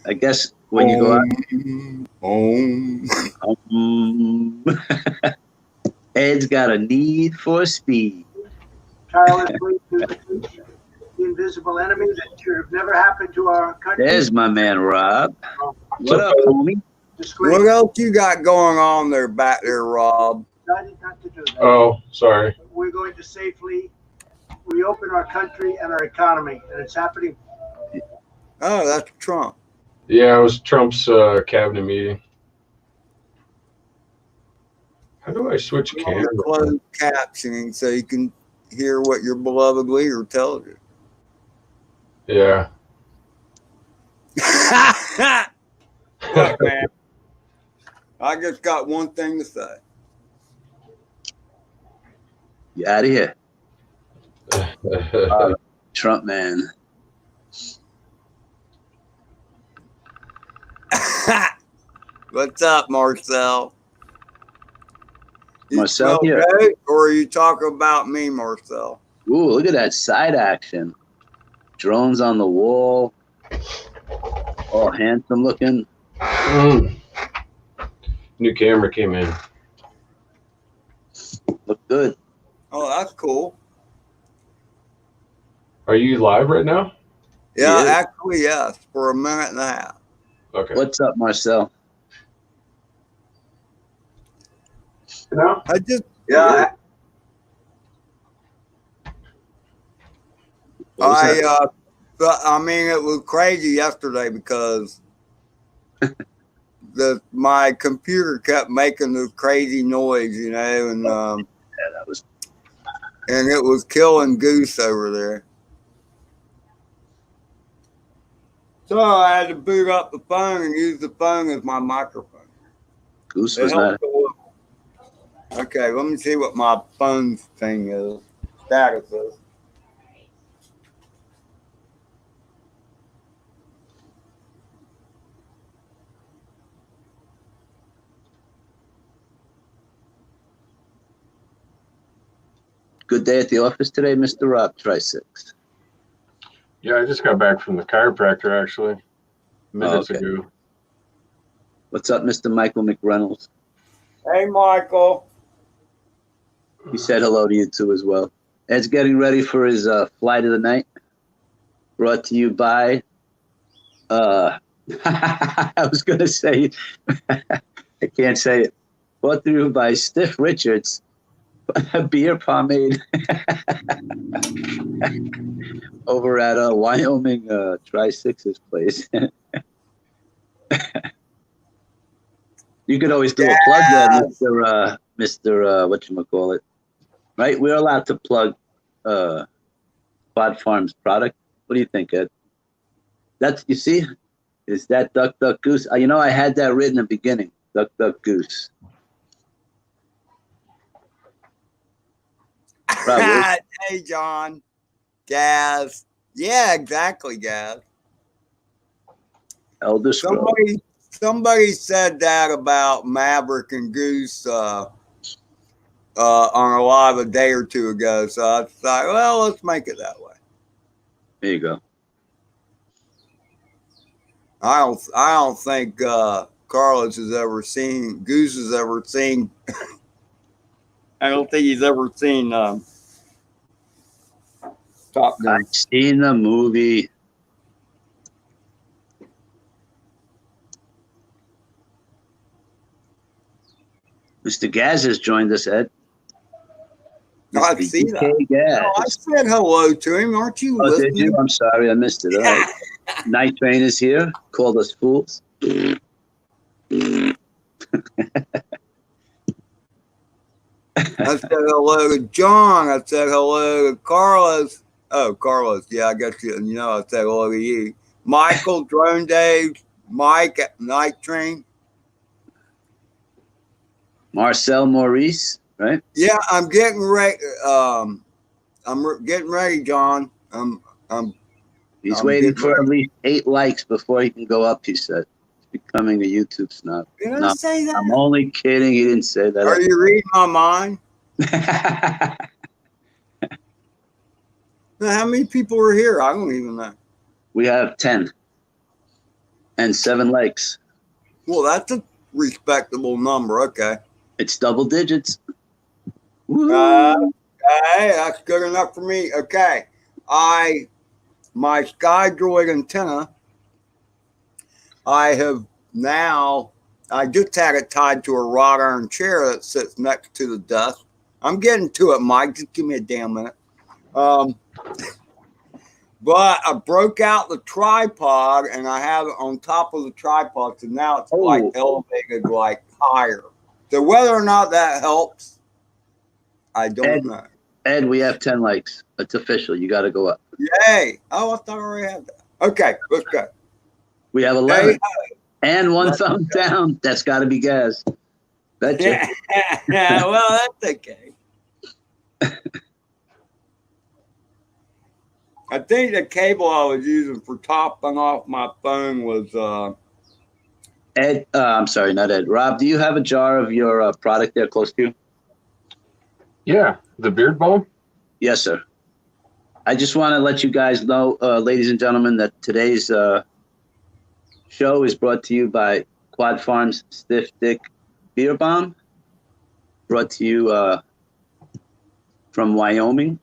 I guess when you go out, Ed's got a need for speed. tirelessly to defeat the invisible enemy that should have never happened to our country. There's my man Rob. What up, homie? What else you got going on there back there, Rob? Decided not to do that. Oh, sorry. We're going to safely reopen our country and our economy, and it's happening. Oh, that's Trump. Yeah, it was Trump's cabinet meeting. How do I switch camera? Closed captioning so you can hear what your beloved leader tells you. Yeah. Look, man, I just got one thing to say. You out of here. Trump, man. What's up, Marcel? Marcel You here. smell great, or are you talking about me, Marcel? Ooh, look at that side action. Drones on the wall. All handsome looking. New camera came in. Look good. Oh, that's cool. Are you live right now? Yeah, Yeah. actually, yes, for a minute and a half. Okay. What's up, Marcel? No? I just, Yeah. I mean, it was crazy yesterday because my computer kept making this crazy noise, you know, and Yeah, that was. and it was killing Goose over there. So I had to boot up the phone and use the phone as my microphone. Goose It was not. helped a little. Okay, let me see what my phone thing is. Status is. Good day at the office today, Mr. Rob Tri-SiXx. Yeah, I just got back from the chiropractor actually, minutes okay. ago. What's up, Mr. Michael McReynolds? Hey, Michael. He said hello to you too as well. Ed's getting ready for his flight of the night. Brought to you by. I was gonna say, I can't say it. Brought to you by Stiff Richards, a beer pomade over at Wyoming Tri-SiXx's place. You could always do a plug there, Mr. Whatchamacallit. Right? We're allowed to plug Spot Farms product. What do you think, Ed? That's, you see, is that Duck Duck Goose? You know, I had that written in the beginning. Duck Duck Goose. Hey, John. Gaz. Yeah, exactly, Gaz. Elder Scrolls. Somebody said that about Maverick and Goose on a live a day or two ago. So I thought, well, let's make it that way. There you go. I don't think Carlos has ever seen Goose has ever seen. I don't think he's ever seen Top Gun. I've seen the movie. Mr. Gaz has joined us, Ed. I see that. Gaz. No, I said hello to him. Aren't you listening? Did you? I'm sorry, I missed it. All right. Night Train is here. Called us fools. I said hello to John. I said hello to Carlos. Oh, Carlos. Yeah, I guess you know I said hello to you. Michael, Drone Dave, Mike at Night Train. Marcel Maurice, right? Yeah, I'm getting ready. Getting ready, John. He's waiting for at least 8 likes before he can go up, he said. He's becoming a YouTube snob. Did I say that? I'm only kidding. He didn't say that. Are you reading my mind? Now, how many people are here? I don't even know. We have 10. and 7 legs. Well, that's a respectable number. Okay. It's double digits. Woo. Hey, that's good enough for me. Okay. My Sky Droid antenna, I just had it tied to a wrought iron chair that sits next to the desk. I'm getting to it, Mike. Just give me a damn minute. But I broke out the tripod and I have it on top of the tripod. So now it's like elevated like higher. So whether or not that helps, I don't know. Ed, we have 10 likes. It's official. You got to go up. Yay. Oh, I thought I already had that. Okay, let's go. We have 11. And 1 thumb down. That's got to be gas. Betcha. Yeah, well, that's okay. I think the cable I was using for topping off my phone was Ed, I'm sorry, not Ed. Rob, do you have a jar of your product there close to you? Yeah, the beard balm? Yes, sir. I just want to let you guys know, ladies and gentlemen, that today's show is brought to you by Quad Farms Stiff Dick Beer Bomb, brought to you from Wyoming.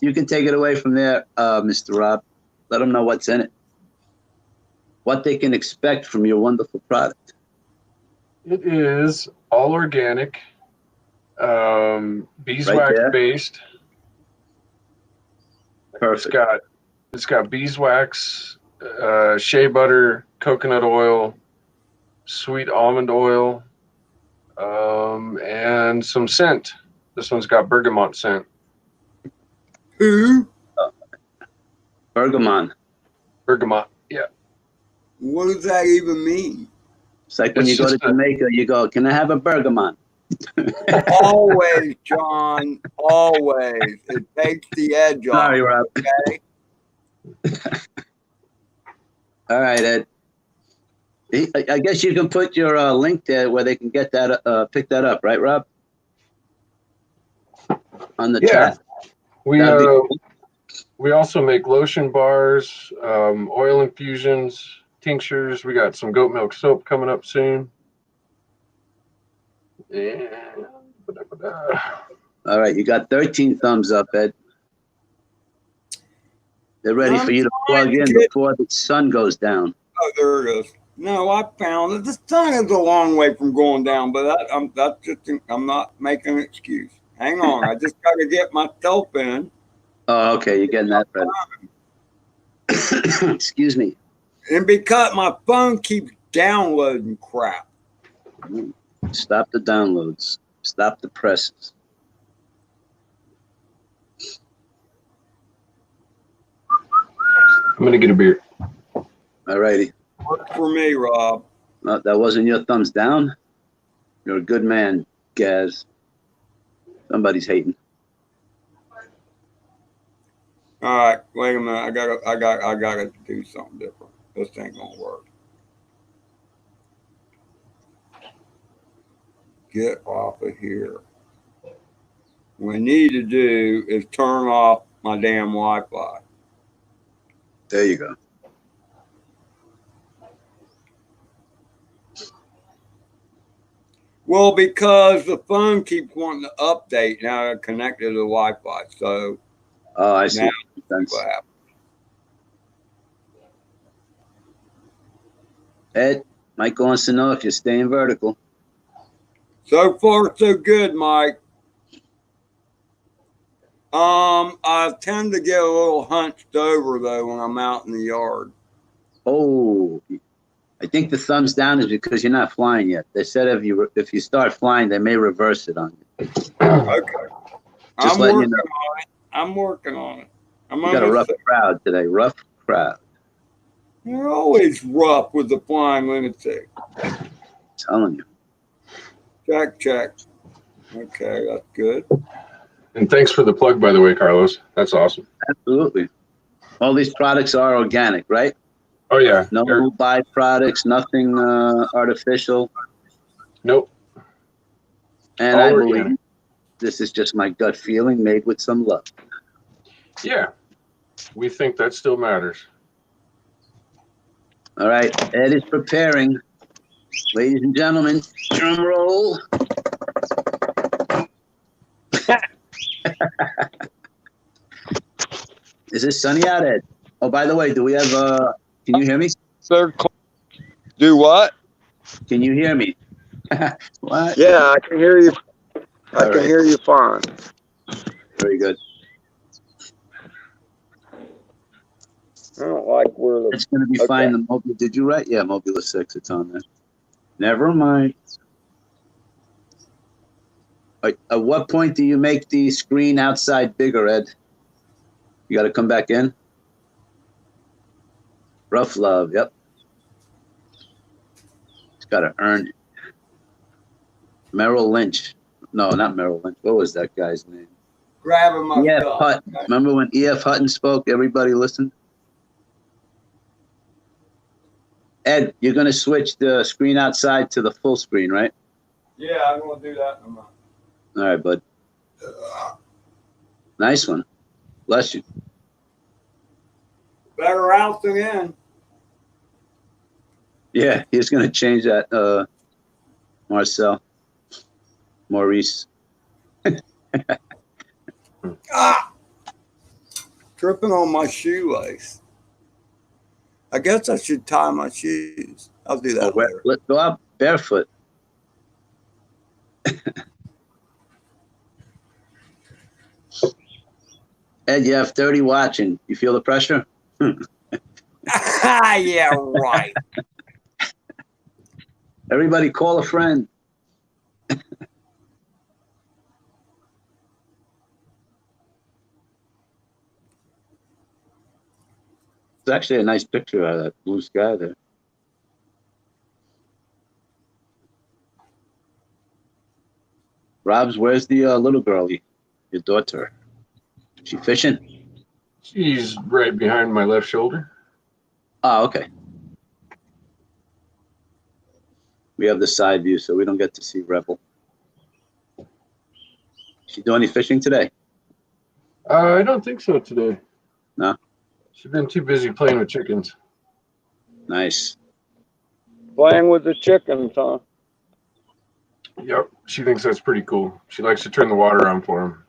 You can take it away from there, Mr. Rob. Let them know what's in it, what they can expect from your wonderful product. It is all organic, beeswax based. Perfect. It's got beeswax, shea butter, coconut oil, sweet almond oil, and some scent. This one's got bergamot scent. who? Bergamot. Bergamot, yeah. What does that even mean? It's like when you go to Jamaica, you go, "Can I have a bergamot?" Always, John. Always. It takes the edge off. Sorry, Rob. Okay. All right, Ed. I guess you can put your link there where they can get that, pick that up, right, Rob? On the chat. We also make lotion bars, oil infusions, tinctures. We got some goat milk soap coming up soon. And All right, you got 13 thumbs up, Ed. They're ready for you to plug in before the sun goes down. Oh, there it is. No, I found it. The sun is a long way from going down, but I'm not making an excuse. Hang on, I just got to get myself in. Oh, okay, you're getting that ready. Excuse me. And because my phone keeps downloading crap. Stop the downloads. Stop the presses. I'm going to get a beer. All righty. Work for me, Rob. That wasn't your thumbs down. You're a good man, Gaz. Somebody's hating. All right, wait a minute. I gotta do something different. This ain't gonna work. Get off of here. What I need to do is turn off my damn Wi-Fi. There you go. Well, because the phone keeps wanting to update now, I'm connected to the Wi-Fi. So, oh, I see. What happened. Ed, Mike wants to know if you're staying vertical. So far, so good, Mike. I tend to get a little hunched over though when I'm out in the yard. Oh, I think the thumbs down is because you're not flying yet. They said if you start flying, they may reverse it on you. Okay. Just letting you know. I'm working on it. You got a rough crowd today. Rough crowd. You're always rough with the flying lunatic. I'm telling you. Check. Okay, that's good. And thanks for the plug, by the way, Carlos. That's awesome. Absolutely. All these products are organic, right? Oh, yeah. No byproducts, nothing artificial. Nope. And all I organic. Believe this is just my gut feeling made with some love. Yeah. We think that still matters. All right, Ed is preparing. Ladies and gentlemen, drum roll. Is it sunny out, Ed? Oh, by the way, do we have can you hear me? Third class. Do what? Can you hear me? What? Yeah, I can hear you. I All can right. hear you fine. Very good. I don't like where the. It's going to be Okay. fine. The Mobula, did you write? Yeah, Mobula 6. It's on there. Never mind. At what point do you make the screen outside bigger, Ed? You got to come back in. Rough love. Yep. It's got to earn it. Merrill Lynch. No, not Merrill Lynch. What was that guy's name? Grabbing my E.F. stuff. Hutton. Remember when E.F. Hutton spoke? Everybody listened? Ed, you're going to switch the screen outside to the full screen, right? Yeah, I'm gonna do that in a month. All right, bud. Nice one. Bless you. Better out than in. Yeah, he's going to change that, Marcel. Maurice. Ah! Tripping on my shoelace. I guess I should tie my shoes. I'll do that later. Let's go out barefoot. Ed, you have 30 watching. You feel the pressure? Yeah, right. Everybody call a friend. It's actually a nice picture of that blue sky there. Robs, where's the little girlie, your daughter? She fishing? She's right behind my left shoulder. Oh, okay. We have the side view, so we don't get to see Rebel. She do any fishing today? I don't think so today. No? She's been too busy playing with chickens. Nice. Playing with the chickens, huh? Yep, she thinks that's pretty cool. She likes to turn the water on for them.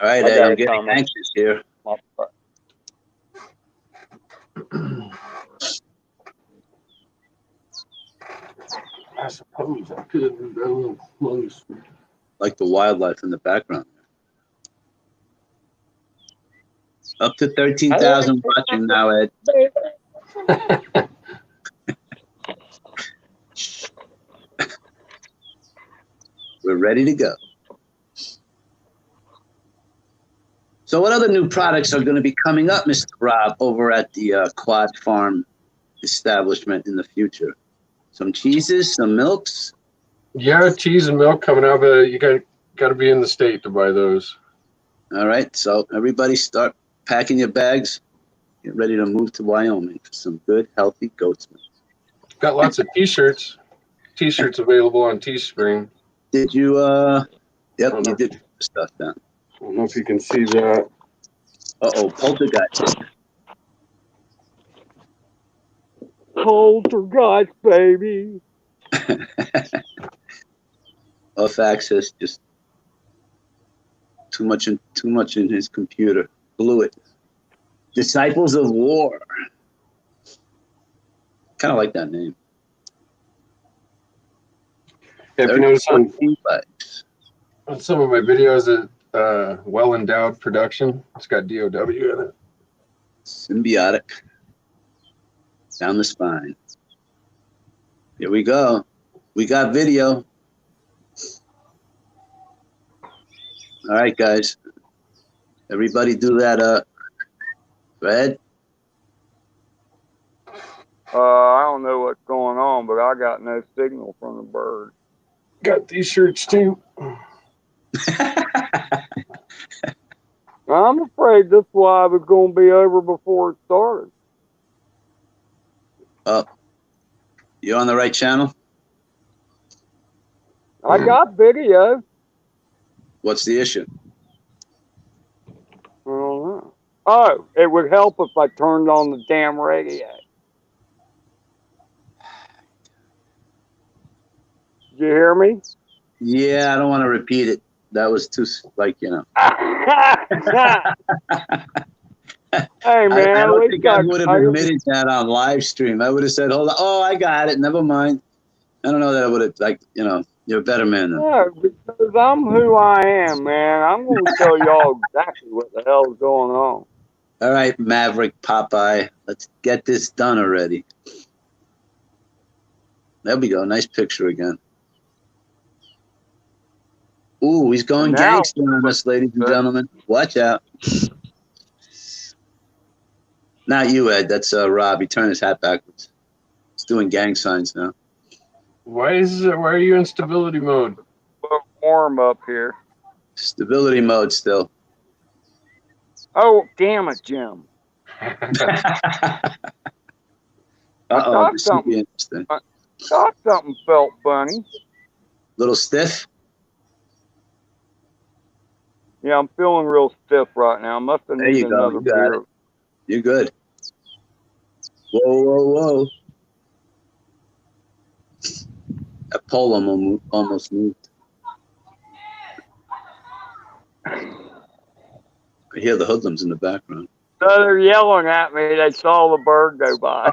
All right, Ed, I'm getting anxious here. I suppose I could have got a little close. Like the wildlife in the background. Up to 13,000 watching now, Ed. We're ready to go. So what other new products are going to be coming up, Mr. Rob, over at the Quad Farm establishment in the future? Some cheeses, some milks? Yeah, cheese and milk coming out, but you got to be in the state to buy those. All right, so everybody start packing your bags. Get ready to move to Wyoming for some good, healthy goat's milk. Got lots of T-shirts. T-shirts available on Teespring. Did you, yep, you did put the stuff down. I don't know if you can see that. Uh-oh, poltergeist. Poltergeist, baby. Off access, just too much in his computer. Blew it. Disciples of War. Kind of like that name. Yeah, if you notice on bikes. some of my videos, Well Endowed Production, it's got DOW in it. Symbiotic. Down the spine. Here we go. We got video. All right, guys. Everybody do that. Fred? I don't know what's going on, but I got no signal from the bird. Got these shirts too. I'm afraid this live is going to be over before it started. You're on the right channel? I got video. What's the issue? Oh, it would help if I turned on the damn radio. Did you hear me? Yeah, I don't want to repeat it. That was too, like, you know. Hey, man, I at don't least think I would have admitted that on live stream. I would have said, hold on. Oh, I got it. Never mind. I don't know that I would have, like, you know, you're a better man than. Yeah, because I'm who I am, man. I'm going to tell y'all exactly what the hell's going on. All right, Maverick Popeye. Let's get this done already. There we go. Nice picture again. Ooh, he's going gangster on us, ladies and gentlemen. Watch out. Not you, Ed. That's Rob. He turned his hat backwards. He's doing gang signs now. Why are you in stability mode? A little warm up here. Stability mode still. Oh, damn it, Jim. Uh-oh, this will be interesting. I thought something felt funny. Little stiff? Yeah, I'm feeling real stiff right now. Must have needed another beer. It. You're good. Whoa, whoa, whoa. That pole almost moved. I hear the hoodlums in the background. So they're yelling at me. They saw the bird go by.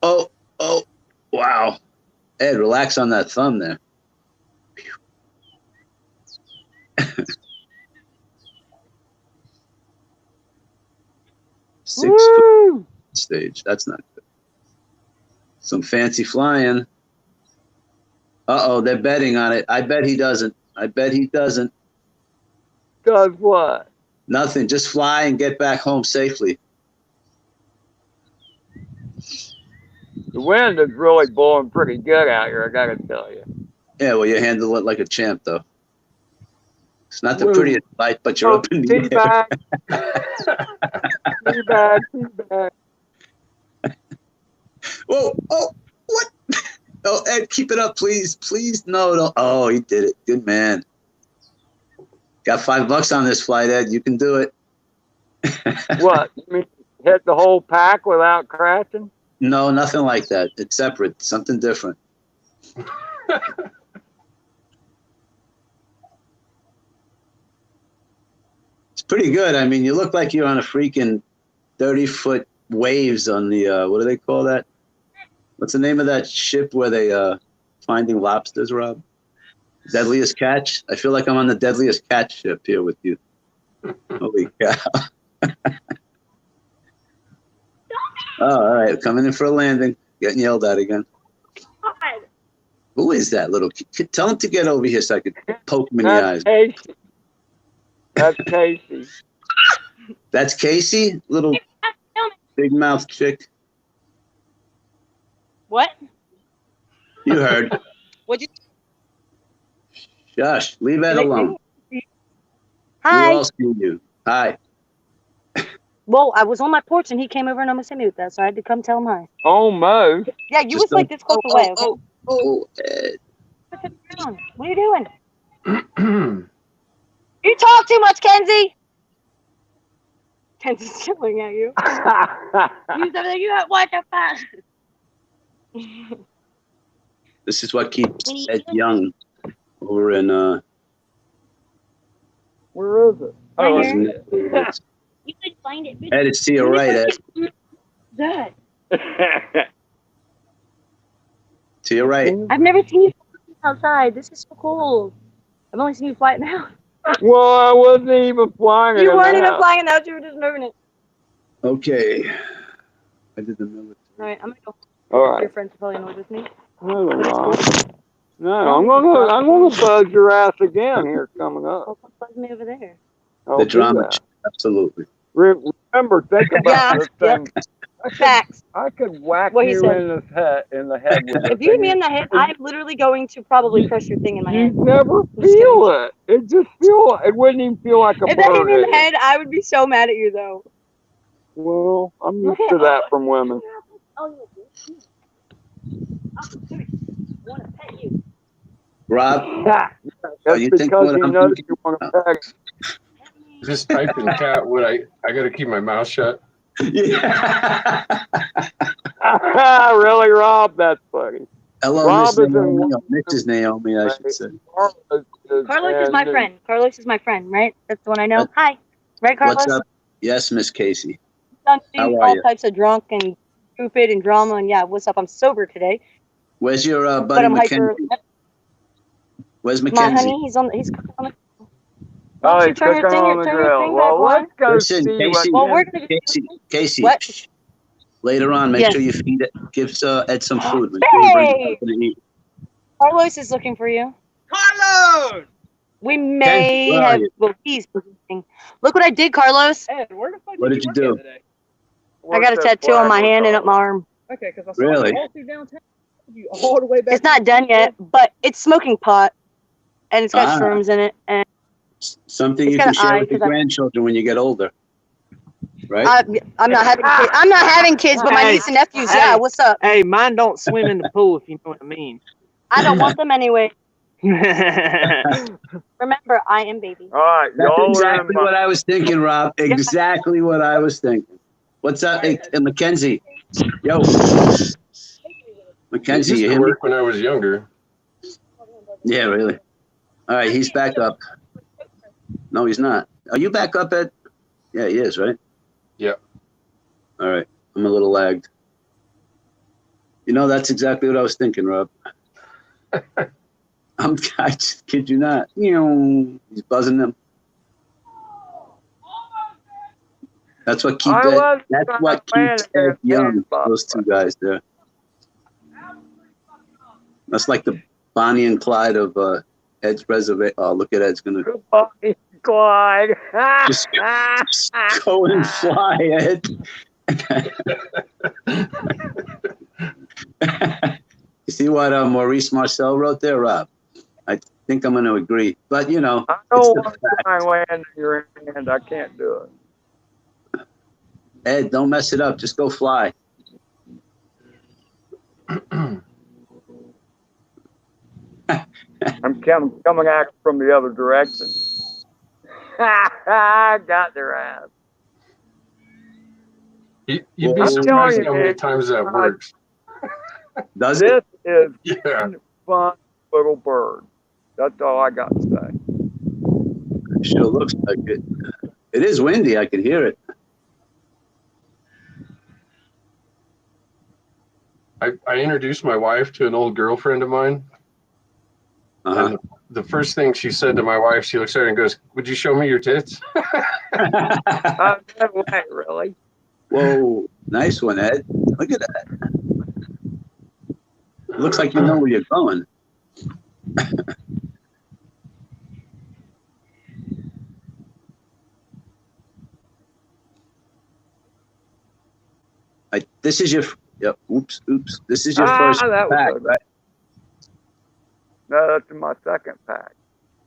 Oh, wow. Ed, relax on that thumb there. 6 foot stage. That's not good. Some fancy flying. Uh-oh, they're betting on it. I bet he doesn't. Does what? Nothing. Just fly and get back home safely. The wind is really blowing pretty good out here, I gotta tell you. Yeah, well, you handle it like a champ, though. It's not the prettiest fight, but you're up in the air. Too bad. Whoa, oh, what? Oh, Ed, keep it up, please. Please, no. Oh, he did it. Good man. Got $5 on this flight, Ed. You can do it. What? You mean hit the whole pack without crashing? No, nothing like that. It's separate. Something different. It's pretty good. I mean, you look like you're on a freaking 30-foot waves on the, what do they call that? What's the name of that ship where they finding lobsters, Rob? Deadliest Catch? I feel like I'm on the Deadliest Catch ship here with you. Holy cow. Oh, all right. Coming in for a landing. Getting yelled at again. God. Who is that little kid? Tell him to get over here so I could poke him in the eyes. Casey. That's Casey. That's Casey? Little big mouth chick. What? You heard. What'd you? Shush. Leave Ed alone. Hi. We all see you. Hi. Well, I was on my porch and he came over and almost hit me with that, so I had to come tell him hi. Almost. Yeah, you Just was like this close away. Okay? Ed. What are you doing? You talk too much, Kenzie. Kenzie's chilling at you. You said you have what the fuck? This is what keeps Ed young over in Where is it? Right Oh, here. You could find it. Ed, it's to your right, Ed. That. To your right. I've never seen you outside. This is so cool. I've only seen you fly it now. Well, I wasn't even flying it. You weren't even flying it out. You were just moving it. Okay. I did the military. All right, I'm gonna go. All right. Your friends are probably annoyed with me. No, I'm gonna buzz your ass again here coming up. Oh, come buzz me over there. The drama. Absolutely. Remember, think about this thing. Facts. I could whack What he you said. in the head with If you hit me in the head, I'm literally going to probably crush your thing in my head. You'd never feel it. It just it wouldn't even feel like a If bird. that hit me in the head, I would be so mad at you, though. Well, I'm used to that from women. Oh, I want to pet you. Rob, That's you think because what he I'm knows thinking? you want to peg. Just typing cat. What I got to keep my mouth shut. Yeah. Really, Rob? That's funny. Hello, Rob Miss is in Naomi. one- Or Mrs. Naomi, I should say. Carlos is my friend. Carlos is my friend, right? That's the one I know. What- Hi. Right, Carlos? What's up? Yes, Miss Casey. Done How seeing are all you? types of drunk and stupid and drama. And yeah, what's up? I'm sober today. Where's your But buddy I'm hyper. Mackenzie? Where's My Mackenzie? honey, he's cooking on the. Oh, Why don't you he's turn your cooking thing, on the turn your grill. thing Well, back on? let's go Listen, see Casey. what. Well, we're gonna do Casey. what? Shh. Later on, make Yes. sure you feed it. Give Ed some food. Make sure he brings Hey! something to eat. Carlos is looking for you. Carlos! We may where are have. you? Well, he's looking. Look what I did, Carlos. Ed, where the fuck What did you work do? at today? I got a tattoo on my hand and up my arm. Okay, because I saw Really? you all through downtown. You all the way back. It's not done yet, but it's smoking pot, and it's got Ah. shrooms in it. And Something It's you got can an share eye, with your 'cause I- grandchildren when you get older. Right? I'm not having kids. I'm not having kids, but my Hey, niece and nephews. hey. Yeah, what's up? Hey, mine don't swim in the pool, if you know what I mean. I don't want them anyway. All Remember, I am baby. All right, That's y'all exactly what I was thinking, Rob. Exactly what I was thinking. What's up, hey, Mackenzie? Yo. Mackenzie, It you used to hear me? work when I was younger. Yeah, really. All right, he's back up. No, he's not. Are you back up, Ed? Yeah, he is, right? Yeah. All right. I'm a little lagged. You know, that's exactly what I was thinking, Rob. I just kid you not. He's buzzing them. That's what keeps Ed. That's what keeps Ed young. Those two guys there. That's like the Bonnie and Clyde of Ed's reservation. Oh, look at Ed's gonna Clyde. just go and fly, Ed. You see what Maurice Marcel wrote there, Rob? I think I'm going to agree, but I it's don't the want to try and land in your hand. I can't do it. Ed, don't mess it up. Just go fly. I'm coming at you from the other direction. I got their ass. You'd be Well, I'm surprised telling how you, many Nick, times that works. Does it? This is Yeah. fun little bird. That's all I got to say. It sure looks like it. It is windy. I can hear it. I introduced my wife to an old girlfriend of mine. Uh-huh. And the first thing she said to my wife, she looks at her and goes, "Would you show me your tits?" No way, really. Whoa, nice one, Ed. Look at that. Looks like you know where you're going. This is your. Yep. Oops. This is your first that was pack, good. right? No, that's in my second pack.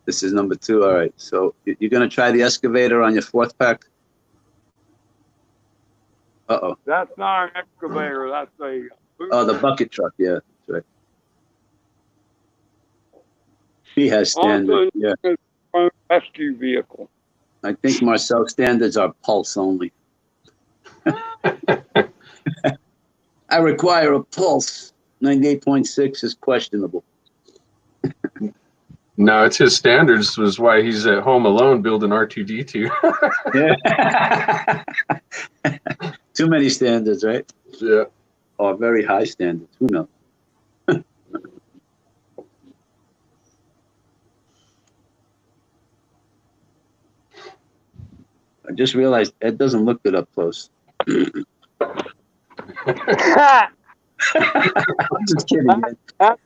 This is number 2. All right. So you're gonna try the excavator on your 4th pack. Uh-oh. That's not an excavator. That's a. Oh, the bucket truck. Yeah, that's right. He has standard. Yeah. Rescue vehicle. I think Marcel standards are pulse only. I require a pulse. 98.6 is questionable. No, it's his standards was why he's at home alone building R2D2. Yeah. Too many standards, right? Yeah. Or very high standards. Who knows? I just realized Ed doesn't look good up close. I'm just kidding, Ed.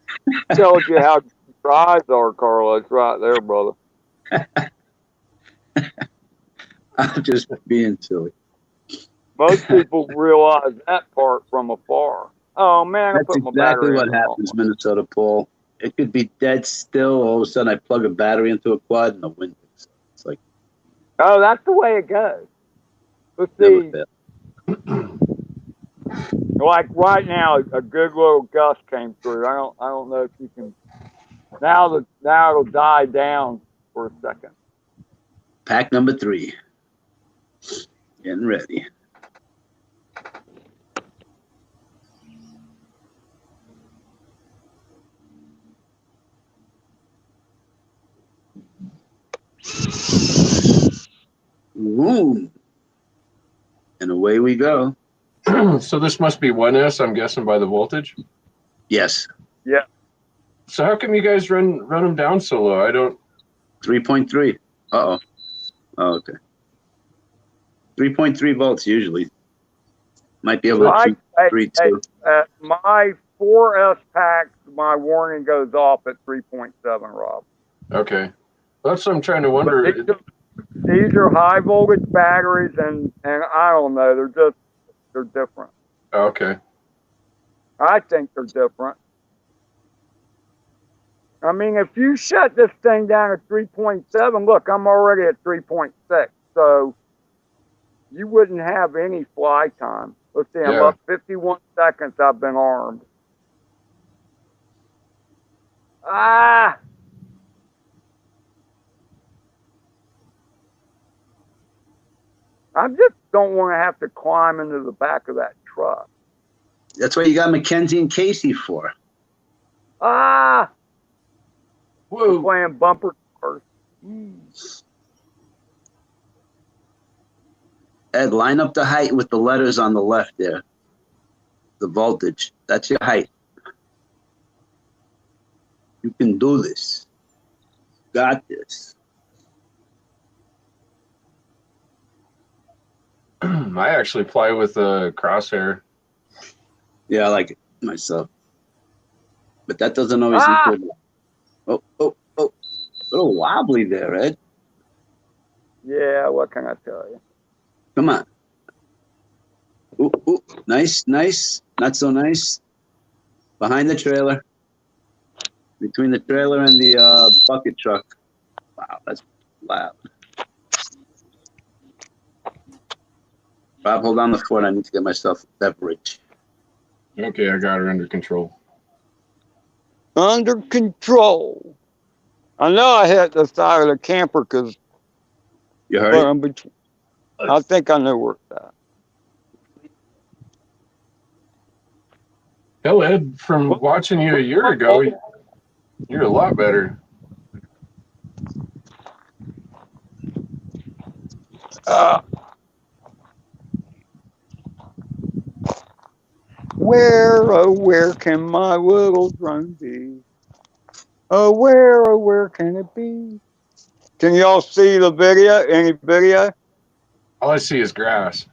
Tells you how your eyes are, Carlos, right there, brother. I'm just being silly. Most people realize that part from afar. Oh man, I That's put my exactly battery what in happens, Minnesota Paul. It could be dead still. All of a sudden, I plug a battery into a quad and the wind picks up. It's like Oh, that's the way it goes. Let's never see. fail. Like right now, a good little gust came through. I don't know if you can. Now it'll die down for a second. Pack number 3. Getting ready. Boom. And away we go. So this must be 1S, I'm guessing, by the voltage. Yes. So how come you guys run them down so low? I don't. 3.3. Uh-oh. Oh, okay. 3.3 volts usually. Might be able to shoot 3.2. At my 4S packs, my warning goes off at 3.7, Rob. Okay. That's what I'm trying to wonder. These are high voltage batteries, and I don't know, they're different. Okay. I think they're different. I mean, if you shut this thing down at 3.7, look, I'm already at 3.6, so you wouldn't have any fly time. Let's see, I'm up 51 seconds. I've been armed. I just don't want to have to climb into the back of that truck. That's what you got Mackenzie and Casey for. Whoa. Whoa. Playing bumper cars. Ed, line up the height with the letters on the left there. The voltage. That's your height. You can do this. Got this. I actually fly with a crosshair. Yeah, I like it myself. But that doesn't always equal. Oh. A little wobbly there, Ed. Yeah, what can I tell you? Come on. Ooh. Nice. Not so nice. Behind the trailer. Between the trailer and the bucket truck. Wow, that's loud. Bob, hold on the fort. I need to get myself a beverage. Okay, I got her under control. Under control. I know I hit the side of the camper because You heard it? I think I know where it's at. Hell, Ed, from watching you a year ago, you're a lot better. Where can my little drone be? Where can it be? Can y'all see the video? Any video? All I see is grass.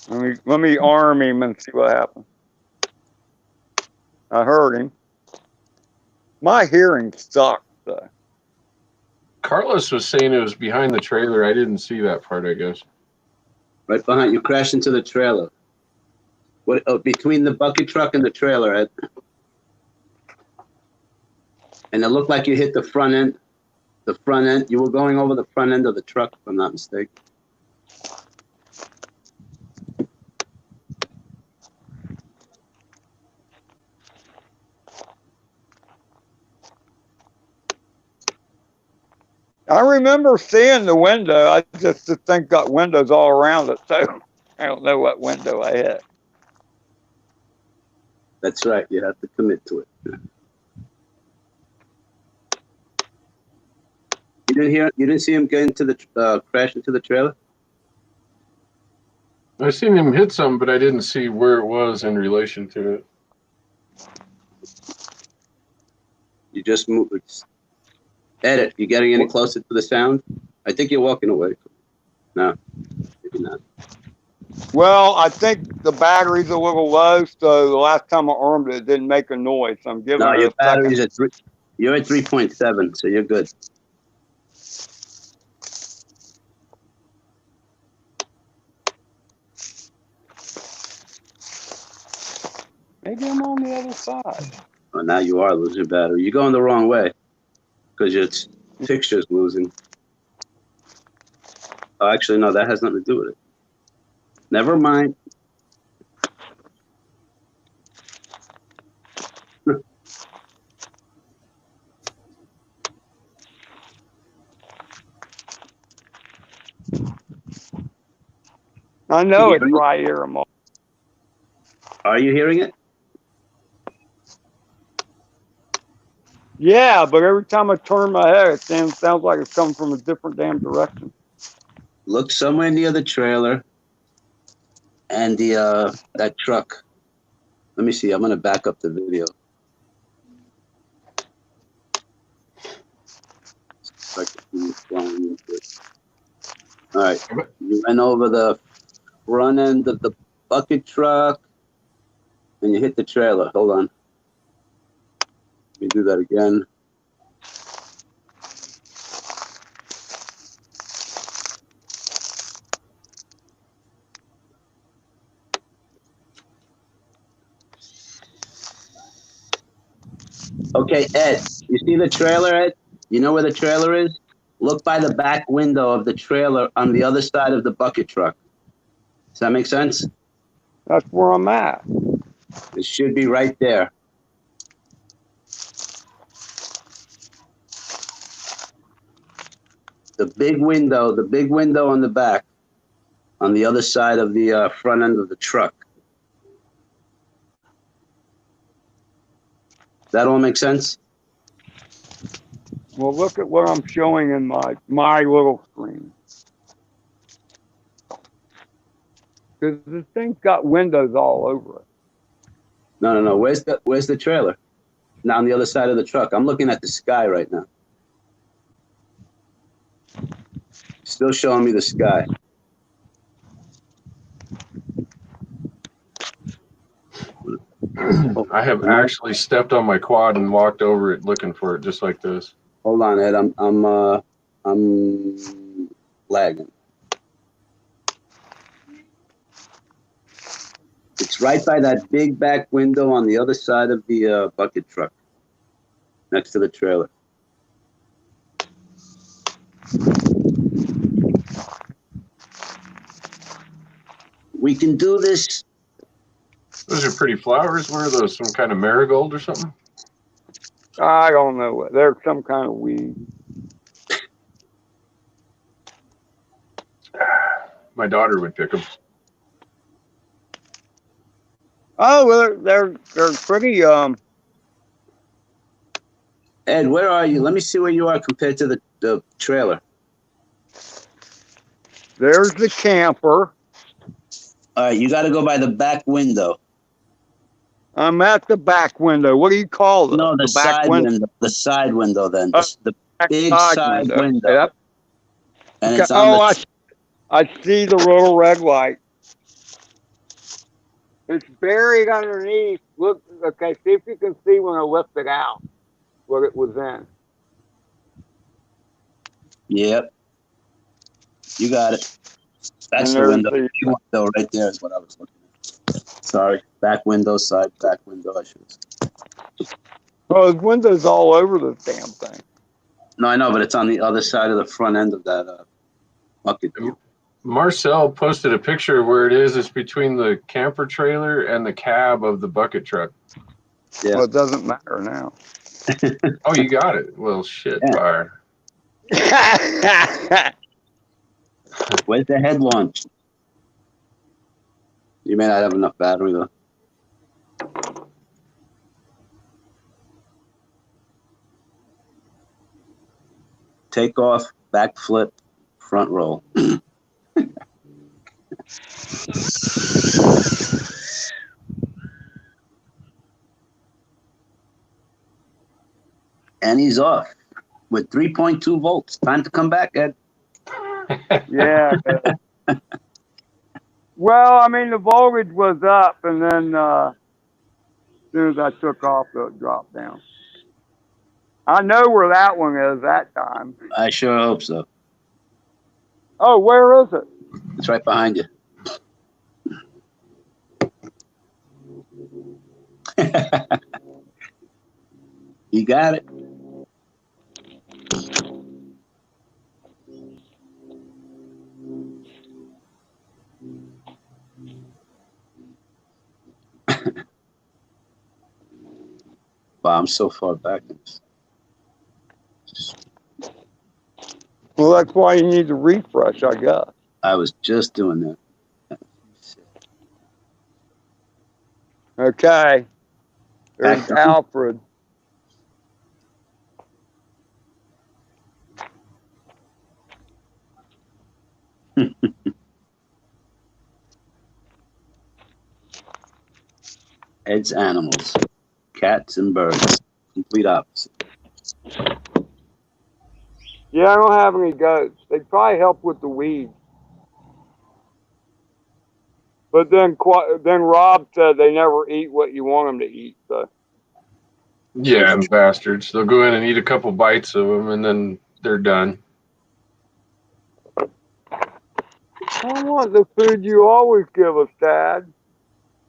Let me arm him and see what happens. I heard him. My hearing sucks, though. Carlos was saying it was behind the trailer. I didn't see that part, I guess. Right behind you. Crashed into the trailer. What? Oh, between the bucket truck and the trailer, Ed. And it looked like you hit the front end. The front end. You were going over the front end of the truck, if I'm not mistaken. I remember seeing the window. I just think got windows all around it, so I don't know what window I hit. That's right. You have to commit to it. You didn't see him get into the crash into the trailer? I seen him hit some, but I didn't see where it was in relation to it. You just moved. Edit. You getting any closer to the sound? I think you're walking away. No, maybe not. Well, I think the battery's a little low, so the last time I armed it, it didn't make a noise. So I'm giving No, it your a second. battery's at 3. You're at 3.7, so you're good. Maybe I'm on the other side. Oh, now you are losing battery. You're going the wrong way because your fixture's losing. Oh, actually, no, that has nothing to do with it. Never mind. I know it's hearing it? right here, Mark. Are you hearing it? Yeah, but every time I turn my head, it sounds like it's coming from a different damn direction. Look somewhere near the trailer and the that truck. Let me see. I'm gonna back up the video. So I can see what's going into it. All right. You went over the front end of the bucket truck and you hit the trailer. Hold on. Let me do that again. Okay, Ed, you see the trailer, Ed? You know where the trailer is? Look by the back window of the trailer on the other side of the bucket truck. Does that make sense? That's where I'm at. It should be right there. The big window on the back, on the other side of the front end of the truck. That all make sense? Well, look at what I'm showing in my little screen. Because this thing's got windows all over it. No. Where's the trailer? Now on the other side of the truck. I'm looking at the sky right now. Still showing me the sky. I have actually stepped on my quad and walked over it looking for it, just like this. Hold on, Ed. I'm lagging. It's right by that big back window on the other side of the bucket truck, next to the trailer. We can do this. Those are pretty flowers. What are those? Some kind of marigold or something? I don't know. They're some kind of weed. My daughter would pick them. Oh, well, they're pretty. Ed, where are you? Let me see where you are compared to the trailer. There's the camper. All right, you got to go by the back window. I'm at the back window. What do you call it? No, the back side window. The side window, then. The big side window. Yep. And Okay. it's on I see the little red light. It's buried underneath. Look, okay, see if you can see when I lift it out what it was in. Yep. You got it. That's the window. The window right there is what I was looking at. Sorry. Back window, back window, I should say. Oh, there's windows all over this damn thing. No, I know, but it's on the other side of the front end of that bucket. Marcel posted a picture of where it is. It's between the camper trailer and the cab of the bucket truck. Yeah. Well, it doesn't matter now. Oh, you got it. Well, shit, Yeah. fire. Where's the head launch? You may not have enough battery, though. Take off, back flip, front roll. And he's off with 3.2 volts. Time to come back, Ed. Yeah. Well, I mean, the voltage was up, and then as soon as I took off, it dropped down. I know where that one is that time. I sure hope so. Oh, where is it? It's right behind you. You got it. Wow, I'm so far back in this. Well, that's why you need to refresh, I guess. I was just doing that. Okay. There's Back to- Alfred. Ed's animals, cats and birds. Complete opposite. Yeah, I don't have any goats. They probably help with the weeds. But then Rob said they never eat what you want them to eat. So Yeah, and bastards. They'll go in and eat a couple bites of them, and then they're done. I want the food you always give us, Dad,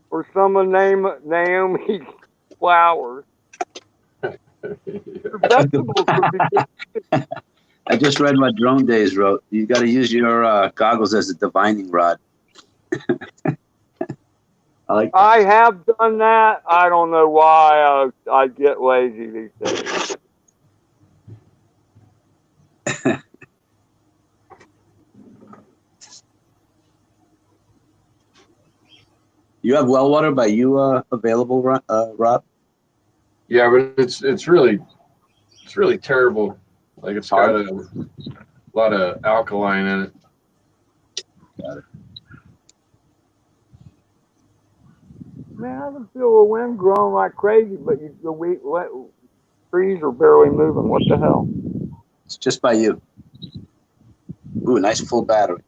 or some of Naomi's flowers. The vegetables would be good. I just read what Drone Days wrote. You got to use your goggles as a divining rod. I have done that. I don't know why I get lazy these days. You have well water by you available, Rob? Yeah, but it's really terrible. Like it's got a lot of alkaline in it. Got it. Man, I can feel the wind growing like crazy, but the trees are barely moving. What the hell? It's just by you. Ooh, nice full battery.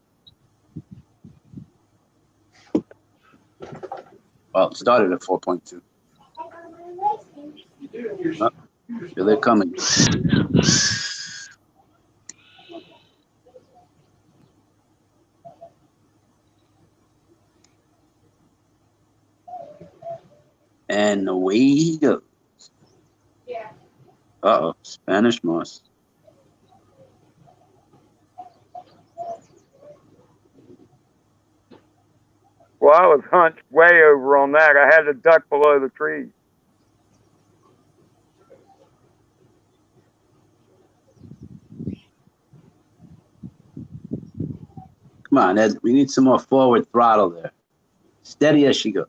Well, it started at 4.2. Oh, here they're coming. And away he goes. Yeah. Uh-oh, Spanish moss. Well, I was hunched way over on that. I had to duck below the trees. Come on, Ed. We need some more forward throttle there. Steady as she goes.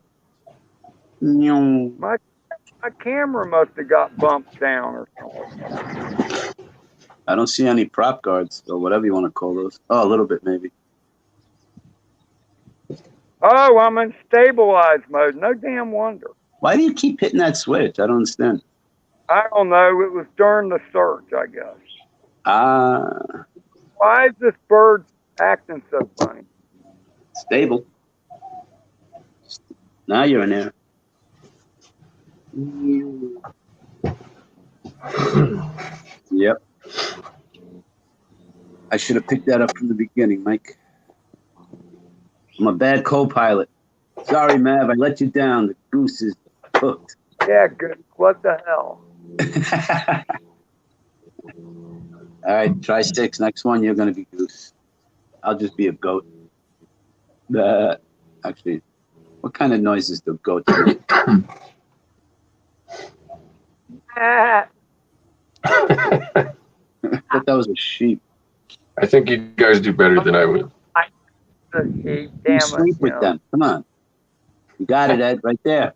My camera must have got bumped down or something. I don't see any prop guards or whatever you want to call those. Oh, a little bit maybe. Oh, I'm in stabilized mode. No damn wonder. Why do you keep hitting that switch? I don't understand. I don't know. It was during the search, I guess. Why is this bird acting so funny? Stable. Now you're in there. Yep. I should have picked that up from the beginning, Mike. I'm a bad co-pilot. Sorry, Mav, I let you down. The goose is cooked. Yeah, good. What the hell? All right, Tri-SiXx. Next one, you're going to be goose. I'll just be a goat. Actually, what kind of noises do goats make? I thought that was a sheep. I think you guys do better than I would. Damn You sleep with them. Come on. You got it, Ed, right there.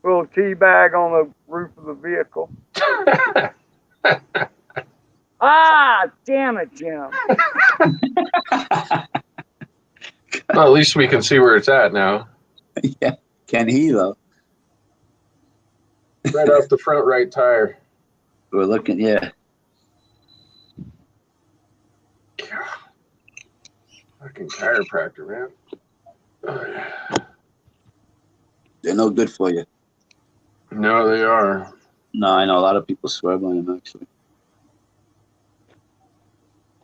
Little tea bag on the roof of the vehicle. Damn it, Jim. Well, at least we can see where it's at now. Yeah, can he, though? Right off the front right tire. We're looking, yeah. Fucking chiropractor, man. They're no good for you. No, they are. No, I know a lot of people swear by them, actually.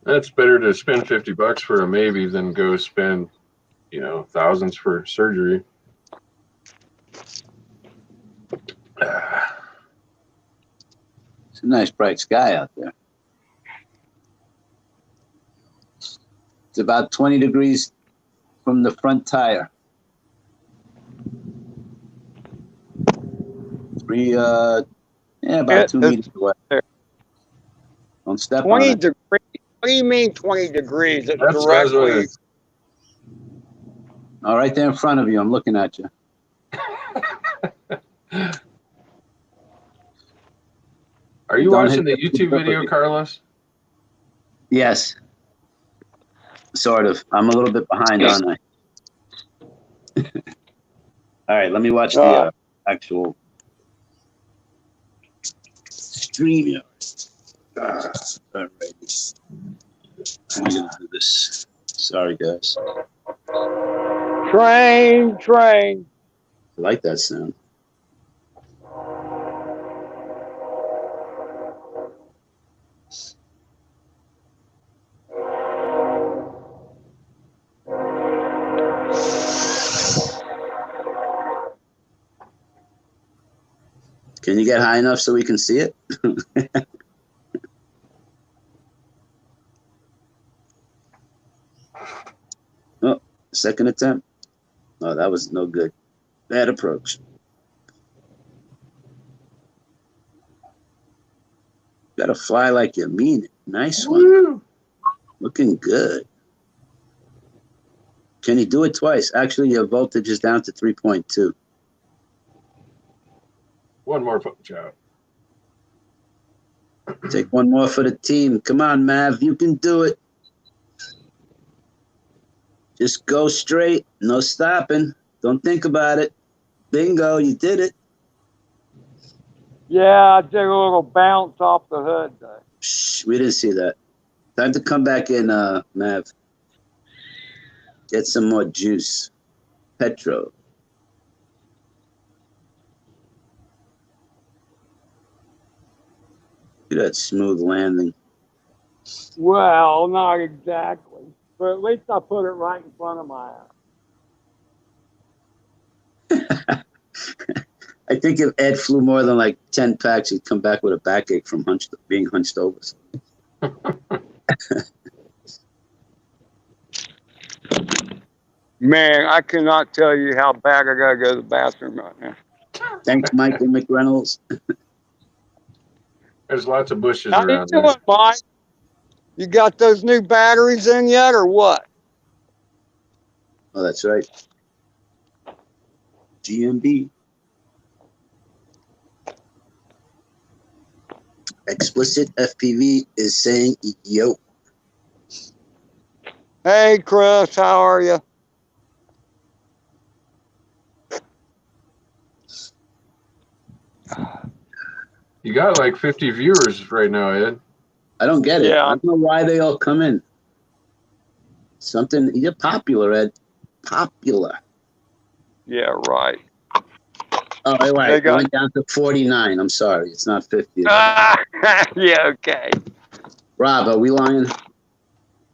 That's better to spend $50 for a maybe than go spend, thousands for surgery. It's a nice bright sky out there. It's about 20 degrees from the front tire. About 2 meters away. Don't step 20 on it. degrees. What do you mean 20 degrees? It's That's directly. Oh, right there in front of you. I'm looking at you. Are you Don't watching the hit YouTube video, Carlos? Yes. Sort of. I'm a little bit behind, aren't I? All right, let me watch the actual stream here. All right. I'm going to do this. Sorry, guys. Train. I like that sound. Can you get high enough so we can see it? Oh, second attempt. Oh, that was no good. Bad approach. Gotta fly like you mean it. Nice one. Woo! Looking good. Can you do it twice? Actually, your voltage is down to 3.2. One more punch out. Take one more for the team. Come on, Mav. You can do it. Just go straight. No stopping. Don't think about it. Bingo. You did it. Yeah, I took a little bounce off the hood there. Shh, we didn't see that. Time to come back in, Mav. Get some more juice. Petro. Look at that smooth landing. Well, not exactly. But at least I put it right in front of my eye. I think if Ed flew more than like 10 packs, he'd come back with a backache from being hunched over. Man, I cannot tell you how bad I gotta go to the bathroom right now. Thanks, Michael McReynolds. There's lots of bushes How you around doing, there. Mike? You got those new batteries in yet, or what? Oh, that's right. GMB. Explicit FPV is saying yo. Hey, Chris, how are you? You got like 50 viewers right now, Ed. I don't get it. Yeah. I don't know why they all come in. Something, you're popular, Ed. Popular. Yeah, right. Oh, They right. It got- went down to 49. I'm sorry. It's not 50. Yeah, okay. Rob, are we lying?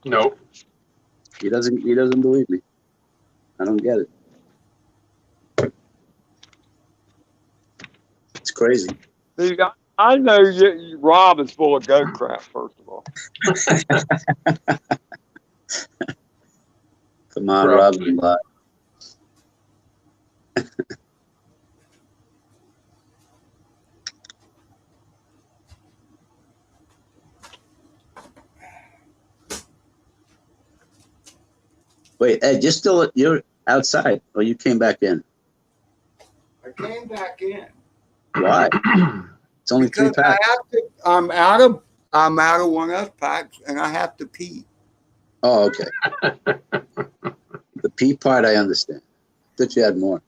Nope. He doesn't believe me. I don't get it. It's crazy. See, I know Rob is full of goat crap, first of all. Come on, Probably. Rob. Wait, Ed, you're outside, or you came back in? I came back in. Why? It's only Because 3 packs. I'm out of one of those packs, and I have to pee. Oh, okay. The pee part, I understand. Thought you had more.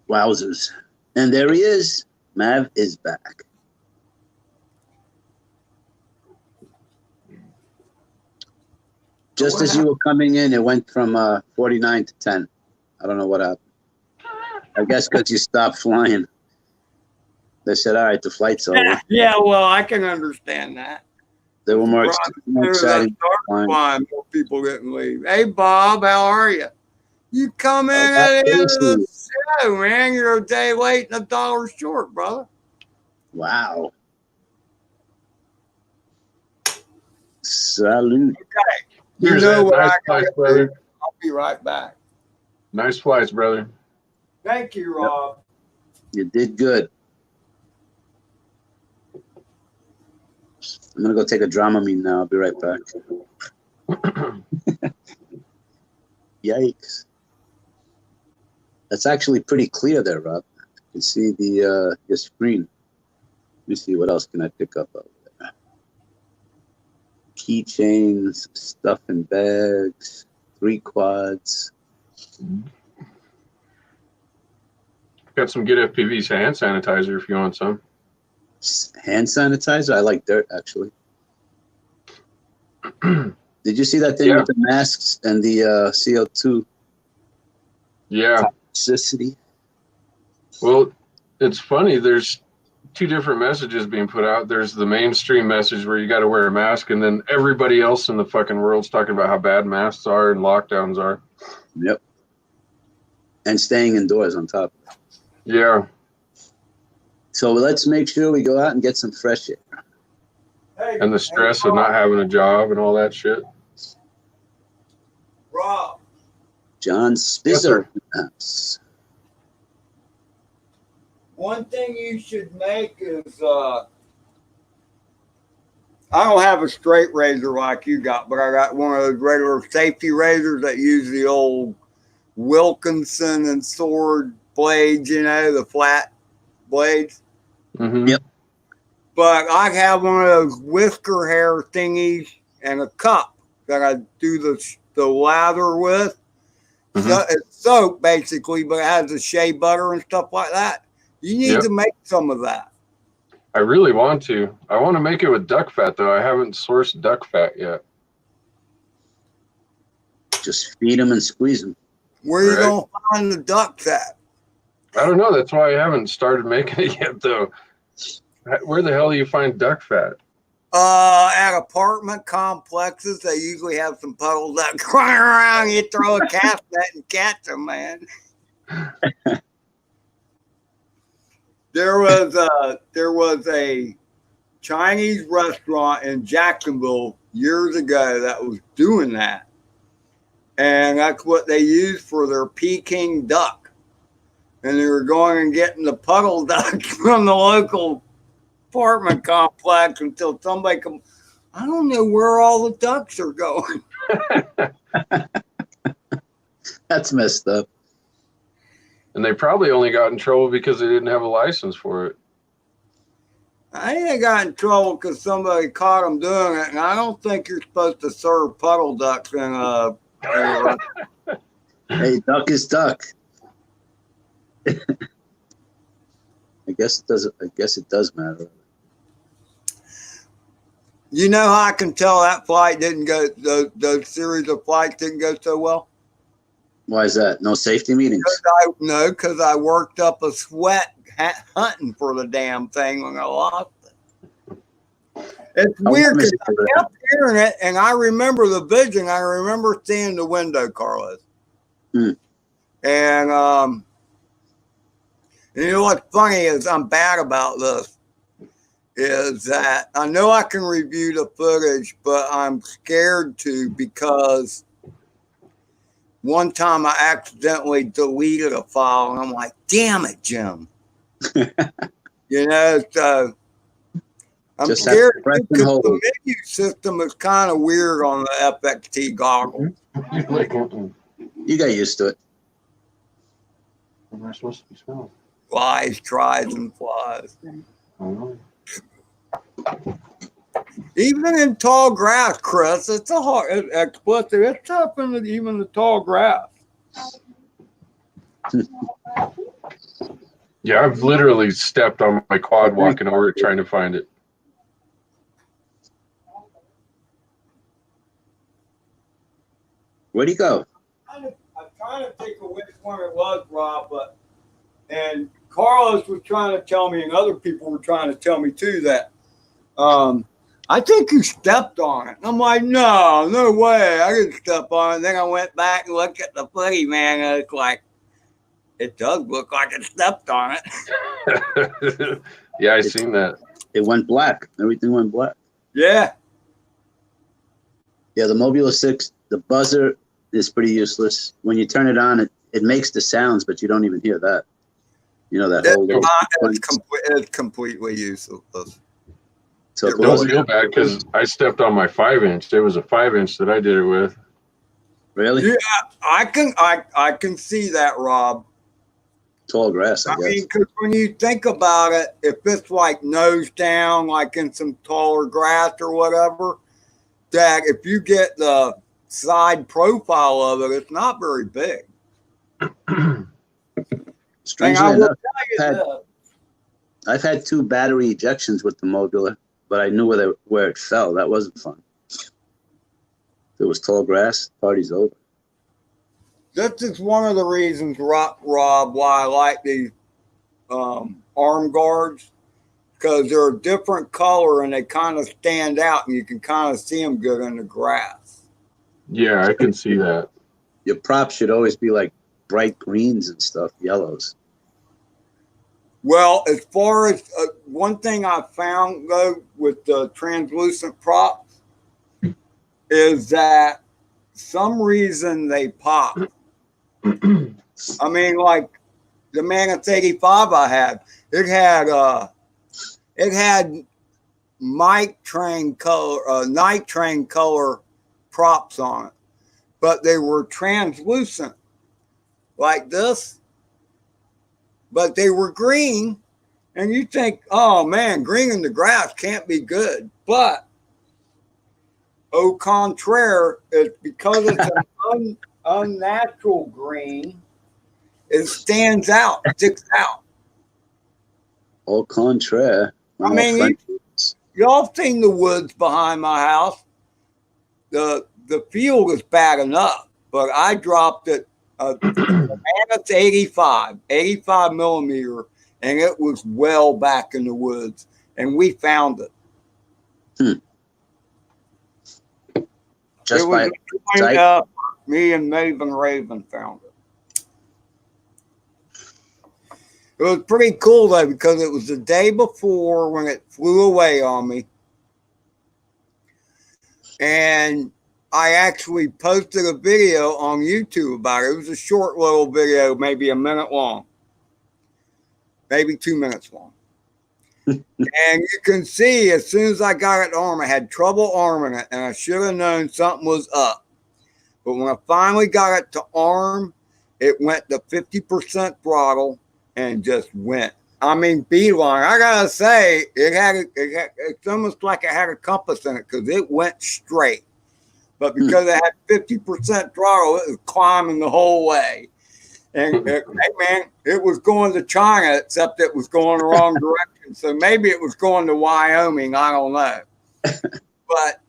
Wowzers. And there he is. Mav is back. Just as you were coming in, it went from 49 to 10. I don't know what happened. I guess because you stopped flying. They said, all right, the flight's over. Yeah, well, I can understand that. They were more More excited. flying. More people didn't leave. Hey, Bob, how are you? You come in Oh, at the end of seriously? the show, man. You're a day late and $1 short, brother. Wow. Salute. Okay. Here's you know Ed. what Nice I flights, gotta brother. do. I'll be right back. Nice flights, brother. Thank you, Rob. You did good. I'm going to go take a Dramamine now. I'll be right back. Yikes. That's actually pretty clear there, Rob. You can see the your screen. Let me see, what else can I pick up over there? Keychains, stuff in bags, 3 quads. Got some good FPV hand sanitizer if you want some. Hand sanitizer? I like dirt, actually. Did you see that thing with the masks and the CO2? Yeah. Toxicity? Well, it's funny. There's 2 different messages being put out. There's the mainstream message where you got to wear a mask, and then everybody else in the fucking world's talking about how bad masks are and lockdowns are. Yep. And staying indoors on top of it. Yeah. So let's make sure we go out and get some fresh air. Hey, And the stress of not having a job and all that shit. Rob. John Spizzer. Yes, One thing you should make is I don't have a straight razor like you got, but I got one of those regular safety razors that use the old Wilkinson and sword blades, you know, the flat blades. Mm-hmm. Yep. But I have one of those whisker hair thingies and a cup that I do the lather with. Mm-hmm. So it's soap basically, but it has the shea butter and stuff like that. You need to make some of that. I really want to. I want to make it with duck fat, though. I haven't sourced duck fat yet. just feed them and squeeze them. Where are you going to find the duck fat? I don't know. That's why I haven't started making it yet, though. Where the hell do you find duck fat? At apartment complexes, they usually have some puddles that crying around. You throw a cast net and catch them, man. There was a Chinese restaurant in Jacksonville years ago that was doing that, and that's what they used for their Peking duck. And they were going and getting the puddle ducks from the local apartment complex until somebody come. I don't know where all the ducks are going. That's messed up. And they probably only got in trouble because they didn't have a license for it. I think they got in trouble because somebody caught them doing it, and I don't think you're supposed to serve puddle ducks in a Hey, duck is duck. I guess it does matter. You know how I can tell that flight didn't go, those series of flights didn't go so well? Why is that? No safety meetings? Because I worked up a sweat hunting for the damn thing when I lost it. It's weird because I kept hearing it, and I remember the vision. I remember seeing the window, Carlos. Mm. And you know what's funny is I'm bad about this. Is that I know I can review the footage, but I'm scared to because one time I accidentally deleted a file, and I'm like, damn it, Jim. You know, so I'm Just scared because hold. the menu system is kind of weird on the FXT goggles. You got used to it. What am I supposed to be smelling? Flies, tries, and flies. Oh. Even in tall grass, Chris, it's a hard explicit. It's tough in even the tall grass. Yeah, I've literally stepped on my quad walking over it trying to find it. Where'd he go? I'm trying to think of which one it was, Rob, and Carlos was trying to tell me, and other people were trying to tell me too that I think you stepped on it. I'm like, no way, I didn't step on it. And then I went back and looked at the footy, man, and it's like, it does look like it stepped on it. Yeah, I seen that. It went black. Everything went black. Yeah. Yeah, the Mobula 6, the buzzer is pretty useless. When you turn it on, it makes the sounds, but you don't even hear that. You know, that whole little it's completely useless. So It Don't really- feel bad because I stepped on my 5-inch. It was a 5-inch that I did it with. really Yeah, I can see that, Rob. tall grass, I I guess. mean, because when you think about it, if it's like nose down, like in some taller grass or whatever, that if you get the side profile of it, it's not very big. And Strangely I will enough, tell you had- this. I've had 2 battery ejections with the Mobula, but I knew where it fell. That wasn't fun. If it was tall grass, party's over. This is one of the reasons, Rob, why I like these arm guards, because they're a different color and they kind of stand out and you can kind of see them good in the grass. Yeah, I can see that. Your props should always be like bright greens and stuff, yellows. Well, as far as one thing I found though with the translucent props is that some reason they pop. I mean, like the Mammoth 85 I had, it had night train color props on it, but they were translucent like this, but they were green. And you think, oh man, green in the grass can't be good. But au contraire, it's because it's an unnatural green, it stands out, sticks out. Au contraire. I mean, y'all seen the woods behind my house. The field is bad enough, but I dropped it. It's 85 millimeter, and it was well back in the woods, and we found it. Just It by was a joint effort. Me and Maven Raven found it. It was pretty cool though, because it was the day before when it flew away on me. And I actually posted a video on YouTube about it. It was a short little video, maybe a minute long, maybe 2 minutes long. And you can see as soon as I got it to arm, I had trouble arming it, and I should have known something was up. But when I finally got it to arm, it went to 50% throttle and just went. I mean, beeline. I gotta say, it's almost like it had a compass in it because it went straight. But because it had 50% throttle, it was climbing the whole way. And hey, man, it was going to China, except it was going the wrong direction. So maybe it was going to Wyoming. I don't know. But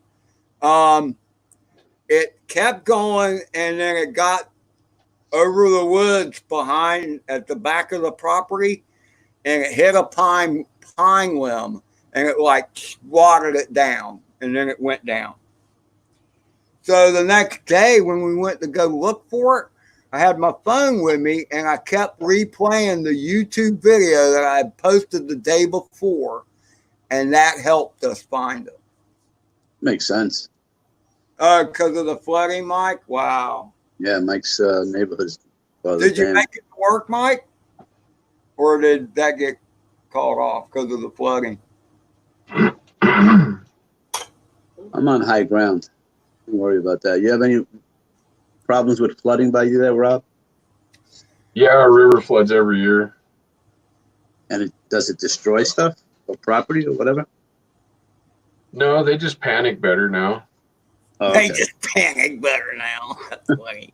it kept going, and then it got over the woods behind at the back of the property, and it hit a pine limb, and it like watered it down, and then it went down. So the next day when we went to go look for it, I had my phone with me, and I kept replaying the YouTube video that I had posted the day before, and that helped us find it. Makes sense. Because of the flooding, Mike? Wow. Yeah, Mike's neighborhood's. Well, Did you make it to work, Mike? Or did that get called off because of the flooding? I'm on high ground. Don't worry about that. You have any problems with flooding by you there, Rob? Yeah, our river floods every year. And does it destroy stuff or property or whatever? No, they just panic better now. Oh, They okay. just panic better now. That's funny.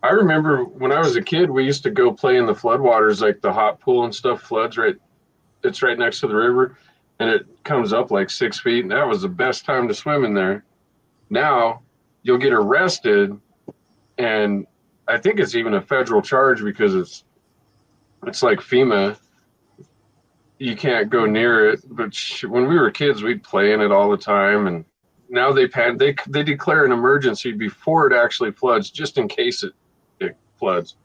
I remember when I was a kid, we used to go play in the floodwaters, like the hot pool and stuff floods right. It's right next to the river, and it comes up like 6 feet. And that was the best time to swim in there. Now you'll get arrested, and I think it's even a federal charge because it's like FEMA. You can't go near it. But when we were kids, we'd play in it all the time, and now they declare an emergency before it actually floods, just in case it floods.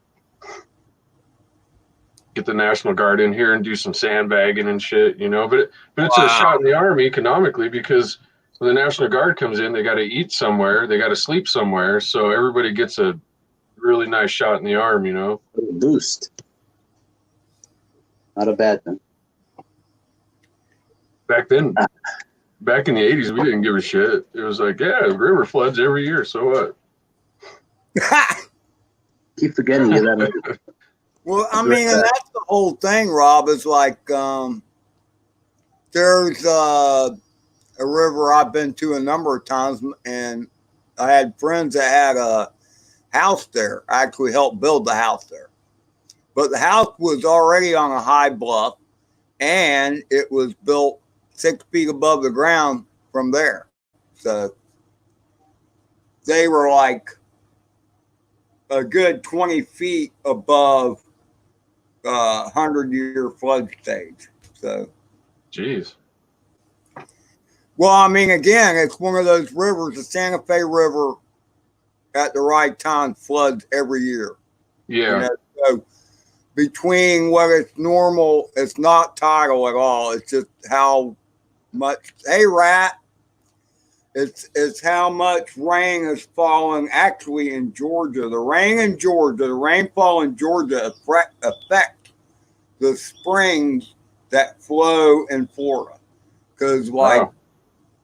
Get the National Guard in here and do some sandbagging and shit, you know. But it's a shot in the arm economically, because when the National Guard comes in, they got to eat somewhere, they got to sleep somewhere, so everybody gets a really nice shot in the arm, you know. A boost. Not a bad thing. Back then, back in the 80s, we didn't give a shit. It was like, yeah, river floods every year. So what? Keep forgetting you that. Well, I mean, and that's the whole thing, Rob, is like there's a river I've been to a number of times, and I had friends that had a house there. I actually helped build the house there. But the house was already on a high bluff, and it was built 6 feet above the ground from there. So they were like a good 20 feet above 100-year flood stage. So, jeez. Well, I mean, again, it's one of those rivers. The Santa Fe River, at the right time, floods every year. Yeah. You know? So between what it's normal, it's not tidal at all. It's just how much. Hey, Rat. It's how much rain is falling actually in Georgia. The rainfall in Georgia affect the springs that flow in Florida. Because Wow.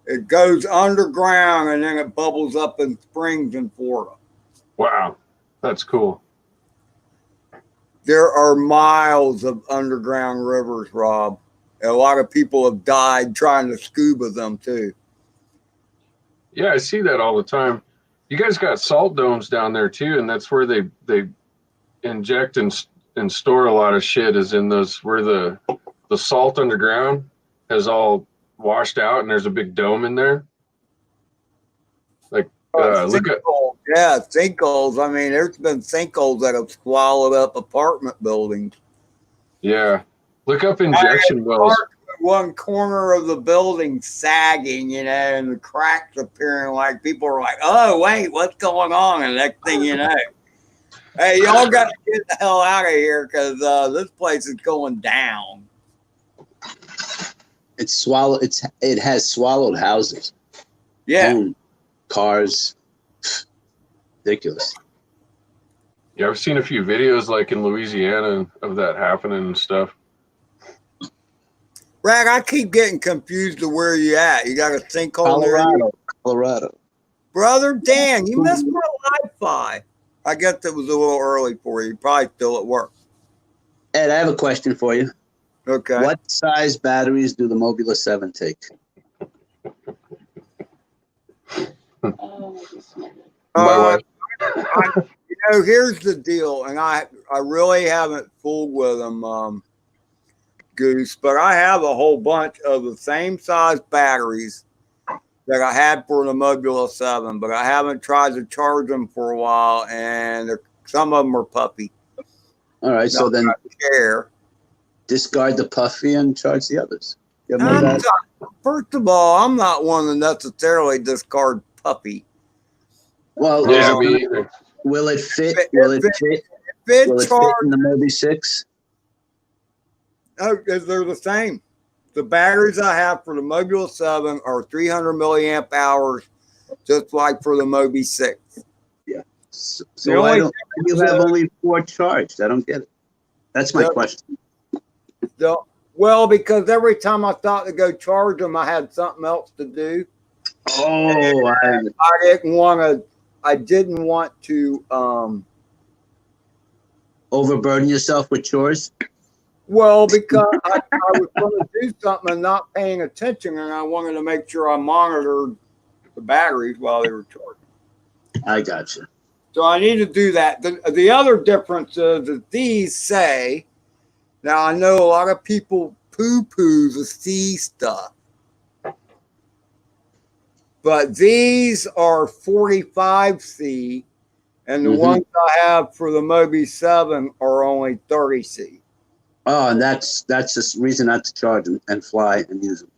it goes underground and then it bubbles up in springs in Florida. Wow. That's cool. There are miles of underground rivers, Rob. A lot of people have died trying to scuba them too. Yeah, I see that all the time. You guys got salt domes down there too, and that's where they inject and store a lot of shit. Is in those where the salt underground has all washed out, and there's a big dome in there. Like look at sinkholes. I mean, there's been sinkholes that have swallowed up apartment buildings. Yeah, look up injection wells. One corner of the building sagging, you know, and the cracks appearing. Like people are like, "Oh, wait, what's going on?" And next thing you know, hey, y'all got to get the hell out of here because this place is going down. It has swallowed houses. Yeah. Homes, cars. Ridiculous. Yeah, I've seen a few videos like in Louisiana of that happening and stuff. Rag, I keep getting confused to where you at. You got a sinkhole near Colorado. Brother Dan, you missed my Wi-Fi. I guess it was a little early for you. Probably still at work. Ed, I have a question for you. Okay. What size batteries do the Mobula 7 take? Here's the deal, and I really haven't fooled with them, Goose, but I have a whole bunch of the same size batteries that I had for the Mobula 7, but I haven't tried to charge them for a while, and some of them are puffy. All right, so then discard the puffy and charge the others. First of all, I'm not one to necessarily discard puppy. Well, yeah, will it fit? Will it fit in the Mobi 6? No, because they're the same. The batteries I have for the Mobula 7 are 300 milliamp hours, just like for the Mobi 6. Yeah. So why don't you have only 4 charged? I don't get it. That's my question. Well, because every time I thought to go charge them, I had something else to do. Oh, I didn't want to overburden yourself with chores. Well, because I was going to do something and not paying attention, and I wanted to make sure I monitored the batteries while they were charging. I got you. So I need to do that. The other difference is that these say, now I know a lot of people poo-poo the C stuff, but these are 45C, and the ones I have for the Mobi 7 are only 30C. Oh, and that's the reason not to charge them and fly and use them.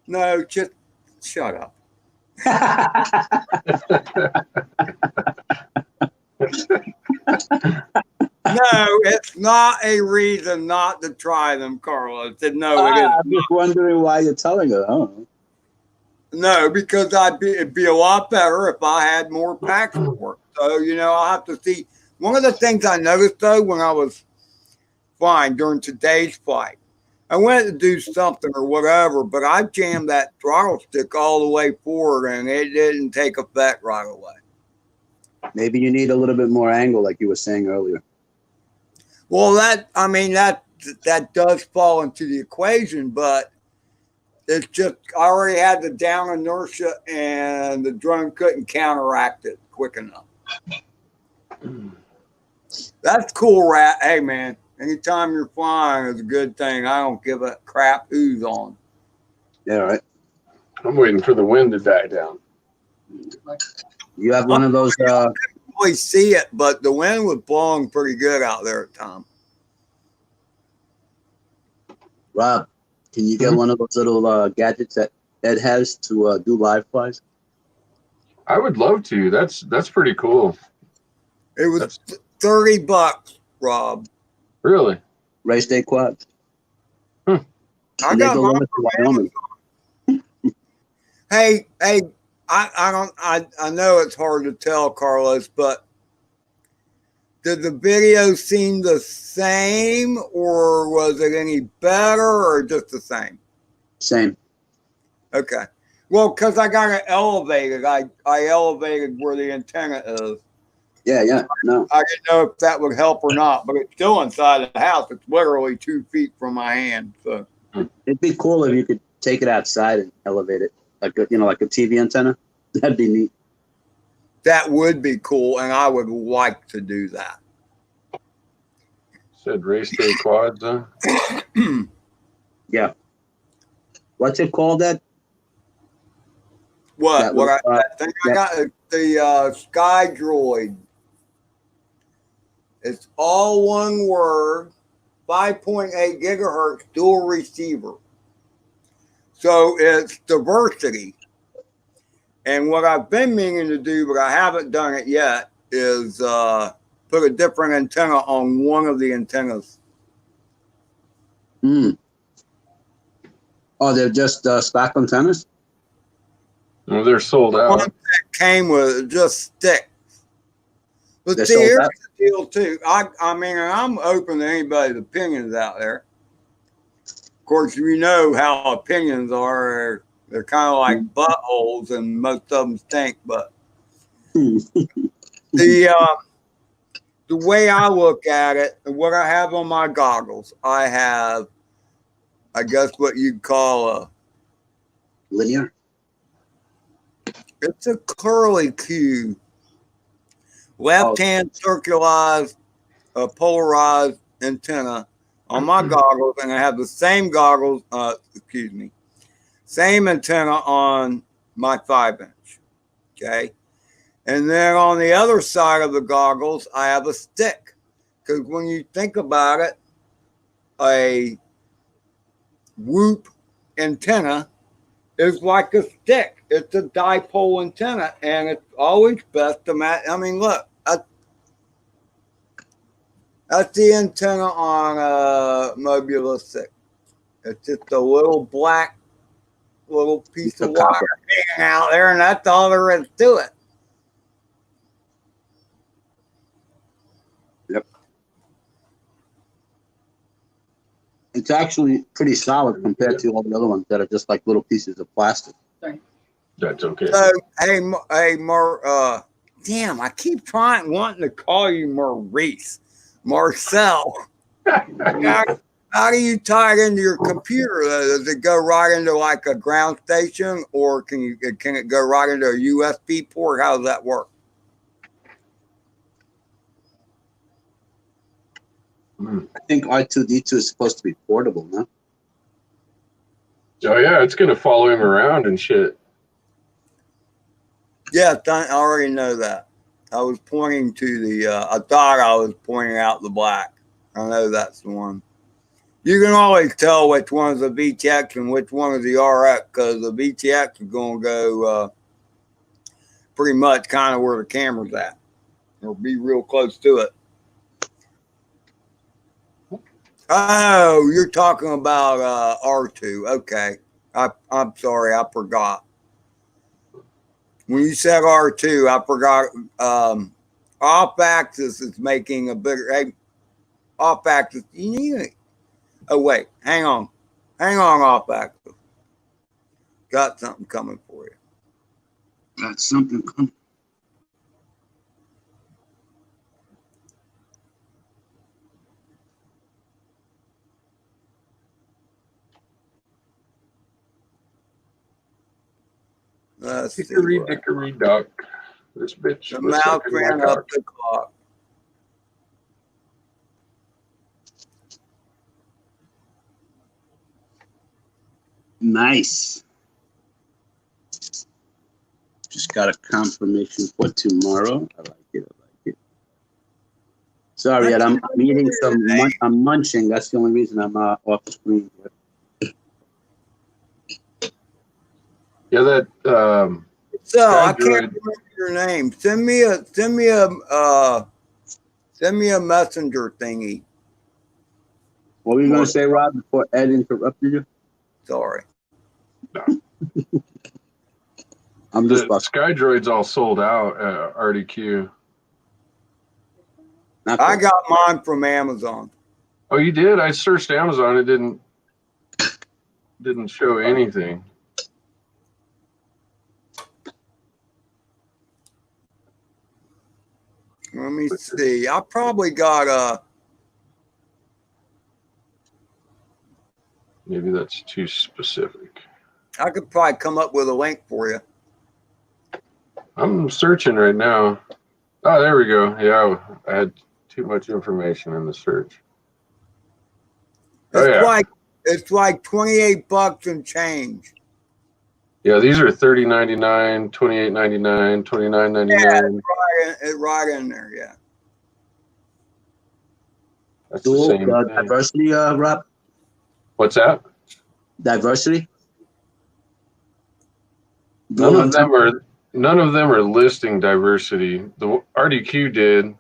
No, just shut up. No, it's not a reason not to try them, Carlos. No, it is. I'm just wondering why you're telling her. Oh. No, because it'd be a lot better if I had more pack support. So, I'll have to see. One of the things I noticed, though, when I was flying during today's flight, I went to do something or whatever, but I jammed that throttle stick all the way forward and it didn't take effect right away. Maybe you need a little bit more angle, like you were saying earlier. Well, that does fall into the equation, but it's just I already had the down inertia and the drone couldn't counteract it quick enough. That's cool, Rat. Hey, man, anytime you're flying is a good thing. I don't give a crap who's on. Yeah, right. I'm waiting for the wind to die down. You have one of those. I couldn't really see it, but the wind was blowing pretty good out there at times. Rob, can you get one of those little gadgets that Ed has to do live flies? I would love to. That's pretty cool. It was $30, Rob. Really? Race day quads. I got mine from Wyoming. Hey, I know it's hard to tell, Carlos, but did the video seem the same, or was it any better, or just the same? Same. Okay. Well, because I got it elevated. I elevated where the antenna is. Yeah. No. I didn't know if that would help or not, but it's still inside the house. It's literally 2 feet from my hand. So It'd be cool if you could take it outside and elevate it, like a TV antenna. That'd be neat. that would be cool, and I would like to do that. Said race day quads, huh? Yeah. What's it called, Ed? What? I think I got the Sky Droid. It's all one word, 5.8 gigahertz dual receiver. So it's diversity. And what I've been meaning to do, but I haven't done it yet, is put a different antenna on one of the antennas. Hmm. Oh, they're just stock antennas? Well, they're sold The out. one that came with just sticks. But They're see, sold here's out? the deal too. I mean, I'm open to anybody's opinions out there. Of course, you know how opinions are. They're kind of like buttholes, and most of them stink. But the way I look at it, and what I have on my goggles, I have, I guess, what you'd call a Linear? it's a curly Q. Left-hand circularized, polarized antenna on my goggles, and I have the same goggles, same antenna on my 5-inch, okay? And then on the other side of the goggles, I have a stick. Because when you think about it, a whoop antenna is like a stick. It's a dipole antenna, and it's always best to match. I mean, look, that's the antenna on a Mobula 6. It's just a little black piece of wire hanging out there, and that's all there is to it. Yep. It's actually pretty solid compared to all the other ones that are just like little pieces of plastic. That's okay. So, hey, damn, I keep wanting to call you Maurice. Marcel. How do you tie it into your computer? Does it go right into like a ground station, or can it go right into a USB port? How does that work? I think R2D2 is supposed to be portable, no? Oh yeah, it's gonna follow him around and shit. Yeah, I already know that. I was pointing to the. I thought I was pointing out the black. I know that's the one. You can always tell which one is the VTX and which one is the RX, because the VTX is going to go pretty much kind of where the camera's at, or be real close to it. Oh, you're talking about R2. Okay. I'm sorry, I forgot. When you said R2, I forgot. Off-axis is making a bigger. Hey, off-axis, you need it. Oh, wait, hang on. Hang on, off active. Got something coming for you. Got something coming. Hickory dickory dock. This bitch. The mouse ran up the clock. Nice. Just got a confirmation for tomorrow. I like it. I like it. Sorry, Ed, I'm eating some. I'm munching. That's the only reason I'm off the screen. Yeah, that. So I can't remember your name. Send me a messenger thingy. What were you going to say, Rob, before Ed interrupted you? Sorry. I'm just the SkyDroid's all sold out at RDQ. I got mine from Amazon. Oh, you did? I searched Amazon. It didn't show anything. Let me see. I probably got Maybe that's too specific. I could probably come up with a link for you. I'm searching right now. Oh, there we go. Yeah, I had too much information in the search. It's like $28 and change. Yeah, these are $30.99, $28.99, $29.99. Yeah, it's right in there. Yeah. That's the same thing. Diversity, Rob? What's that? Diversity? None of them are listing diversity. The RDQ did.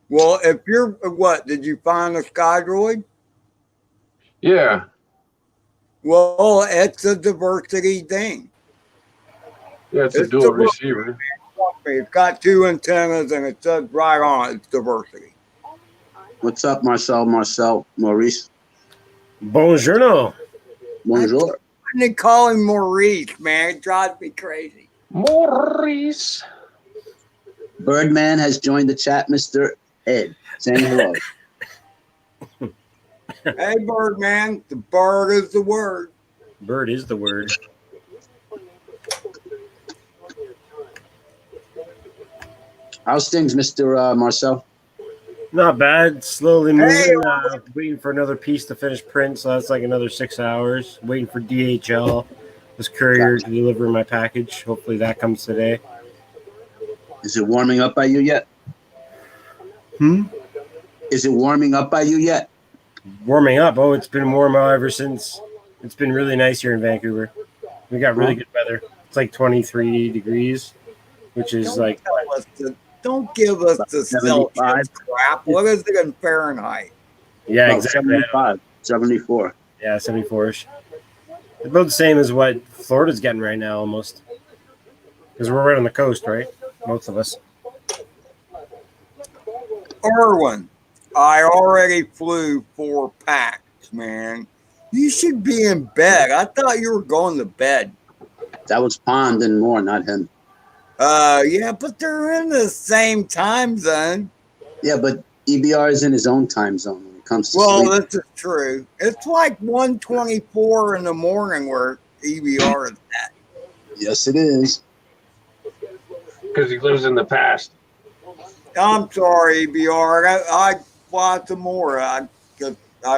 Well, if you're what, did you find a SkyDroid? Yeah. Well, it's a diversity thing. Yeah, it's a dual receiver. It's got 2 antennas and it says right on it, it's diversity. What's up, Marcel, Maurice? Buongiorno. Bonjour. They call him Maurice, man. It drives me crazy. Maurice. Birdman has joined the chat, Mr. Ed, saying hello. Hey, Birdman. The bird is the word. Bird is the word. How's things, Mr. Marcel? Not bad. Slowly moving. Waiting for another piece to finish print, so that's like another 6 hours. Waiting for DHL, this courier, to deliver my package. Hopefully that comes today. Is it warming up by you yet? Is it warming up by you yet? Warming up? Oh, it's been warm ever since. It's been really nice here in Vancouver. We got really good weather. It's like 23 degrees, which is Don't give us the Celsius crap. What is it in Fahrenheit? Yeah, exactly. 75, 74. Yeah, 74-ish. It's about the same as what Florida's getting right now, almost. Because we're right on the coast, right? Most of us. Erwin, I already flew 4 packs, man. You should be in bed. I thought you were going to bed. That was Pond and Moore, not him. Yeah, but they're in the same time zone. Yeah, but EBR is in his own time zone when it comes to sleep. This is true. It's like 1:24 in the morning where EBR is at. Yes, it is. Because he lives in the past. I'm sorry, EBR. I fly tomorrow. I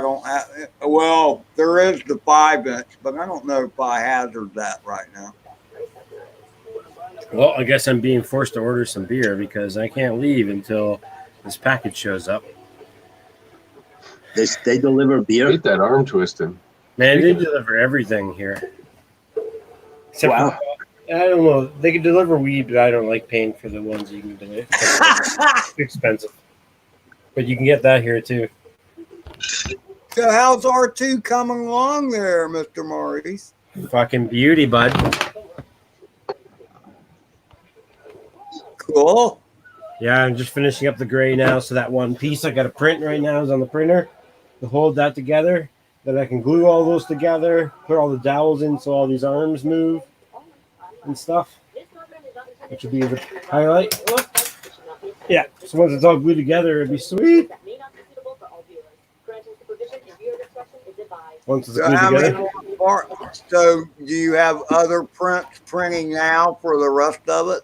don't have. Well, there is the 5-inch, but I don't know if I hazard that right now. Well, I guess I'm being forced to order some beer because I can't leave until this package shows up. They deliver beer? Get that arm twisting. Man, they deliver everything here. Except wow. For, I don't know. They can deliver weed, but I don't like paying for the ones you can deliver. It's expensive. But you can get that here, too. So how's R2 coming along there, Mr. Maurice? Fucking beauty, bud. Cool. Yeah, I'm just finishing up the gray now. So that one piece I got to print right now is on the printer. to hold that together. Then I can glue all those together, put all the dowels in so all these arms move and stuff, which would be the highlight. Yeah, so once it's all glued together, it'd be sweet. Once it's So glued how many together. more parts? So do you have other prints printing now for the rest of it?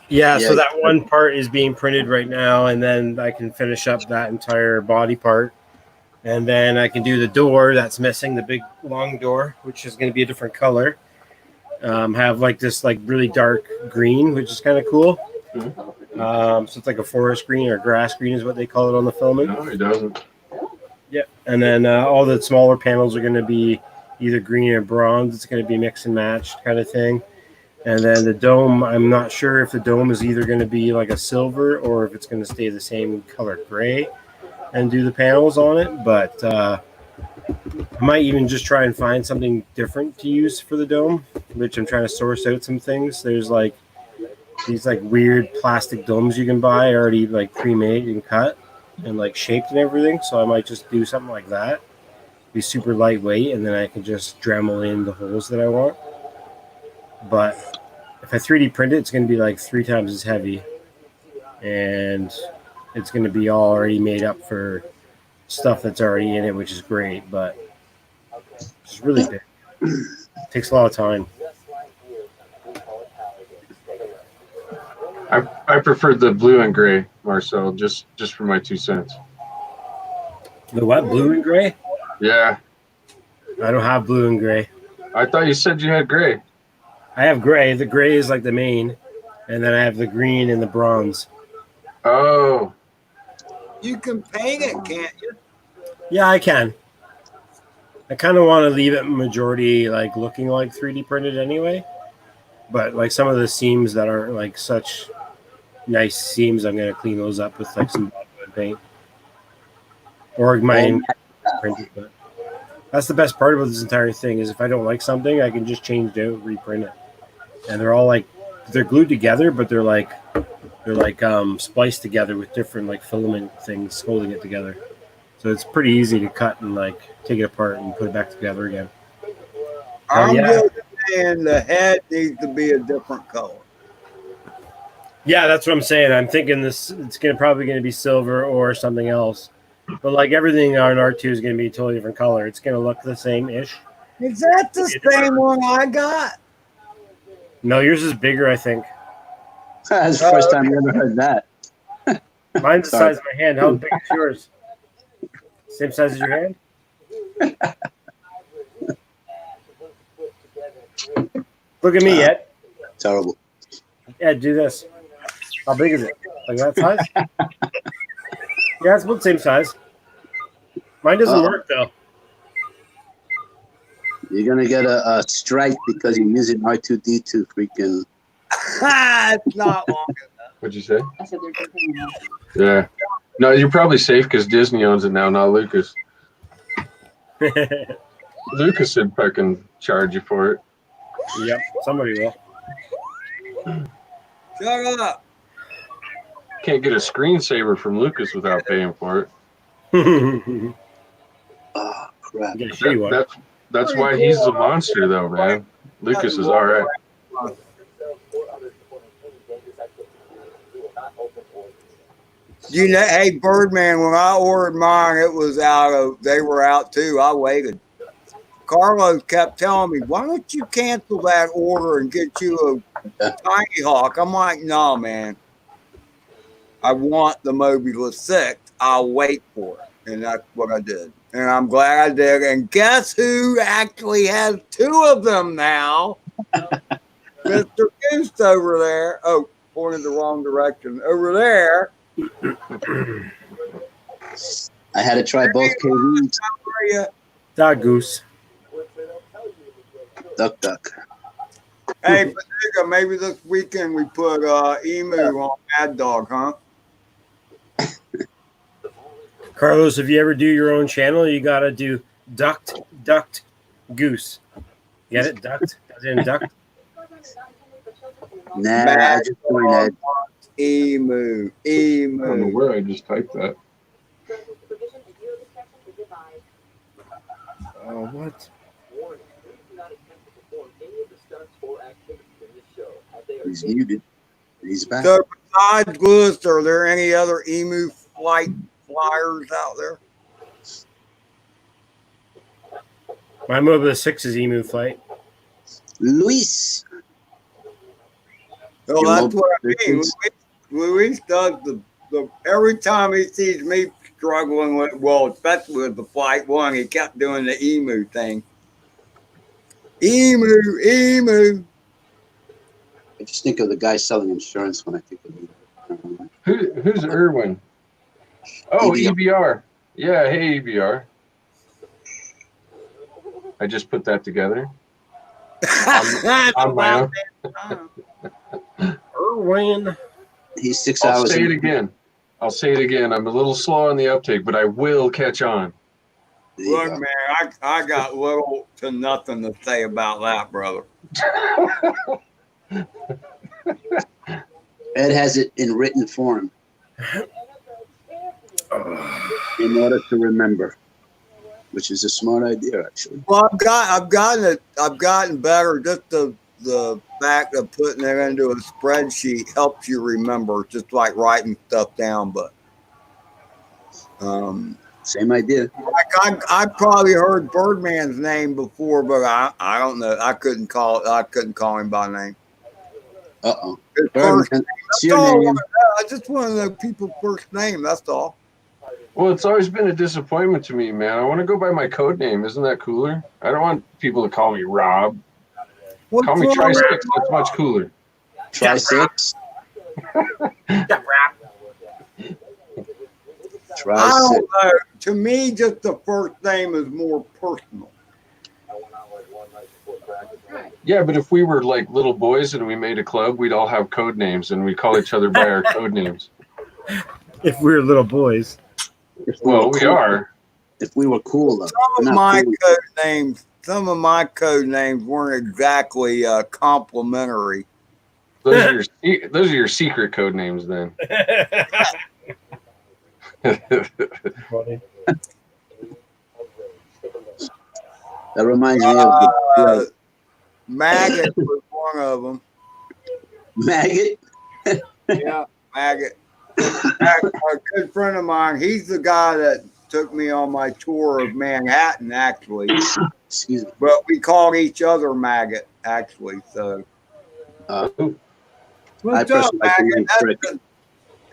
Yeah, Yeah, so that one part is being printed right now, and then I can finish up that entire body part. And then I can do the door that's missing, the big long door, which is going to be a different color. Have like this like really dark green, which is kind of cool. So it's like a forest green or grass green is what they call it on the filament. No, he doesn't. Yep. And then all the smaller panels are going to be either green or bronze. It's going to be mix and matched kind of thing. And then the dome, I'm not sure if the dome is either going to be like a silver or if it's going to stay the same color gray and do the panels on it. But I might even just try and find something different to use for the dome, which I'm trying to source out some things. There's like these like weird plastic domes you can buy already like pre-made and cut and like shaped and everything. So I might just do something like that. Be super lightweight, and then I can just Dremel in the holes that I want. But if I 3D print it, it's going to be like 3 times as heavy, and it's going to be all already made up for stuff that's already in it, which is great, but it's really big. It takes a lot of time. I preferred the blue and gray, Marcel, just for my 2 cents. The what? Blue and gray? Yeah. I don't have blue and gray. I thought you said you had gray. I have gray. The gray is like the main, and then I have the green and the bronze. Oh. You can paint it, can't you? Yeah, I can. I kind of want to leave it majority like looking like 3D printed anyway. But like some of the seams that aren't like such nice seams, I'm going to clean those up with like some paint. Or my printed. But that's the best part about this entire thing is if I don't like something, I can just change it out, reprint it. And they're all like they're glued together, but they're like spliced together with different like filament things holding it together. So it's pretty easy to cut and like take it apart and put it back together again. I'm just saying the head needs to be a different color. Yeah, that's what I'm saying. I'm thinking this it's probably going to be silver or something else. But like everything on R2 is going to be a totally different color. It's going to look the same-ish. Is that the same one I got? No, yours is bigger, I think. That's the first time I ever heard that. Mine's the size of my hand. How big is yours? Same size as your hand? Look at me, Ed. Terrible. Ed, do this. How big is it? Like that size? Yeah, it's about the same size. Mine doesn't work, though. You're going to get a strike because you're using R2-D2 freaking... It's not long enough. What'd you say? I said they're yeah. No, you're probably safe because Disney owns it now, not Lucas. Lucas would fucking charge you for it. Yep, somebody will. Shut up. Can't get a screensaver from Lucas without paying for it. Oh, crap. That's why he's a monster, though, man. Lucas is all right. You know, hey, Birdman, when I ordered mine, they were out too. I waited. Carlos kept telling me, why don't you cancel that order and get you a Tiny Hawk? I'm like, no, man. I want the Mobula 6. I'll wait for it. And that's what I did. And I'm glad I did. And guess who actually has 2 of them now? Mr. Goose over there. Oh, pointed the wrong direction. Over there. I had to try both KVs. How are you? Dog Goose. Duck. Hey, Paducah, maybe this weekend we put Emu on Mad Dog, huh? Carlos, if you ever do your own channel, you got to do ducked, goose. Get it? Ducked? As in ducked? Nah, I just pointed. Emu. I don't know where I just typed that. Oh, what? He's muted. He's back. So besides Lewis, are there any other emu flight flyers out there? My Mobula 6 is emu flight. Luis. Well, Your that's what I mean. Luis. Luis does the every time he sees me struggling with, well, especially with the flight one, he kept doing the emu thing. Emu. I just think of the guy selling insurance when I think of you. Who's Irwin? Oh, EBR. EBR. Yeah, hey EBR. I just put that together. On my own. Irwin. He's 6 I'll hours. say it again. I'm a little slow on the uptake, but I will catch on. Look, man, I got little to nothing to say about that, brother. Ed has it in written form in order to remember, which is a smart idea, actually. Well, I've gotten better. Just the fact of putting it into a spreadsheet helps you remember, just like writing stuff down. But same idea. Like I probably heard Birdman's name before, but I don't know. I couldn't call him by name. Uh-oh. Birdman, it's your name. I just want to know people's first name. That's all. Well, it's always been a disappointment to me, man. I want to go by my code name. Isn't that cooler? I don't want people to call me Rob. Call me Tri-SiXx. That's much cooler. Tri-SiXx? Yeah, I don't know. To me, just the first name is more personal. Yeah, but if we were like little boys and we made a club, we'd all have code names and we call each other by our code names. If we were little boys. Well, we are. If we were cool, though. Some of my code names weren't exactly complimentary. Those are your secret code names, then. Funny. That reminds me of Maggot was one of them. Maggot? Yeah, Maggot. A good friend of mine, he's the guy that took me on my tour of Manhattan, actually. Excuse me. But we called each other Maggot, actually. So, what's up, Maggot?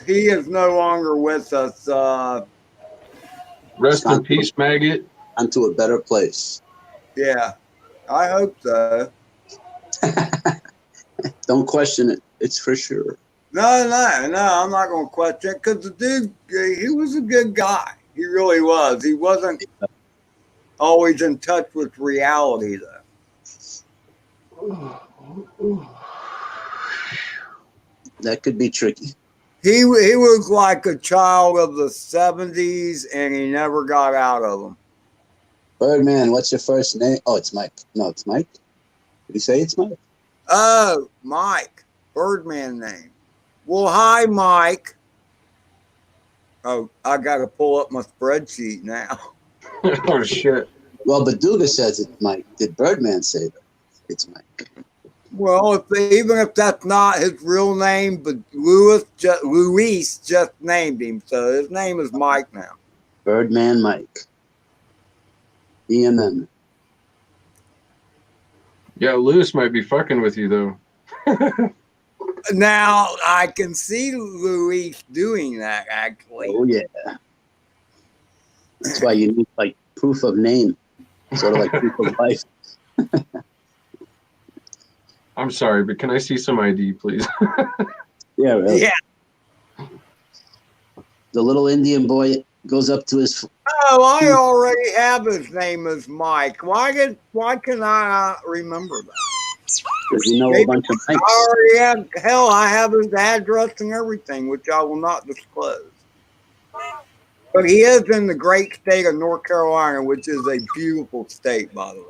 He is no longer with us. Rest in peace, Maggot. Onto a better place. Yeah, I hope so. Don't question it. It's for sure. No, I'm not going to question it because the dude, he was a good guy. He really was. He wasn't always in touch with reality, though. That could be tricky. He was like a child of the 70s, and he never got out of them. Birdman, what's your first name? Oh, it's Mike. No, it's Mike. Did he say it's Mike? Oh, Mike. Birdman name. Well, hi, Mike. Oh, I got to pull up my spreadsheet now. Oh, shit. Well, Baduga says it's Mike. Did Birdman say that? It's Mike. Well, even if that's not his real name, but Luis just named him, so his name is Mike now. Birdman Mike. EMM. Yeah, Lewis might be fucking with you, though. Now, I can see Luis doing that, actually. Oh, yeah. That's why you need, like, proof of name. Sort of like proof of life. I'm sorry, but can I see some ID, please? Yeah, really. Yeah. The little Indian boy goes up to his... Oh, I already have his name as Mike. Why can I not remember that? Because you know a bunch of Mikes. I already have, hell, I have his address and everything, which I will not disclose. But he is in the great state of North Carolina, which is a beautiful state, by the way.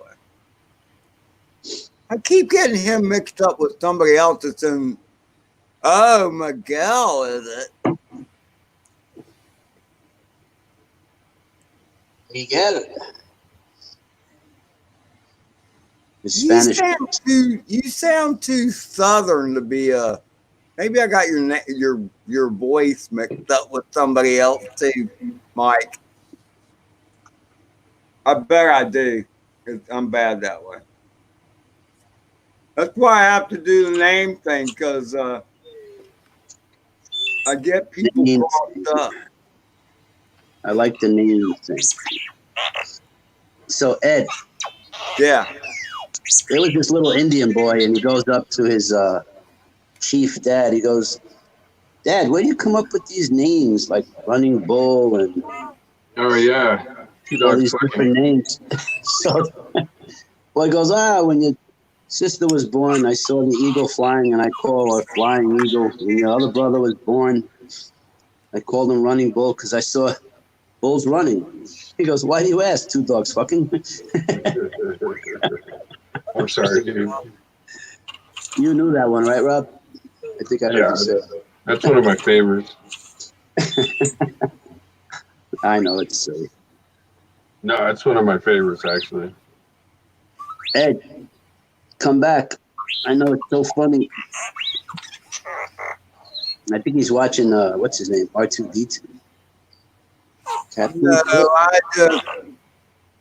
I keep getting him mixed up with somebody else that's in... Oh, Miguel, is it? Miguel. His Spanish. You sound too southern to be a. Maybe I got your voice mixed up with somebody else too, Mike. I bet I do. 'Cause I'm bad that way. That's why I have to do the name thing, because I get people crossed up. I like the name thing. So Ed. Yeah. There was this little Indian boy, and he goes up to his chief dad. He goes, "Dad, where do you come up with these names like Running Bull and Oh yeah, all these different names?" So boy goes, "When your sister was born, I saw the eagle flying, and I call her Flying Eagle. When your other brother was born, I called him Running Bull because I saw bulls running." He goes, "Why do you ask? Two dogs fucking." I'm sorry, dude. You knew that one, right, Rob? I think I heard you say it. That's one of my favorites. I know, it's silly. No, it's one of my favorites, actually. Ed, come back. I know it's so funny. I think he's watching, what's his name? R2D2.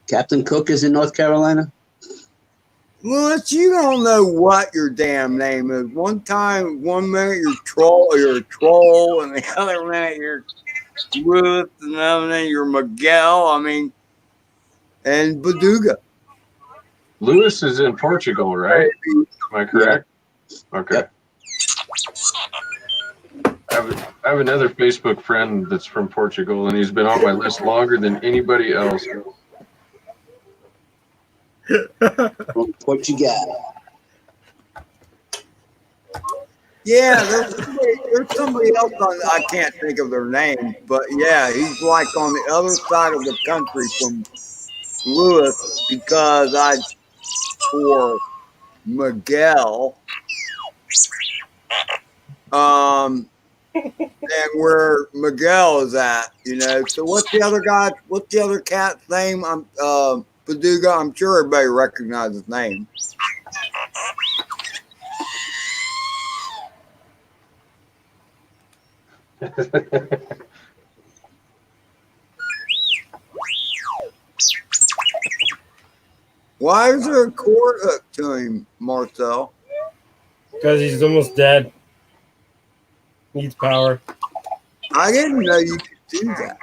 Captain Cook is in North Carolina? Lewis, you don't know what your damn name is. One minute you're a troll, and the other minute you're Lewis, and another minute you're Miguel. I mean, and Baduga. Lewis is in Portugal, right? Am I correct? Yeah. Okay. Yep. I have another Facebook friend that's from Portugal, and he's been on my list longer than anybody else. From Portugal. Yeah, there's somebody else I can't think of their name, but yeah, he's like on the other side of the country from Lewis, because for Miguel, and where Miguel is at, So what's the other guy? What's the other cat's name? Paduga. I'm sure everybody recognizes his name. Why is there a cord hooked to him, Marcel? Because he's almost dead. Needs power. I didn't know you could do that.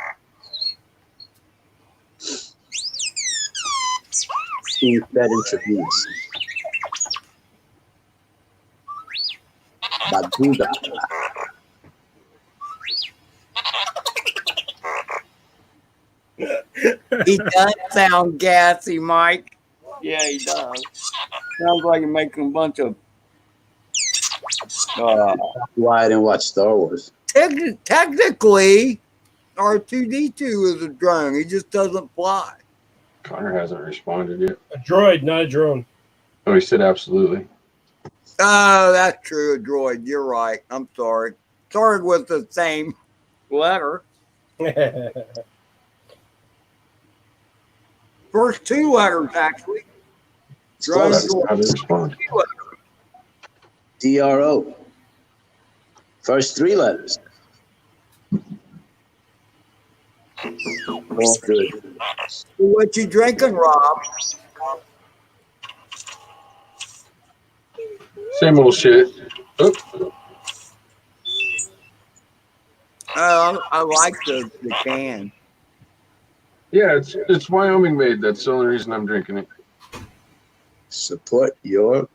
Being fed intravenous. Baduga. He does sound gassy, Mike. Yeah, he does. Sounds like he's making a bunch of. Why I didn't watch Star Wars. Technically, R2D2 is a drone. He just doesn't fly. Connor hasn't responded yet. A droid, not a drone. Oh, he said absolutely. Oh, that's true. A droid. You're right. I'm sorry. Started with the same letter. First two letters, actually. How to respond. DRO. First three letters. All good. What you drinking, Rob? Same old shit. Oh. I like the can. Yeah, it's Wyoming made. That's the only reason I'm drinking it. Support your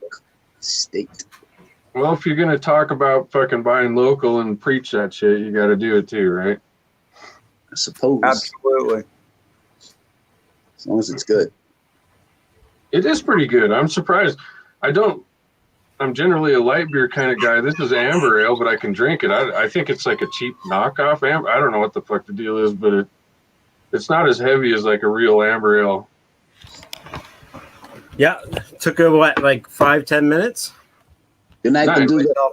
state. Well, if you're gonna talk about fucking buying local and preach that shit, you got to do it too, right? I suppose. Absolutely. As long as it's good. It is pretty good. I'm surprised. I'm generally a light beer kind of guy. This is amber ale, but I can drink it. I think it's like a cheap knockoff amber. I don't know what the fuck the deal is, but it's not as heavy as like a real amber ale. Yeah, took what, like 5-10 minutes? Good night, Nice.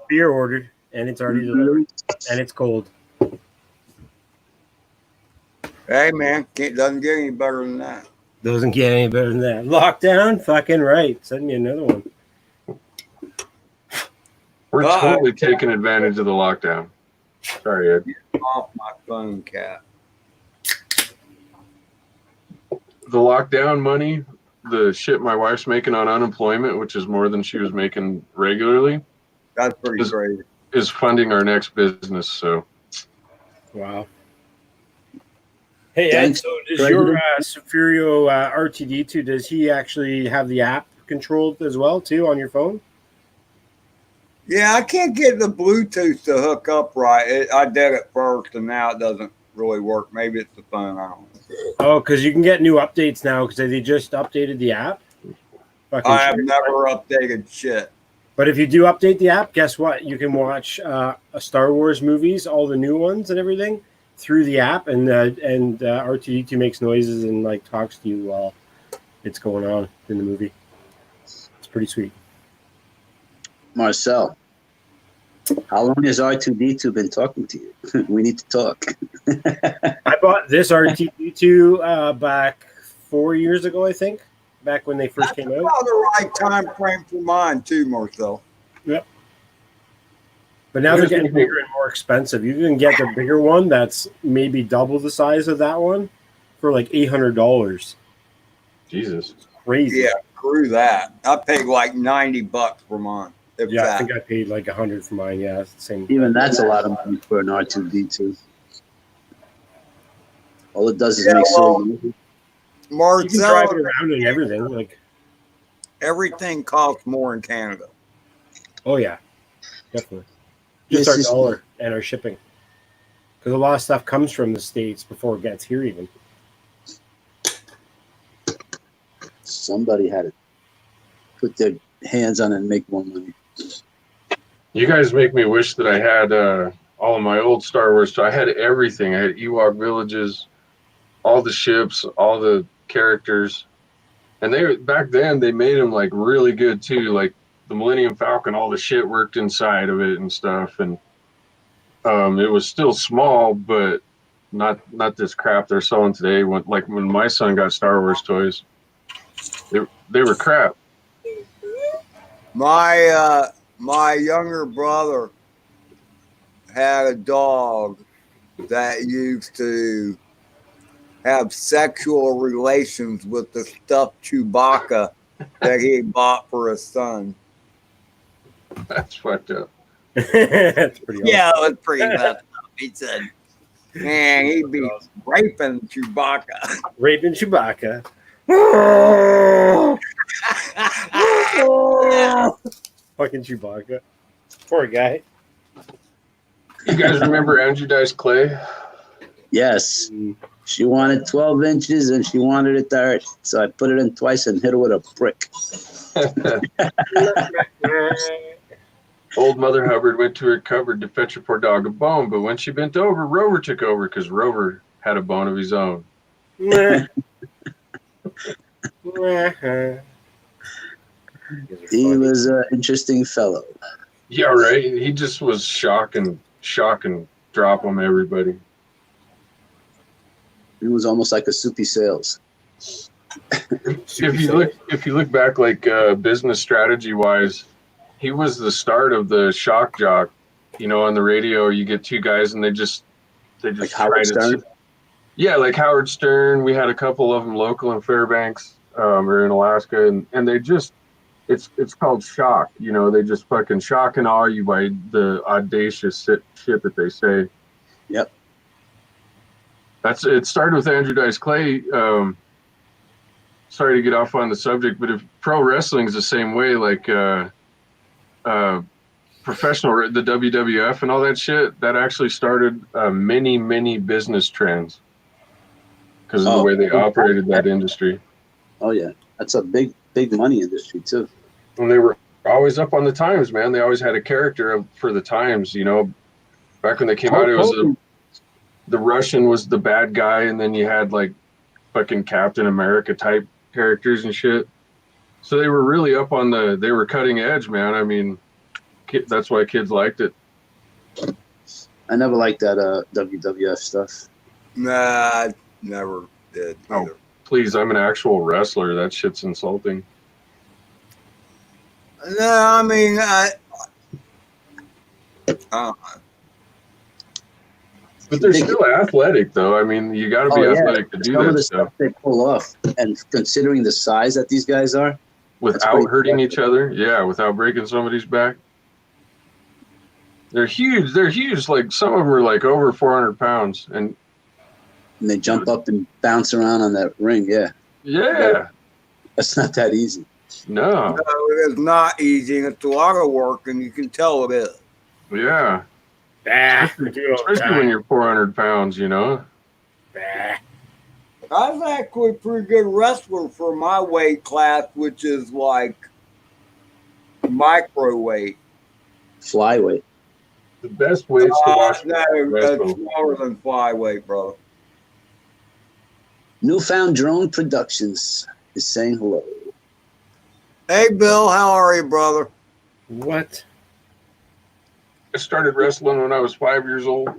Beer ordered, and it's already delivered, and it's cold. Hey, man, doesn't get any better than that. Doesn't get any better than that. Lockdown? Fucking right. Send me another one. We're totally taking advantage of the lockdown. Sorry, Ed. Get off my phone, cat. The lockdown money, the shit my wife's making on unemployment, which is more than she was making regularly, That's pretty crazy. is funding our next business. So, wow. Hey, Ed, so does your Superior RTD2, does he actually have the app controlled as well, too, on your phone? Yeah, I can't get the Bluetooth to hook up right. I did it first, and now it doesn't really work. Maybe it's the phone. I don't know. Oh, because you can get new updates now because they just updated the app. I have never updated shit. But if you do update the app, guess what? You can watch Star Wars movies, all the new ones and everything, through the app, and R2D2 makes noises and like talks to you while it's going on in the movie. It's pretty sweet. Marcel, how long has R2D2 been talking to you? We need to talk. I bought this R2D2 back 4 years ago, I think, back when they first came out. About the right time frame for mine too, Marcel. Yep. But now they're getting bigger and more expensive. You can get the bigger one that's maybe double the size of that one for like $800. Jesus. Crazy. Yeah, screw that. I paid like $90 for mine. Yeah, I think I paid like $100 for mine. Yeah, it's the same. Even that's a lot of money for an R2D2. All it does is make silly. Marcel, you can drive it around and everything. Like everything costs more in Canada. Oh yeah, definitely. Just our dollar and our shipping, because a lot of stuff comes from the States before it gets here. Even somebody had to put their hands on it and make more money. You guys make me wish that I had all of my old Star Wars. So I had everything. I had Ewok villages, all the ships, all the characters, and they back then they made them like really good too. Like the Millennium Falcon, all the shit worked inside of it and stuff, and it was still small, but not this crap they're selling today. When my son got Star Wars toys, they were crap. My younger brother had a dog that used to have sexual relations with the stuffed Chewbacca that he bought for his son. That's fucked up. That's pretty awesome. Yeah, it was pretty messed up. He said, man, he'd be raping Chewbacca. Raping Chewbacca. Fucking Chewbacca. Poor guy. You guys remember Andrew Dice Clay? Yes. She wanted 12 inches and she wanted it to hurt. So I put it in twice and hit her with a brick. Old Mother Hubbard went to her cupboard to fetch her poor dog a bone, but when she bent over, Rover took over because Rover had a bone of his own. He was an interesting fellow. Yeah, right. He just was shock and drop on everybody. He was almost like a Soupy Sales. If you look back, like business strategy wise, he was the start of the shock jock. You know, on the radio, you get two guys and they just like Howard Stern. Yeah, like Howard Stern. We had a couple of them local in Fairbanks or in Alaska, and they just it's called shock. You know, they just fucking shock and awe you by the audacious shit that they say. Yep. It started with Andrew Dice Clay. Sorry to get off on the subject, but if pro wrestling is the same way, like professional, the WWF and all that shit, that actually started many business trends because of the way they operated that industry. Oh yeah, that's a big money industry too. And they were always up on the times, man. They always had a character for the times, you know. Back when they came out, it was the Russian was the bad guy, and then you had like fucking Captain America type characters and shit. So they were really up on they were cutting edge, man. I mean, that's why kids liked it. I never liked that WWF stuff. Nah, I never did either. please, I'm an actual wrestler. That shit's insulting. No, I mean, But they're still athletic, though. I mean, you got to be athletic to do Some of that the stuff. stuff they pull off, and considering the size that these guys are, Without hurting each other. Yeah, without breaking somebody's back. They're huge. They're huge. Like, some of them are like over 400 pounds. And they jump up and bounce around on that ring. Yeah. Yeah. That's not that easy. No. It is not easy, and it's a lot of work, and you can tell it is. Yeah. Especially when you're 400 pounds, you know? I was actually a pretty good wrestler for my weight class, which is like micro weight. Flyweight. The best weights to watch. No, that's smaller than flyweight, brother. Newfound Drone Productions is saying hello. Hey, Bill, how are you, brother? What? I started wrestling when I was 5 years old.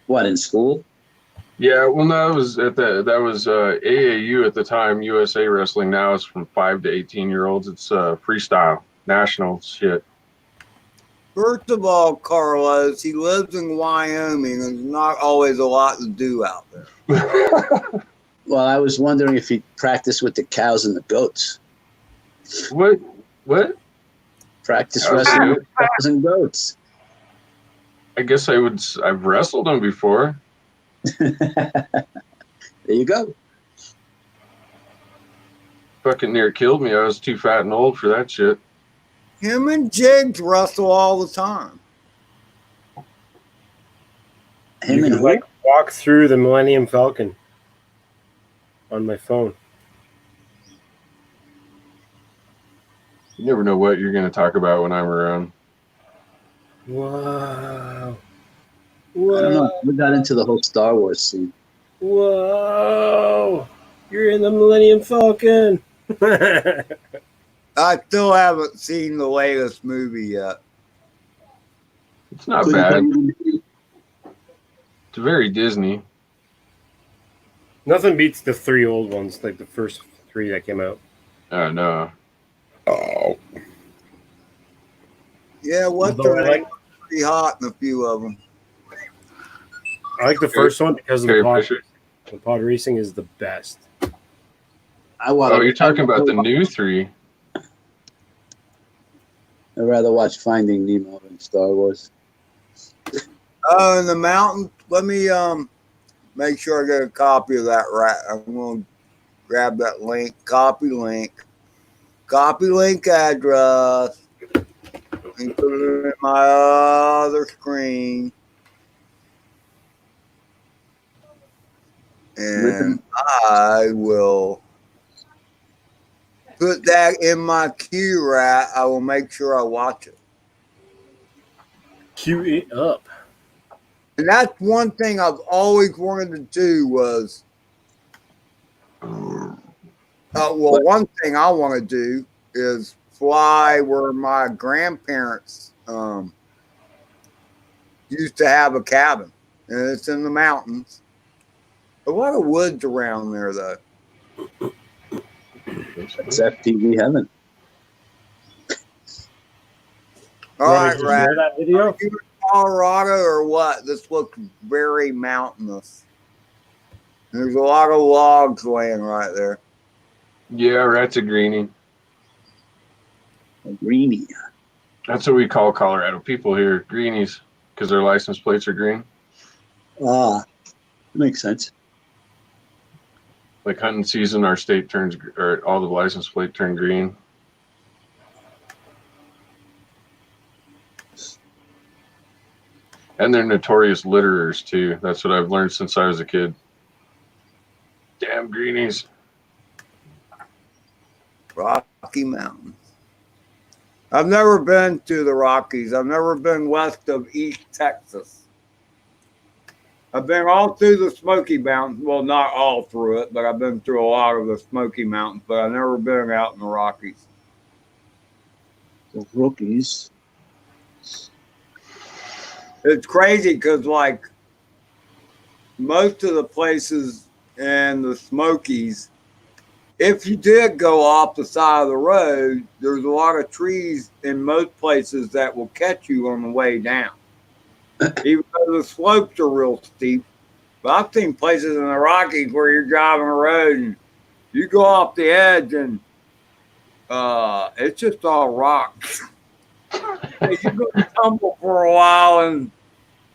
What, in school? Yeah, well, no, that was AAU at the time. USA Wrestling now is from 5 to 18-year-olds. It's freestyle, national shit. First of all, Carlos, he lives in Wyoming, and there's not always a lot to do out there. Well, I was wondering if he practiced with the cows and the goats. What? Practice wrestling with cows and goats. I guess I've wrestled them before. There you go. Fucking near killed me. I was too fat and old for that shit. Him and Jigs wrestle all the time. Him you and can, like, walk through the Millennium Falcon on my phone. You never know what you're going to talk about when I'm around. Wow. I don't know. We got into the whole Star Wars scene. Whoa. You're in the Millennium Falcon. I still haven't seen the latest movie yet. It's not bad. It's very Disney. Nothing beats the 3 old ones, like the first 3 that came out. Oh, no. Oh. Yeah, what's Although their name? Pretty hot in a few of them. I like the first one because of Carrie the pod. Fisher. The pod racing is the best. You're talking about the new 3. I'd rather watch Finding Nemo than Star Wars. Oh, in the mountain. Let me make sure I get a copy of that. Right, I'm going to grab that link. Copy link address, and put it in my other screen. And I will put that in my queue, right? I will make sure I watch it. Queue it up. And that's one thing I've always wanted to do was, one thing I want to do is fly where my grandparents used to have a cabin, and it's in the mountains. A lot of woods around there, though. It's FTV heaven. All right, Rat. Share that video? Are you in Colorado or what? This looks very mountainous. There's a lot of logs laying right there. Yeah, Rat's a greenie. A greenie. That's what we call Colorado people here, greenies, because their license plates are green. Makes sense. Like hunting season, our state turns, or all the license plate turn green. And they're notorious litterers too. That's what I've learned since I was a kid. Damn greenies. Rocky Mountains. I've never been to the Rockies. I've never been west of East Texas. I've been all through the Smoky Mountains. Well, not all through it, but I've been through a lot of the Smoky Mountains, but I've never been out in the Rockies. The Rockies. It's crazy because, like, most of the places in the Smokies, if you did go off the side of the road, there's a lot of trees in most places that will catch you on the way down. Even though the slopes are real steep. But I've seen places in the Rockies where you're driving a road and you go off the edge and it's just all rocks. You're going to tumble for a while and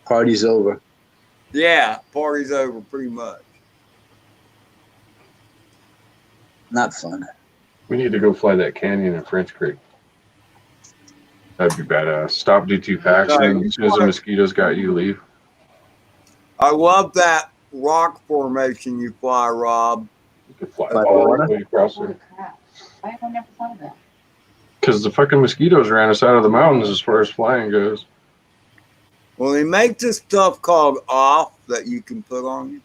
Party's over. yeah, party's over pretty much. Not fun. We need to go fly that canyon in French Creek. That'd be badass. Stop, do 2 packs, and then as soon as the mosquitoes got you, leave. I love that rock formation you fly, Rob. You could fly all the way across there. I have never thought of that. Because the fucking mosquitoes ran us out of the mountains as far as flying goes. Well, they make this stuff called off that you can put on you.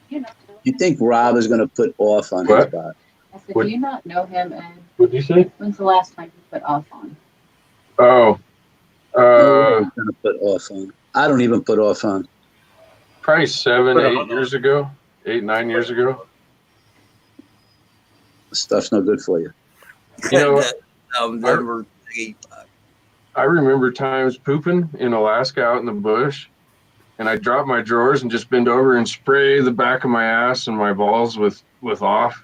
You know. You think Rob is going to put off on his body? I said, do you not know him, Ed? What'd you say? When's the last time you put off on? Oh. No way he's going to put off on. I don't even put off on. Probably 7, 8 years ago. 8, 9 years ago. Stuff's no good for you. You know, I remember times pooping in Alaska out in the bush, and I'd drop my drawers and just bend over and spray the back of my ass and my balls with off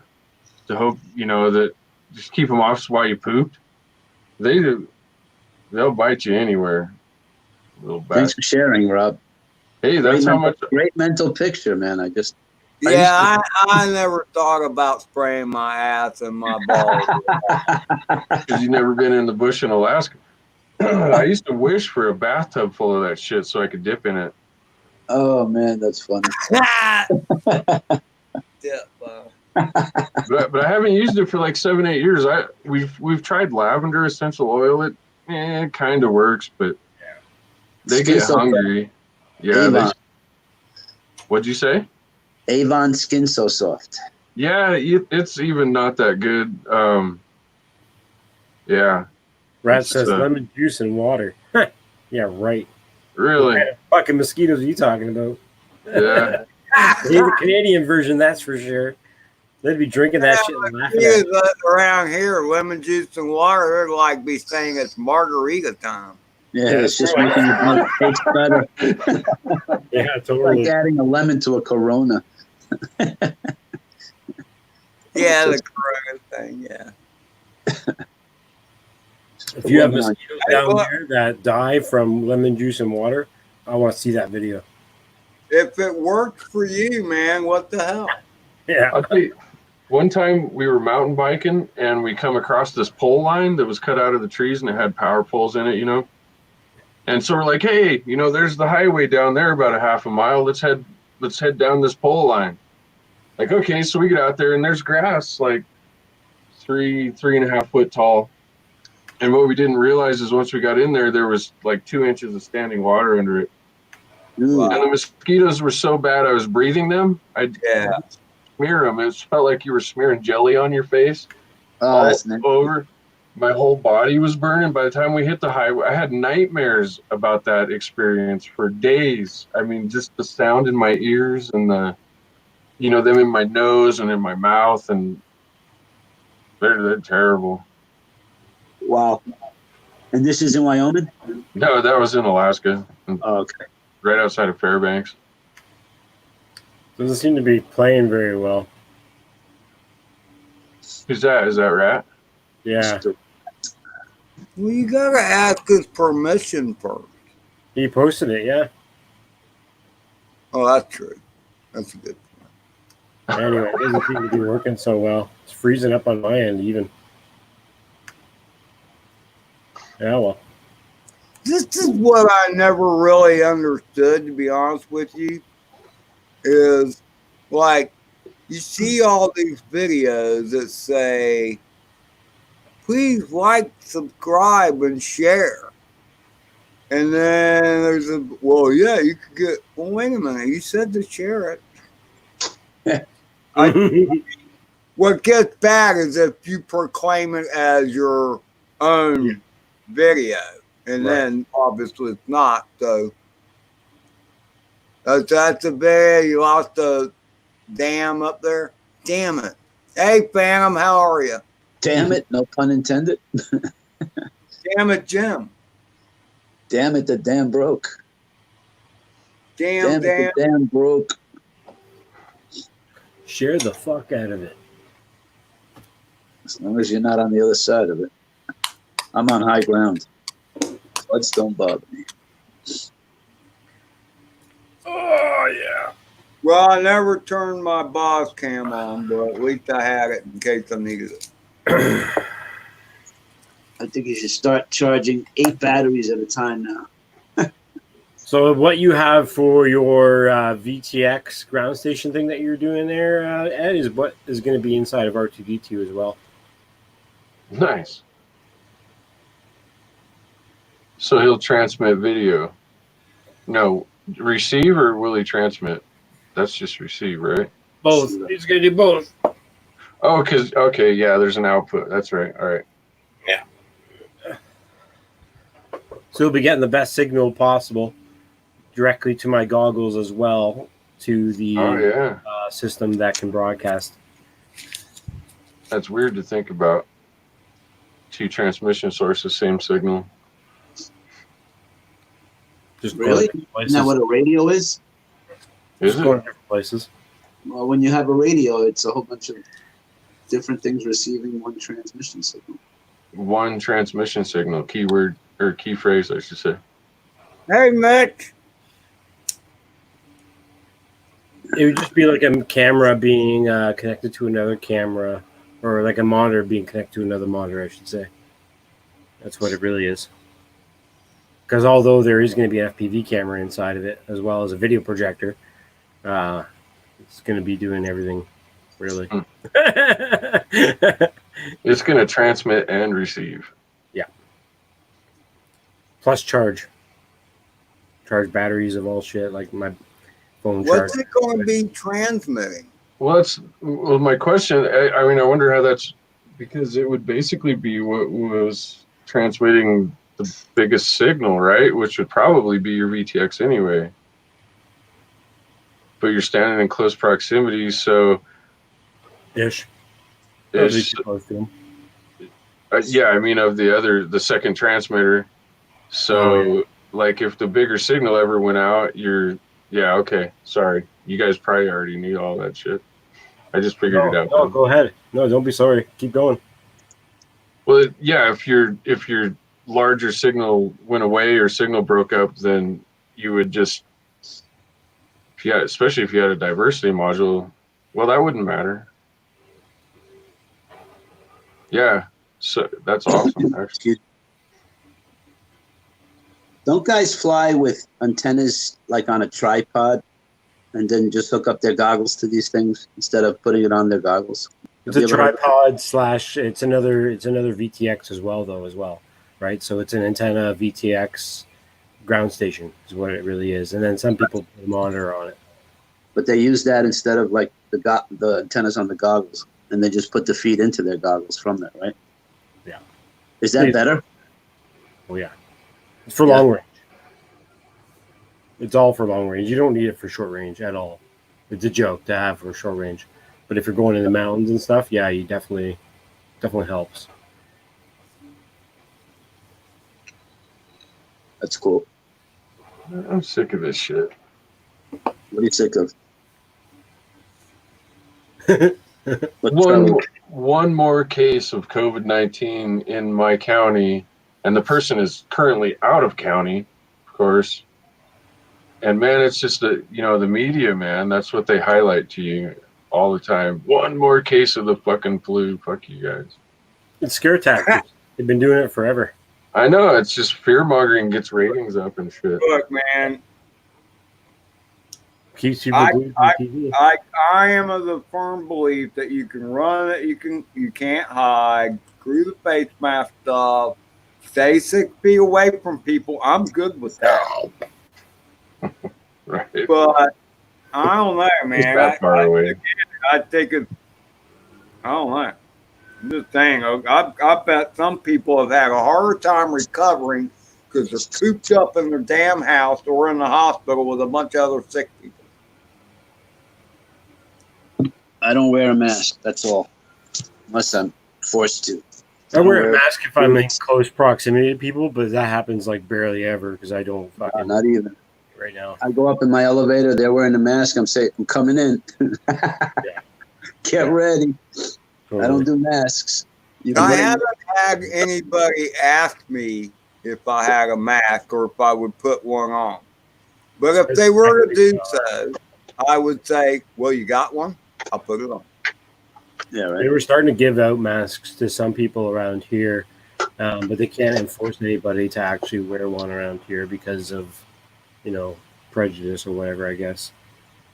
to hope, you know, that just keep them off while you pooped. They'll bite you anywhere. Thanks for sharing, Rob. Hey, that's how much. Great mental picture, man. Yeah, I never thought about spraying my ass and my balls. Because you've never been in the bush in Alaska. I used to wish for a bathtub full of that shit so I could dip in it. Oh man, that's funny. But I haven't used it for like 7, 8 years. We've tried lavender essential oil. It kind of works, but they get hungry. Yeah. What'd you say? Avon Skin So Soft. Yeah, it's even not that good. Yeah. Rat says lemon juice and water. Yeah, right. Really? What kind of fucking mosquitoes are you talking about? Yeah. The Canadian version, that's for sure. They'd be drinking that shit and laughing at it. Around here, lemon juice and water, they'd like be saying it's margarita time. Yeah, it's just making your blood taste better. Yeah, totally. Like adding a lemon to a Corona. Yeah, the Corona thing, yeah. If you have mosquitoes down there that die from lemon juice and water, I want to see that video. If it worked for you, man, what the hell? Yeah. I'll tell you, one time we were mountain biking and we come across this pole line that was cut out of the trees and it had power poles in it, you know. And so we're like, hey, you know, there's the highway down there about a half a mile. Let's head down this pole line. Like, okay, so we get out there and there's grass like 3.5 foot tall. And what we didn't realize is once we got in there, there was like 2 inches of standing water under it. Ooh. And the mosquitoes were so bad, I was breathing them. I'd smear them. It felt like you were smearing jelly on your face. Oh, that's nice. Over. My whole body was burning. By the time we hit the highway, I had nightmares about that experience for days. I mean, just the sound in my ears and them in my nose and in my mouth, and they're terrible. Wow. And this is in Wyoming? No, that was in Alaska. Oh, okay. Right outside of Fairbanks. Doesn't seem to be playing very well. Who's that? Is that Rat? Yeah. Well, you gotta ask his permission first. He posted it, yeah. Oh, that's true. That's a good point. Anyway, it doesn't seem to be working so well. It's freezing up on my end even. Yeah, well. This is what I never really understood, to be honest with you, is like you see all these videos that say, please like, subscribe, and share. And then there's you could get, well, wait a minute, you said to share it. What gets bad is if you proclaim it as your own video, and then obviously it's not. So That's a bad. You lost the dam up there. Damn it. Hey, Phantom, how are you? Damn it, no pun intended. Damn it, Jim. Damn it, the dam broke. Damn. It, the dam broke. Share the fuck out of it. As long as you're not on the other side of it. I'm on high ground. Floods don't bother me. Oh, yeah. Well, I never turned my boss cam on, but at least I had it in case I needed it. I think you should start charging 8 batteries at a time now. So what you have for your VTX ground station thing that you're doing there, Ed, is what is going to be inside of R2D2 as well. Nice. So he'll transmit video. No, receive, or will he transmit? That's just receive, right? Both. He's going to do both. Oh, okay, yeah, there's an output. That's right. All right. Yeah. So he'll be getting the best signal possible directly to my goggles as well, to the system that can broadcast. That's weird to think about. 2 transmission sources, same signal. Just really? Isn't that what a radio is? Is it? Going to different places. Well, when you have a radio, it's a whole bunch of different things receiving one transmission signal. One transmission signal, keyword or key phrase, I should say. Hey, Mitch. It would just be like a camera being connected to another camera, or like a monitor being connected to another monitor, I should say. That's what it really is. Because although there is going to be an FPV camera inside of it, as well as a video projector, it's going to be doing everything, really. It's going to transmit and receive. Yeah. Plus charge. Charge batteries of all shit, like my phone charge. What's it going to be transmitting? Well, my question, I mean, I wonder how that's, because it would basically be what was transmitting the biggest signal, right? Which would probably be your VTX anyway. But you're standing in close proximity, so... Ish. Yeah, I mean, of the second transmitter. So, like, if the bigger signal ever went out, yeah, okay, sorry. You guys probably already knew all that shit. I just figured it out. No, go ahead. No, don't be sorry. Keep going. Well, yeah, if your larger signal went away or signal broke up, then you would just, especially if you had a diversity module, well, that wouldn't matter. Yeah, so that's awesome, actually. Don't guys fly with antennas like on a tripod and then just hook up their goggles to these things instead of putting it on their goggles? It's a tripod / it's another VTX as well, right? So it's an antenna VTX ground station is what it really is, and then some people put a monitor on it. But they use that instead of like the antennas on the goggles, and they just put the feed into their goggles from that, right? Yeah. Is that better? Oh yeah, it's for long range. It's all for long range. You don't need it for short range at all. It's a joke to have for short range. But if you're going in the mountains and stuff, yeah, you definitely helps. That's cool. I'm sick of this shit. What are you sick of? One more case of COVID-19 in my county, and the person is currently out of county, of course. And man, it's just the media, man. That's what they highlight to you all the time. One more case of the fucking flu. Fuck you guys. It's scare tactics. They've been doing it forever. I know. It's just fear mongering gets ratings up and shit. Look, man. Keeps people glued to TV. I am of the firm belief that you can run it, you can't hide, screw the face mask stuff, stay 6 feet away from people. I'm good with that. Right. But I don't know, man. That far away. I think it. I don't know. This thing, I bet some people have had a harder time recovering because they're cooped up in their damn house or in the hospital with a bunch of other sick people. I don't wear a mask. That's all, unless I'm forced to. I wear a mask if I'm in close proximity to people, but that happens like barely ever because I don't fucking. Not even right now. I go up in my elevator. They're wearing a mask. I'm saying, I'm coming in. Get ready. I don't do masks. I haven't had anybody ask me if I had a mask or if I would put one on. But if they were to do so, I would say, well, you got one? I'll put it on. Yeah, right. They were starting to give out masks to some people around here, but they can't enforce anybody to actually wear one around here because of, prejudice or whatever, I guess.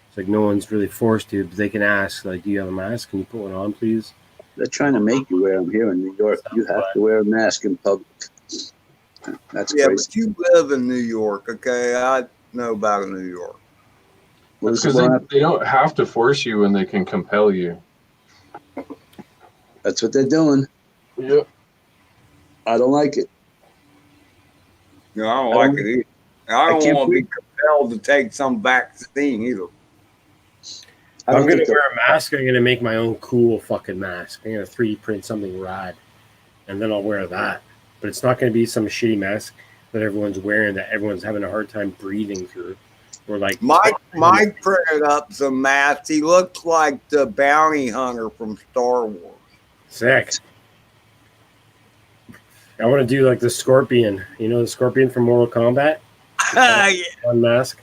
It's like no one's really forced to, but they can ask, like, do you have a mask? Can you put one on, please? They're trying to make you wear them here in New York. You have to wear a mask in public. That's crazy. But you live in New York, okay? I know about New York. Because they don't have to force you when they can compel you. That's what they're doing. Yep. I don't like it. No, I don't like it either. I don't want to be compelled to take some vaccine either. I'm going to wear a mask. I'm going to make my own cool fucking mask. I'm going to 3D print something rad, and then I'll wear that. But it's not going to be some shitty mask that everyone's wearing that everyone's having a hard time breathing through. Or like Mike printed up some masks. He looks like the bounty hunter from Star Wars. Sick. I want to do like the Scorpion. You know the Scorpion from Mortal Kombat? Yeah. One mask.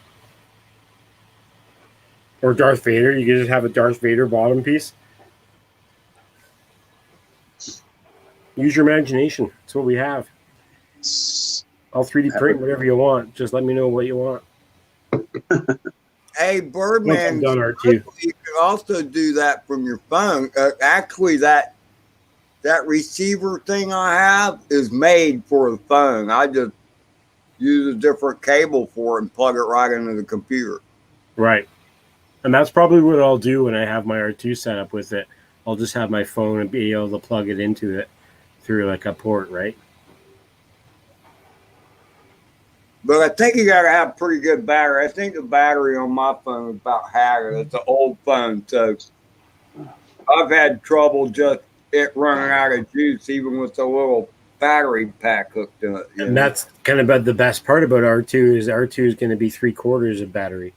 Or Darth Vader. You could just have a Darth Vader bottom piece. Use your imagination. That's what we have. I'll 3D print whatever you want. Just let me know what you want. Hey, Birdman, you can also do that from your phone. Actually, that receiver thing I have is made for the phone. I just use a different cable for it and plug it right into the computer. Right. And that's probably what I'll do when I have my R2 set up with it. I'll just have my phone and be able to plug it into it through like a port, right? But I think you got to have pretty good battery. I think the battery on my phone is about half. It's an old phone, so I've had trouble just it running out of juice, even with the little battery pack hooked to it. And that's kind of the best part about R2 is R2 is going to be 3/4 of battery.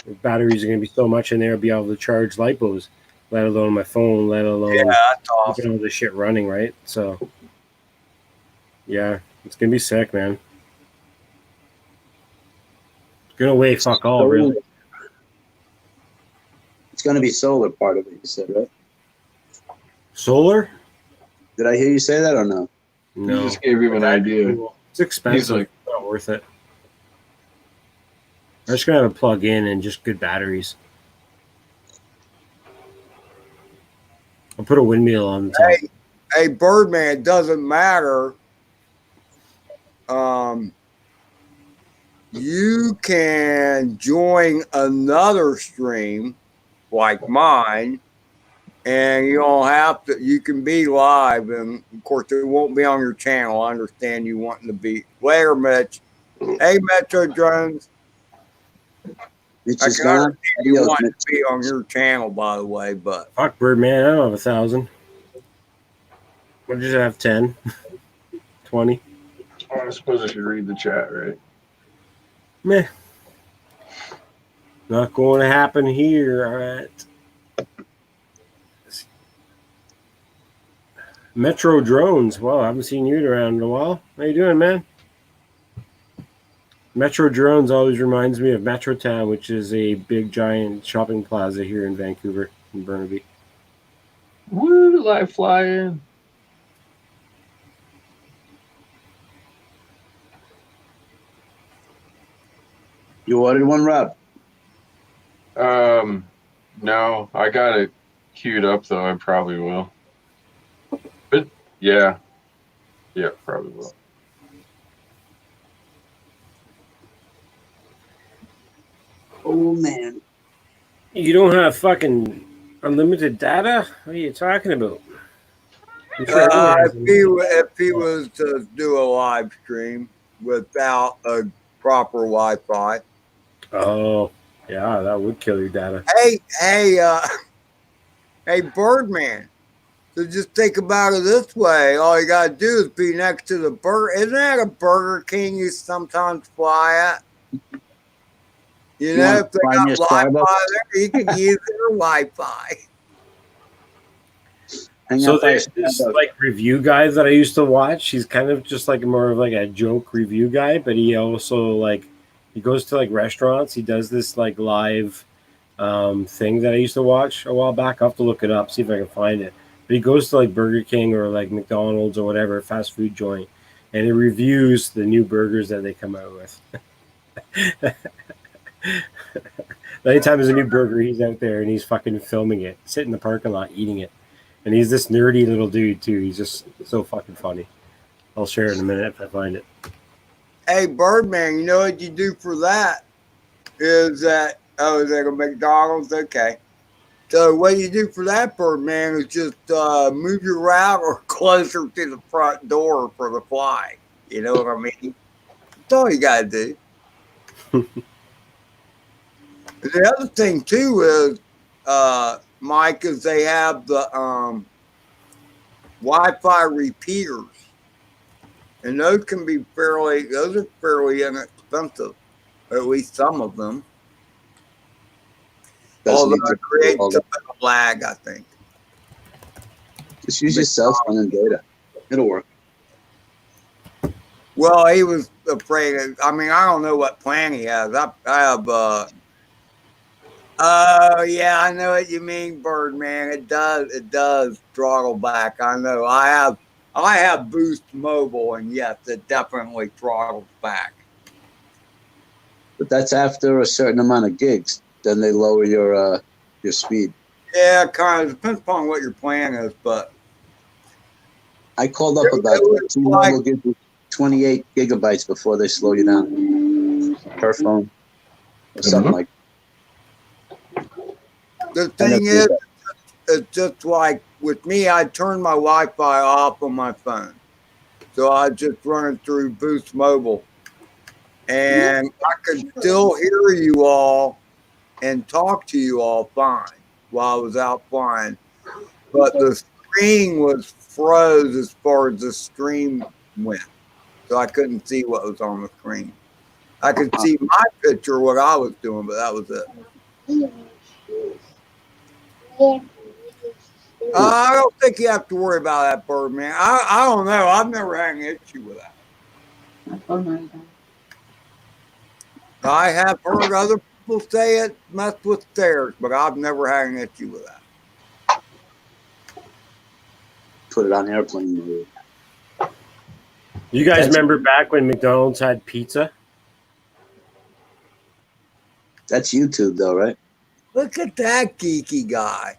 The batteries are going to be so much in there, I'll be able to charge lipos, let alone my phone, let alone that's awesome. All this shit running, right? So, yeah, it's going to be sick, man. Gonna weigh fuck all, really. It's gonna be solar part of it, you said, right? Solar? Did I hear you say that or no? No. You just gave him an idea. It's expensive. It's not worth it. I'm just gonna have a plug in and just good batteries. I'll put a windmill on the top. Hey, Birdman, it doesn't matter. You can join another stream like mine, and you don't have to. You can be live, and of course, it won't be on your channel. I understand you wanting to be later, Mitch. Hey, Metro Drones. I can understand you want to be on your channel, by the way, but fuck, Birdman, I don't have 1,000. I just have 10, 20. Oh, I suppose I should read the chat, right? Meh. Not going to happen here, all right. Metro Drones. Well, I haven't seen you around in a while. How you doing, man? Metro Drones always reminds me of Metrotown, which is a big, giant shopping plaza here in Vancouver, in Burnaby. Woo, live flying. You ordered one, Rob? No, I got it queued up though. I probably will. But yeah, probably will. Oh man, you don't have fucking unlimited data? What are you talking about? If he was to do a live stream. without a proper Wi-Fi. Oh, yeah, that would kill your data. Hey, Birdman. So just think about it this way. All you got to do is be next to the burger. Isn't that a Burger King you sometimes fly at? You know, if they got Wi-Fi there, you can use their Wi-Fi. So there's this like review guy that I used to watch. He's kind of just like more of like a joke review guy, but he also like he goes to like restaurants. He does this like live thing that I used to watch a while back. I'll have to look it up, see if I can find it. But he goes to like Burger King or like McDonald's or whatever fast food joint, and he reviews the new burgers that they come out with. Anytime there's a new burger, he's out there and he's fucking filming it, sitting in the parking lot eating it. And he's this nerdy little dude too. He's just so fucking funny. I'll share it in a minute if I find it. Hey, Birdman, you know what you do for that? Is that, oh, is that a McDonald's? Okay. So what you do for that, Birdman, is just move your router closer to the front door for the fly. You know what I mean? That's all you got to do. The other thing, too, is, Mike, is they have the Wi-Fi repeaters. And those can be those are fairly inexpensive, at least some of them. Although it creates a bit of lag, I think. Just use your cell phone and data. It'll work. Well, he was afraid of, I mean, I don't know what plan he has. I have, oh, yeah, I know what you mean, Birdman. It does throttle back. I know. I have Boost Mobile, and yes, it definitely throttles back. But that's after a certain amount of gigs. Then they lower your speed. Yeah, kind of depends upon what your plan is, but I called up about T-Mobile gives you 28 gigabytes before they slow you down per phone, or something like that. The thing is, it's just like with me, I turn my Wi-Fi off on my phone. So I just run it through Boost Mobile. And I could still hear you all and talk to you all fine while I was out flying. But the screen was froze as far as the stream went. So I couldn't see what was on the screen. I could see my picture, what I was doing, but that was it. I don't think you have to worry about that, Birdman. I don't know. I've never had an issue with that. I have heard other people say it messed with theirs, but I've never had an issue with that. Put it on airplane mode. You guys remember back when McDonald's had pizza? That's YouTube, though, right? Look at that geeky guy.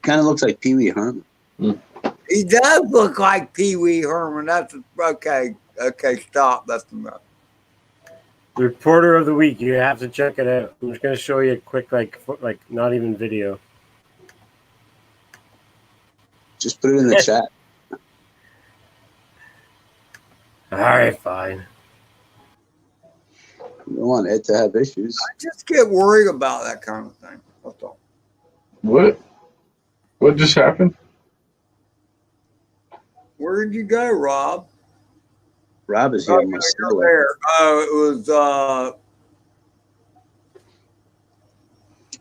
Kind of looks like Pee Wee Herman. He does look like Pee Wee Herman. That's okay. Okay, stop. That's enough. The Reporter of the Week. You have to check it out. I'm just going to show you a quick, like not even video. Just put it in the chat. All right, fine. You don't want Ed to have issues. I just get worried about that kind of thing. That's all. What? What just happened? Where did you go, Rob? Rob is here. There. Oh, it was.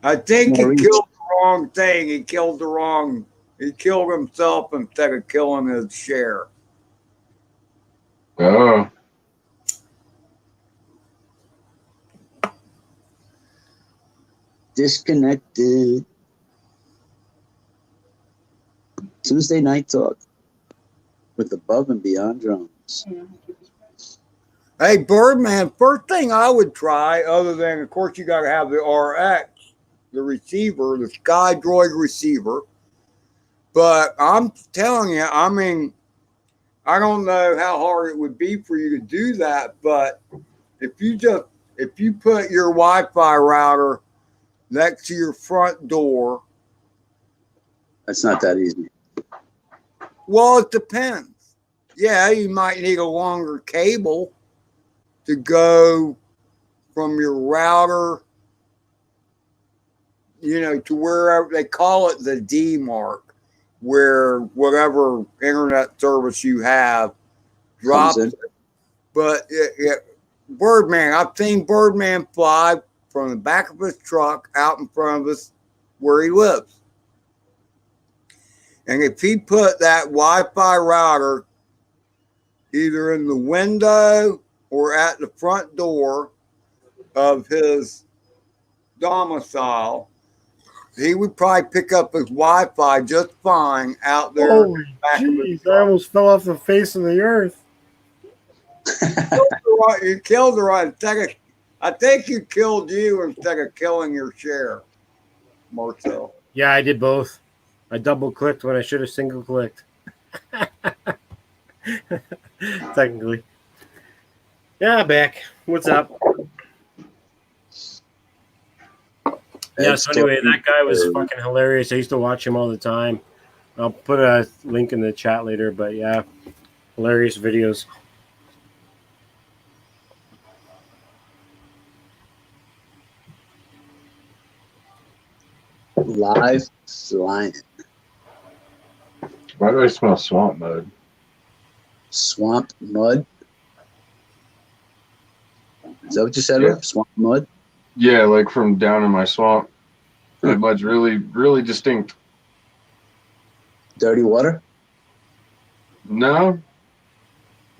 I think he killed the wrong thing. He killed himself instead of killing his share. Oh. Disconnected. Tuesday Night Talk with Above and Beyond Drones. Hey, Birdman, first thing I would try, other than, of course, you got to have the RX, the receiver, the SkyDroid receiver. But I'm telling you, I mean, I don't know how hard it would be for you to do that, but if you put your Wi-Fi router next to your front door. That's not that easy. Well, it depends. Yeah, you might need a longer cable, to go from your router, to wherever they call it the D mark, where whatever internet service you have drops it. But Birdman, I've seen Birdman fly from the back of his truck out in front of us where he lives. And if he put that Wi-Fi router either in the window or at the front door of his domicile, he would probably pick up his Wi-Fi just fine out there. Holy jeez, I almost fell off the face of the earth. You killed her I think you killed you instead of killing your share, Marcel. Yeah, I did both. I double-clicked when I should have single-clicked. Technically. Yeah, back. What's up? Yeah, so anyway, that guy was fucking hilarious. I used to watch him all the time. I'll put a link in the chat later, but yeah, hilarious videos. Live flying. Why do I smell swamp mud? Swamp mud? Is that what you said? Yeah. Swamp mud? Yeah, like from down in my swamp. That mud's really, really distinct. Dirty water? No,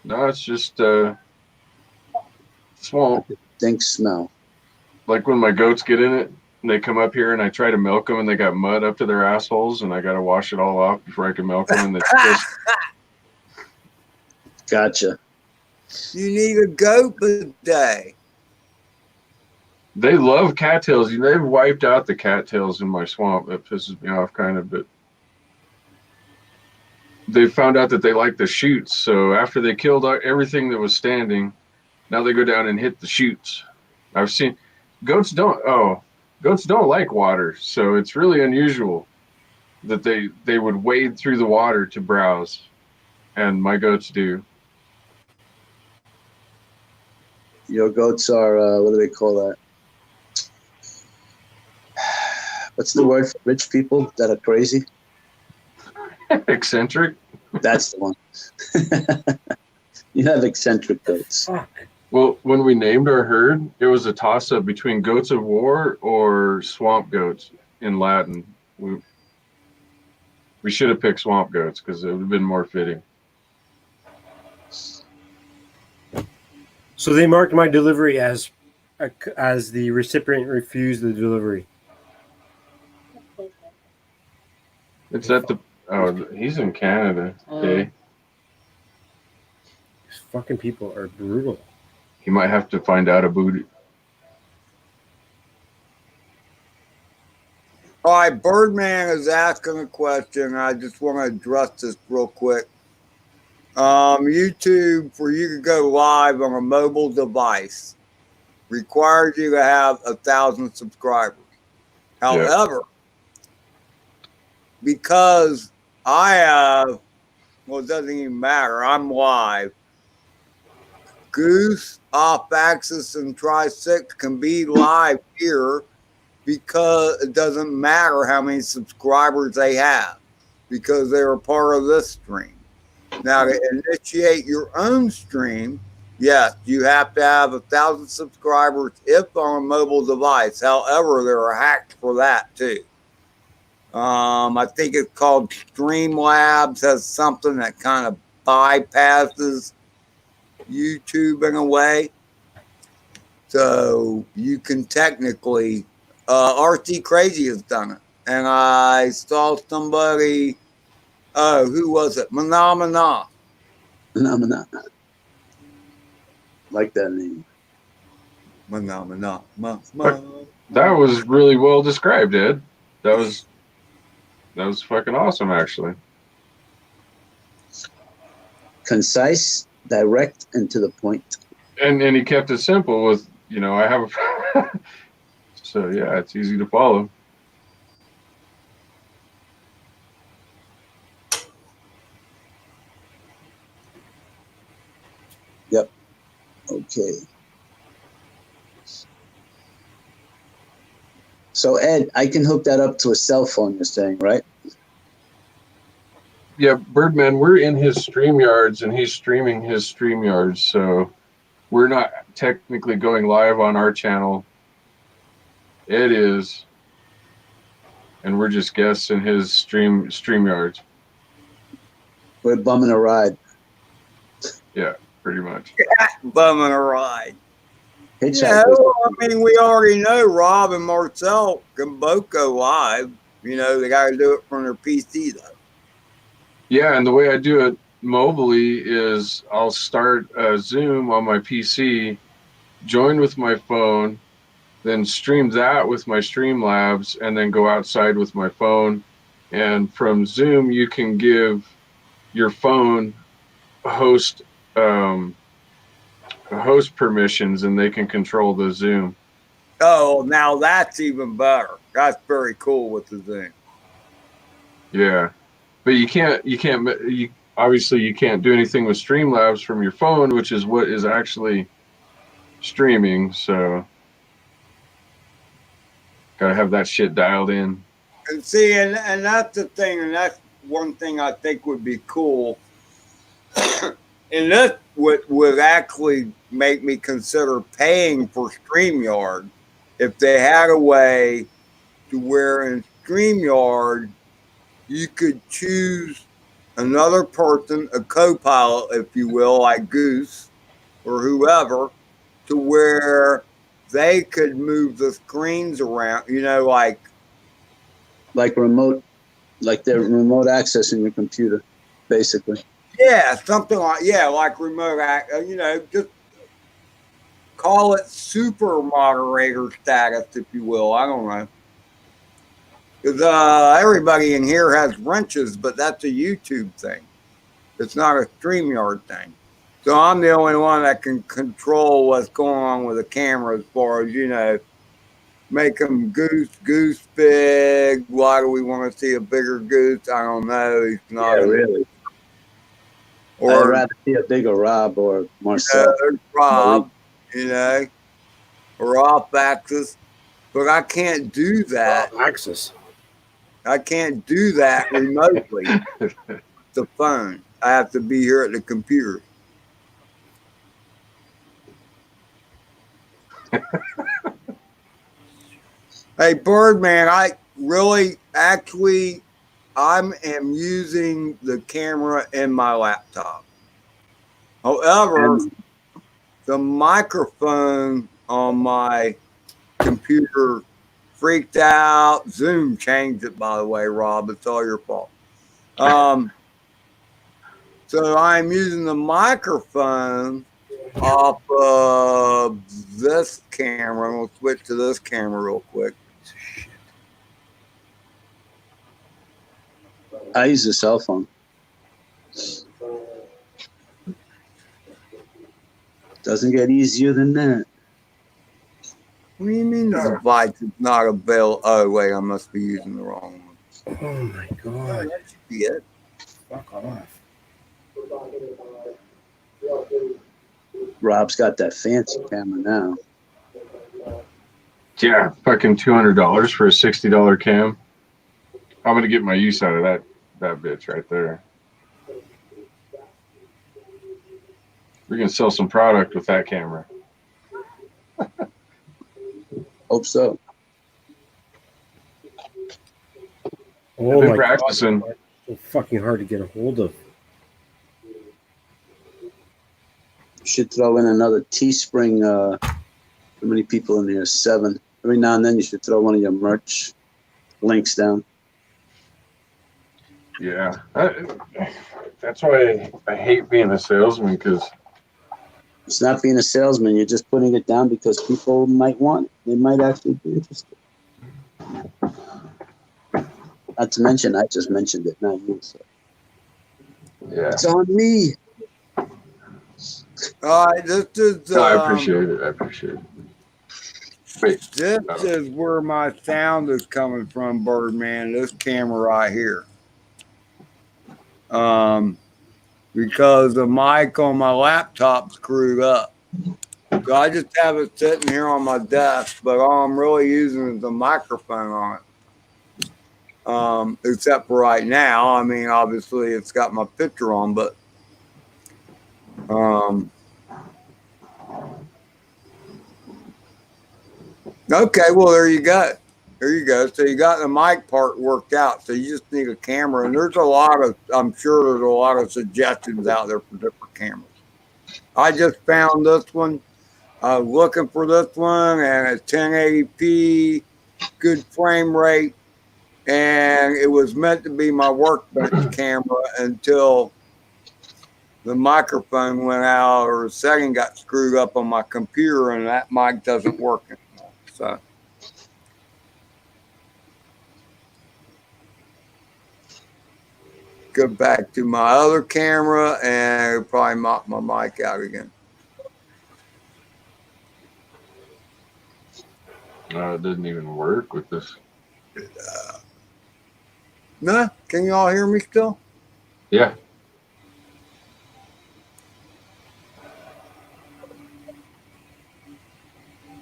it's just swamp. Distinct smell. Like when my goats get in it, and they come up here and I try to milk them and they got mud up to their assholes and I got to wash it all off before I can milk them. And it's just... Gotcha. You need a goat bidet. They love cattails. They've wiped out the cattails in my swamp. That pisses me off kind of, but they found out that they like the shoots. So after they killed everything that was standing, now they go down and hit the shoots. I've seen goats don't like water, so it's really unusual that they would wade through the water to browse, and my goats do. Your goats are, what do they call that? What's the word for rich people that are crazy? Eccentric? That's the one. You have eccentric goats. Well, when we named our herd, it was a toss-up between goats of war or swamp goats in Latin. We should have picked swamp goats because it would have been more fitting. So they marked my delivery as the recipient refused the delivery. It's at the... Oh, he's in Canada. Okay. These fucking people are brutal. He might have to find out about it. All right, Birdman is asking a question. I just want to address this real quick. YouTube, for you to go live on a mobile device, requires you to have 1,000 subscribers. However, because I have, well, it doesn't even matter. I'm live. Goose, Off-Axis, and Tri-SiXx can be live here because it doesn't matter how many subscribers they have because they're a part of this stream. Now, to initiate your own stream, yes, you have to have 1,000 subscribers if on a mobile device. However, there are hacks for that too. I think it's called Streamlabs, has something that kind of bypasses YouTube in a way. So you can technically, RC Crazy has done it. And I saw somebody, who was it? Phenomena. Like that name. Phenomena. That was really well described, Ed. That was fucking awesome, actually. Concise, direct, and to the point. And he kept it simple with, I have a... So, yeah, it's easy to follow. Yep. Okay. So Ed, I can hook that up to a cell phone, you're saying, right? Yeah, Birdman, we're in his StreamYards and he's streaming his StreamYards, so we're not technically going live on our channel. It is, and we're just guests in his StreamYards. We're bumming a ride. Yeah, pretty much. Bumming a ride. Hitchhikers. I mean, we already know Rob and Marcel can both go live. You know, they got to do it from their PC, though. Yeah, and the way I do it mobily is I'll start Zoom on my PC, join with my phone, then stream that with my Streamlabs, and then go outside with my phone. And from Zoom, you can give your phone host permissions, and they can control the Zoom. Oh, now that's even better. That's very cool with the Zoom. Yeah, but obviously you can't do anything with Streamlabs from your phone, which is what is actually streaming. So gotta have that shit dialed in. And see, and that's the thing, and that's one thing I think would be cool. And this would actually make me consider paying for StreamYard if they had a way to where in StreamYard you could choose another person, a co-pilot, if you will, like Goose or whoever, to where they could move the screens around, you know, like remote, like they're remote access in your computer, basically. Yeah, something like, like remote act, you know, just call it super moderator status, if you will. I don't know. Because everybody in here has wrenches, but that's a YouTube thing. It's not a StreamYard thing. So I'm the only one that can control what's going on with the camera as far as, you know, make them goose big. Why do we want to see a bigger goose? I don't know. He's not really. Or I'd rather see a bigger Rob or Marcel. Rob, you know, or off axis. But I can't do that. Off axis. I can't do that remotely. The phone. I have to be here at the computer. Hey, Birdman, I am using the camera in my laptop. However, the microphone on my computer freaked out. Zoom changed it, by the way, Rob. It's all your fault. So I'm using the microphone off of this camera. I'm going to switch to this camera real quick. I use a cell phone. Doesn't get easier than that. What do you mean the device is not available? Oh, wait, I must be using the wrong one. Oh, my God. That should be it. Fuck off. Rob's got that fancy camera now. Yeah, fucking $200 for a $60 cam. I'm gonna get my use out of that bitch right there. We're gonna sell some product with that camera. Hope so. Oh, I've been my practicing. God. So fucking hard to get a hold of. Should throw in another Teespring. How many people in here? 7. Every now and then you should throw one of your merch links down. Yeah, that's why I hate being a salesman, because it's not being a salesman. You're just putting it down because people might want it. They might actually be interested. Not to mention, I just mentioned it, not you. So. Yeah, it's on me. All right, this is. No, I appreciate it. I appreciate it. Wait, this is where my sound is coming from, Birdman. This camera right here. Because the mic on my laptop screwed up. So I just have it sitting here on my desk, but all I'm really using is the microphone on it. Except for right now. I mean, obviously it's got my picture on, but okay, well there you go. There you go. So you got the mic part worked out. So you just need a camera, and there's a lot of, I'm sure there's a lot of suggestions out there for different cameras. I just found this one. I was looking for this one, and it's 1080p, good frame rate, and it was meant to be my workbench camera until the microphone went out or the setting got screwed up on my computer, and that mic doesn't work anymore. So. Go back to my other camera and probably mop my mic out again. It didn't even work with this. No, can you all hear me still? Yeah.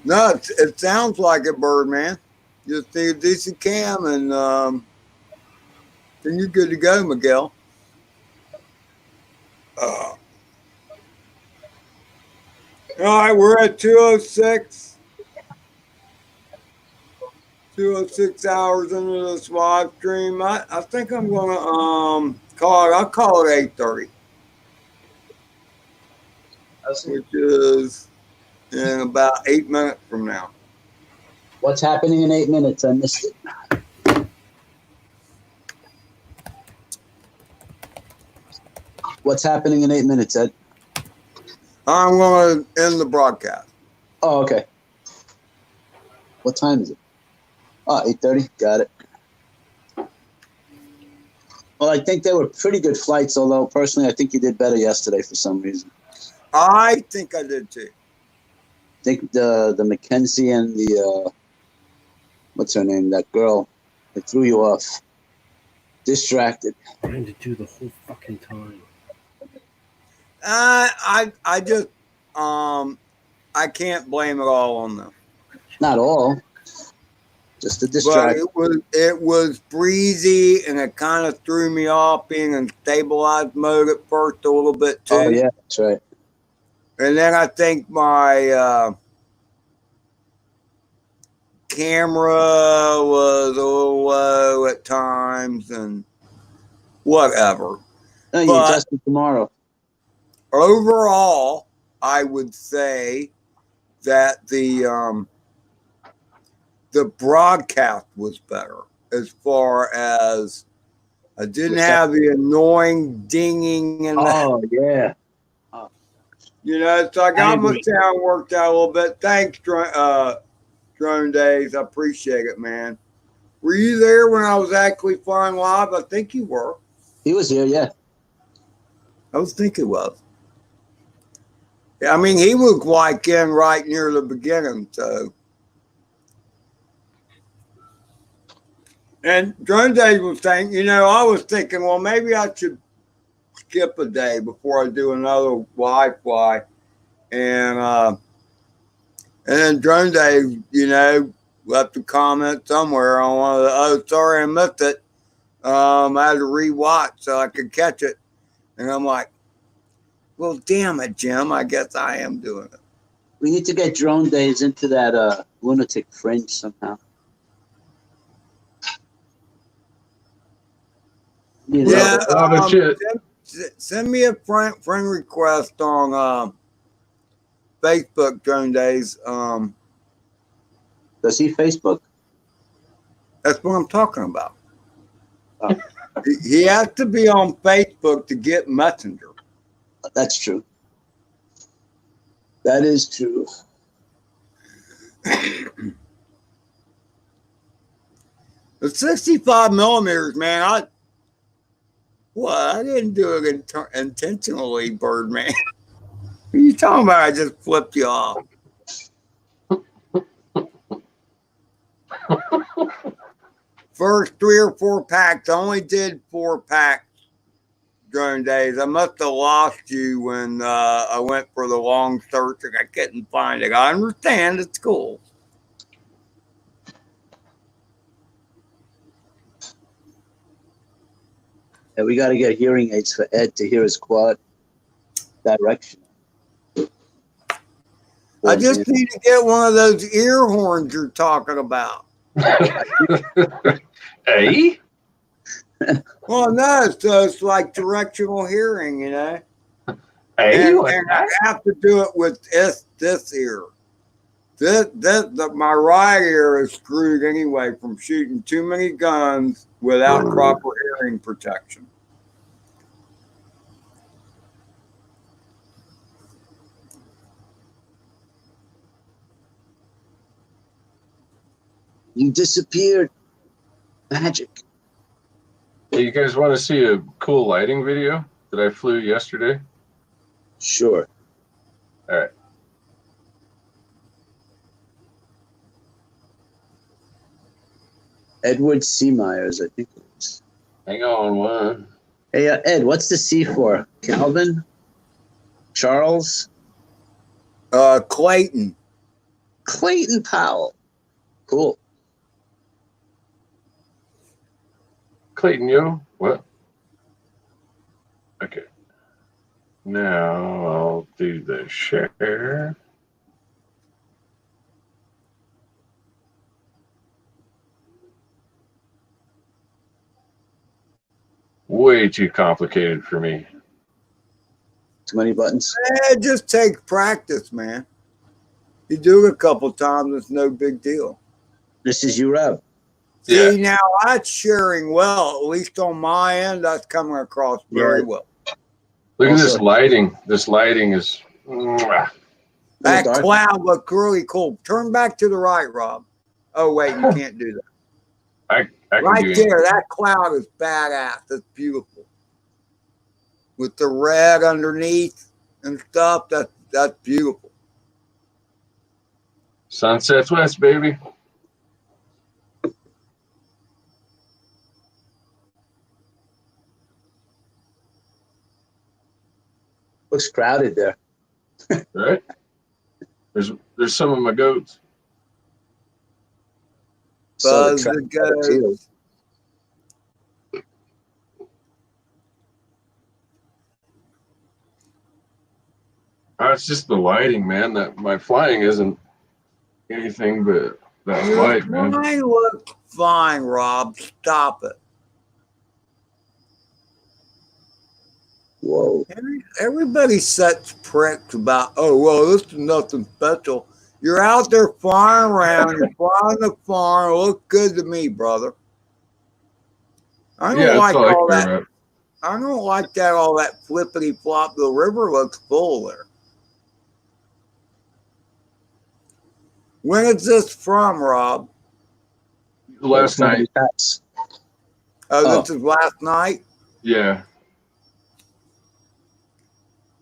No, it sounds like it, Birdman. Just need a decent cam, and then you're good to go, Miguel. All right, we're at 2:06. 2:06 hours into this live stream. I think I'm gonna I'll call it 8:30. Which is in about 8 minutes from now. What's happening in 8 minutes? I missed it. What's happening in 8 minutes, Ed? I'm going to end the broadcast. Oh, okay. What time is it? Oh, 8:30. Got it. Well, I think they were pretty good flights, although personally I think you did better yesterday for some reason. I think I did too. I think the Mackenzie and the what's her name? That girl, they threw you off. Distracted. Trying to do the whole fucking time. I just I can't blame it all on them. Not all. Just a distraction. But it was breezy, and it kind of threw me off being in stabilized mode at first a little bit too. Oh yeah, that's right. And then I think my camera was a little low at times, and whatever. No, you adjust it tomorrow. Overall, I would say that the broadcast was better as far as I didn't have the annoying dinging and oh yeah. You know, so I got my sound worked out a little bit. Thanks, Drone Days. I appreciate it, man. Were you there when I was actually flying live? I think you were. He was here, yeah. I was thinking was. I mean, he was like in right near the beginning, so. And Drone Days was saying, you know, I was thinking, well, maybe I should skip a day before I do another live fly. And then Drone Day, you know, left a comment somewhere on one of the, oh, sorry, I missed it. I had to rewatch so I could catch it. And I'm like, well, damn it, Jim. I guess I am doing it. We need to get Drone Days into that lunatic fringe somehow. Yeah, send me a friend request on Facebook, Drone Days. Does he Facebook? That's what I'm talking about. Oh. He has to be on Facebook to get Messenger. That's true. That is true. The 65 millimeters, man. I didn't do it intentionally, Birdman. What are you talking about? I just flipped you off. First 3 or 4 packs, I only did 4 packs Drone Days. I must have lost you when I went for the long search and I couldn't find it. I understand. It's cool. Yeah, we got to get hearing aids for Ed to hear his quad direction. I just need to get one of those ear horns you're talking about. Hey? Well, no, so it's like directional hearing, you know. Hey, And I have to do it with this ear. My right ear is screwed anyway from shooting too many guns without proper hearing protection. You disappeared. Magic. Hey, you guys want to see a cool lighting video that I flew yesterday? Sure. All right. Edward C. Myers, I think it is. Hang on one. Hey, Ed, what's the C for? Calvin? Charles? Clayton. Clayton Powell. Cool. Clayton, yo. What? Okay. Now I'll do the share. Way too complicated for me. Too many buttons? Just take practice, man. You do it a couple times, it's no big deal. This is you, Rob. See, now that's sharing well. At least on my end, that's coming across very well. Look at this lighting. This lighting is... That cloud looked really cool. Turn back to the right, Rob. Oh, wait, you can't do that. I can right do there, that cloud is badass. It's beautiful. With the red underneath and stuff, that's beautiful. Sunsets west, baby. Looks crowded there. Right? There's some of my goats. Buzz the goats. It's just the lighting, man. That my flying isn't anything but that light, man. Mine looks fine, Rob. Stop it. Whoa. Everybody sets pricks about, oh, well, this is nothing special. You're out there flying around, you're flying the farm. It looks good to me, brother. I don't like all that. I don't like that, all that flippity flop. The river looks full there. When is this from, Rob? Last night. Oh, this is last night? Yeah.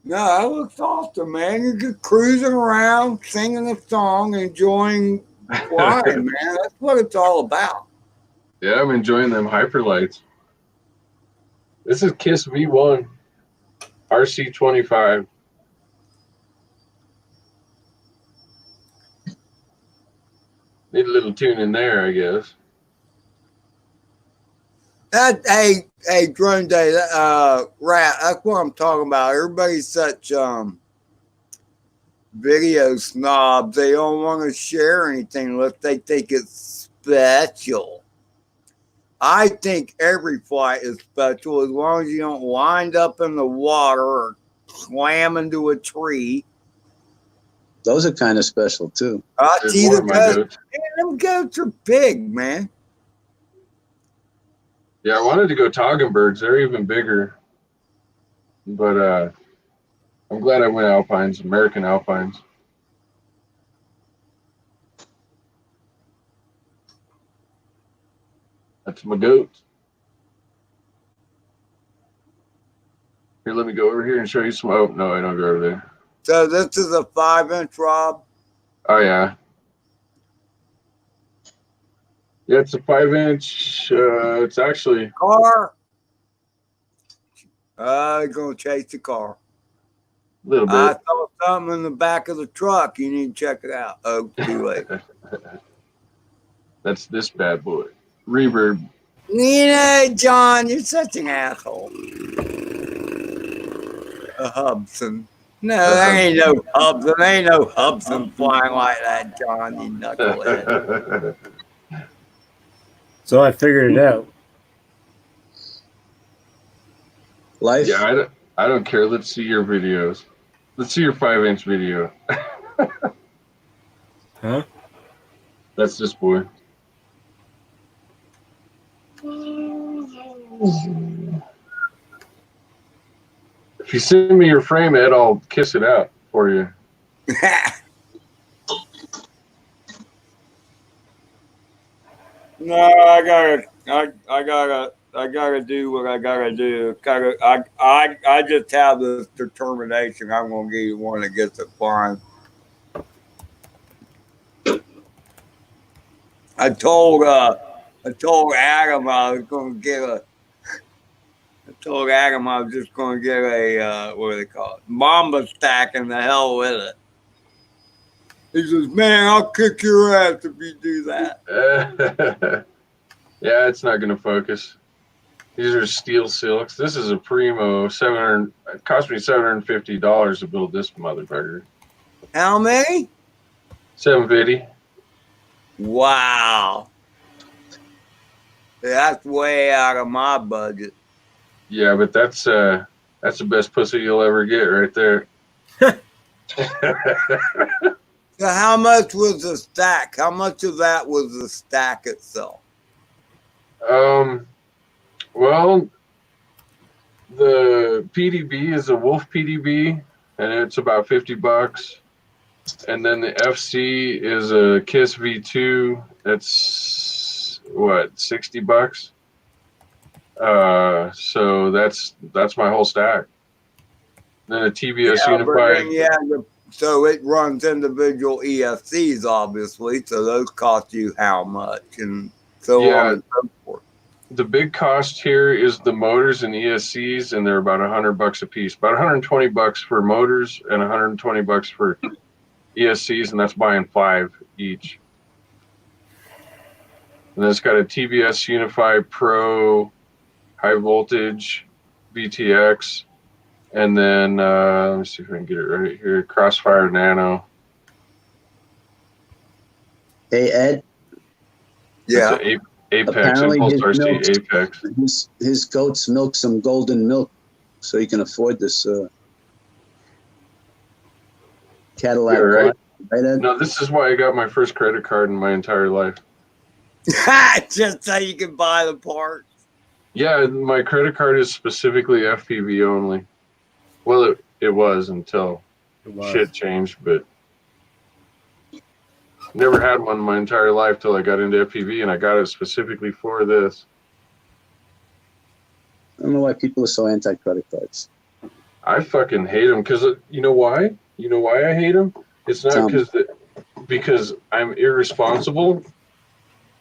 No, that looks awesome, man. You're just cruising around, singing a song, enjoying flying, man. That's what it's all about. Yeah, I'm enjoying them hyperlights. This is KISS V1, RC25. Need a little tune in there, I guess. That hey, Drone Day, Rat, that's what I'm talking about. Everybody's such video snobs. They don't want to share anything unless they think it's special. I think every flight is special as long as you don't wind up in the water or slam into a tree. Those are kind of special too. I see the goats. Man, them goats are big, man. Yeah, I wanted to go Toggenburgs. They're even bigger. But I'm glad I went Alpines, American Alpines. That's my goat. Here, let me go over here and show you some. Oh, no, I don't go over there. So this is a 5-inch, Rob? Oh, yeah. Yeah, it's a 5-inch. It's actually... Car? He's gonna chase the car. A little I bit. saw something in the back of the truck. You need to check it out. Oh, too late. That's this bad boy. Reverb. You know, John, you're such an asshole. A Hubson. No, there ain't no Hubson. There ain't no Hubson flying like that, John, you knucklehead. So I figured it out. Life. Yeah, I don't care. Let's see your videos. Let's see your 5-inch video. Huh? That's this boy. If you send me your frame, Ed, I'll kiss it out for you. No, I gotta do what I gotta do. I just have this determination. I'm gonna get one that gets it flying. I told Adam I was gonna get a. I told Adam I was just gonna get a what do they call it? Mamba stack and the hell with it. He says, "Man, I'll kick your ass if you do that." Yeah, it's not going to focus. These are steel silks. This is a Primo 700. It cost me $750 to build this motherfucker. How many? 750. Wow, that's way out of my budget. Yeah, but that's the best pussy you'll ever get right there. So how much was the stack? How much of that was the stack itself? Well, the PDB is a Wolf PDB, and it's about $50. And then the FC is a Kiss V2. That's what, $60. So that's my whole stack. Then a TBS Unified. So it runs individual ESCs, obviously. So those cost you how much, and so on and so forth. The big cost here is the motors and ESCs, and they're about $100 a piece. About $120 for motors and $120 for ESCs, and that's buying 5 each. And then it's got a TBS Unified Pro high voltage VTX, and then let me see if I can get it right here. Crossfire Nano. Hey Ed. Yeah. Apex. Apparently Impulse RC Apex. His goats milk some golden milk, so he can afford this Cadillac. Yeah, right. Right, Ed? No, this is why I got my first credit card in my entire life. Just so you can buy the parts. Yeah, my credit card is specifically FPV only. Well, it was until shit changed, but never had one in my entire life till I got into FPV, and I got it specifically for this. I don't know why people are so anti-credit cards. I fucking hate them because you know why? You know why I hate them? It's not because I'm irresponsible.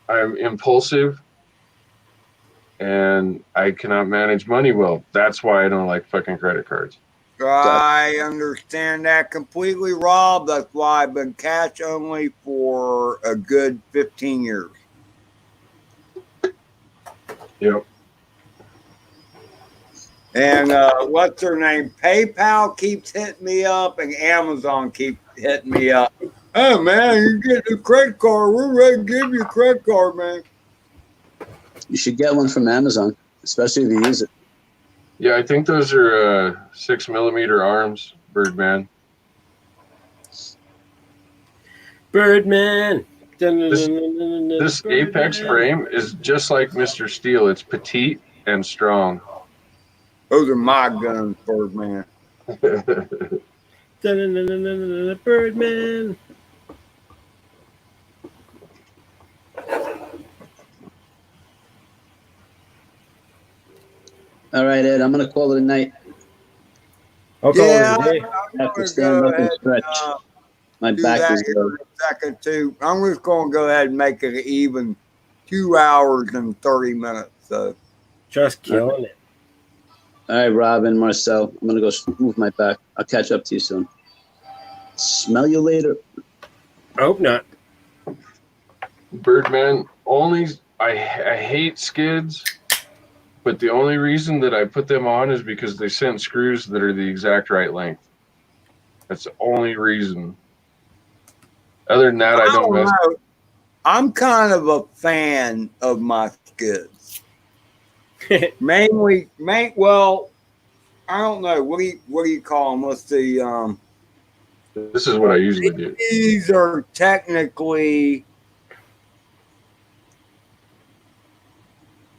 I'm impulsive. And I cannot manage money well. That's why I don't like fucking credit cards. I understand that completely, Rob. That's why I've been cash only for a good 15 years. Yep. And what's her name? PayPal keeps hitting me up, and Amazon keeps hitting me up. Oh, man, you get a credit card. We're ready to give you a credit card, man. You should get one from Amazon, especially if you use it. Yeah, I think those are 6mm arms, Birdman. Birdman. This Apex frame is just like Mr. Steel. It's petite and strong. Those are my guns, Birdman. Birdman. All right, Ed, I'm going to call it a night. I'll call it a day. I have to stand up and stretch. My back is low. Second too. I'm just going to go ahead and make it even 2 hours and 30 minutes. So just killing it. All right, Robin, Marcel. I'm gonna go move my back. I'll catch up to you soon. Smell you later. I hope not. Birdman, I hate skids, but the only reason that I put them on is because they sent screws that are the exact right length. That's the only reason. Other than that, I don't mess. know. I'm kind of a fan of my skids. Well, I don't know. What do you call them? Let's see. This is what I usually do. These are technically.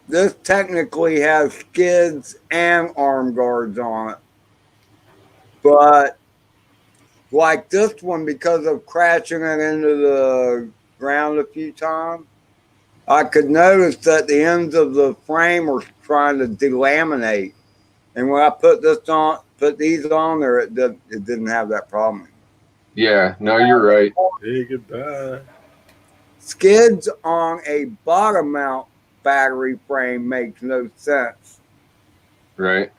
This technically has skids and arm guards on it, but like this one, because of crashing it into the ground a few times, I could notice that the ends of the frame were trying to delaminate. And when I put these on there, it didn't have that problem. Yeah, no, you're right. Hey, goodbye. Skids on a bottom mount battery frame makes no sense. Right.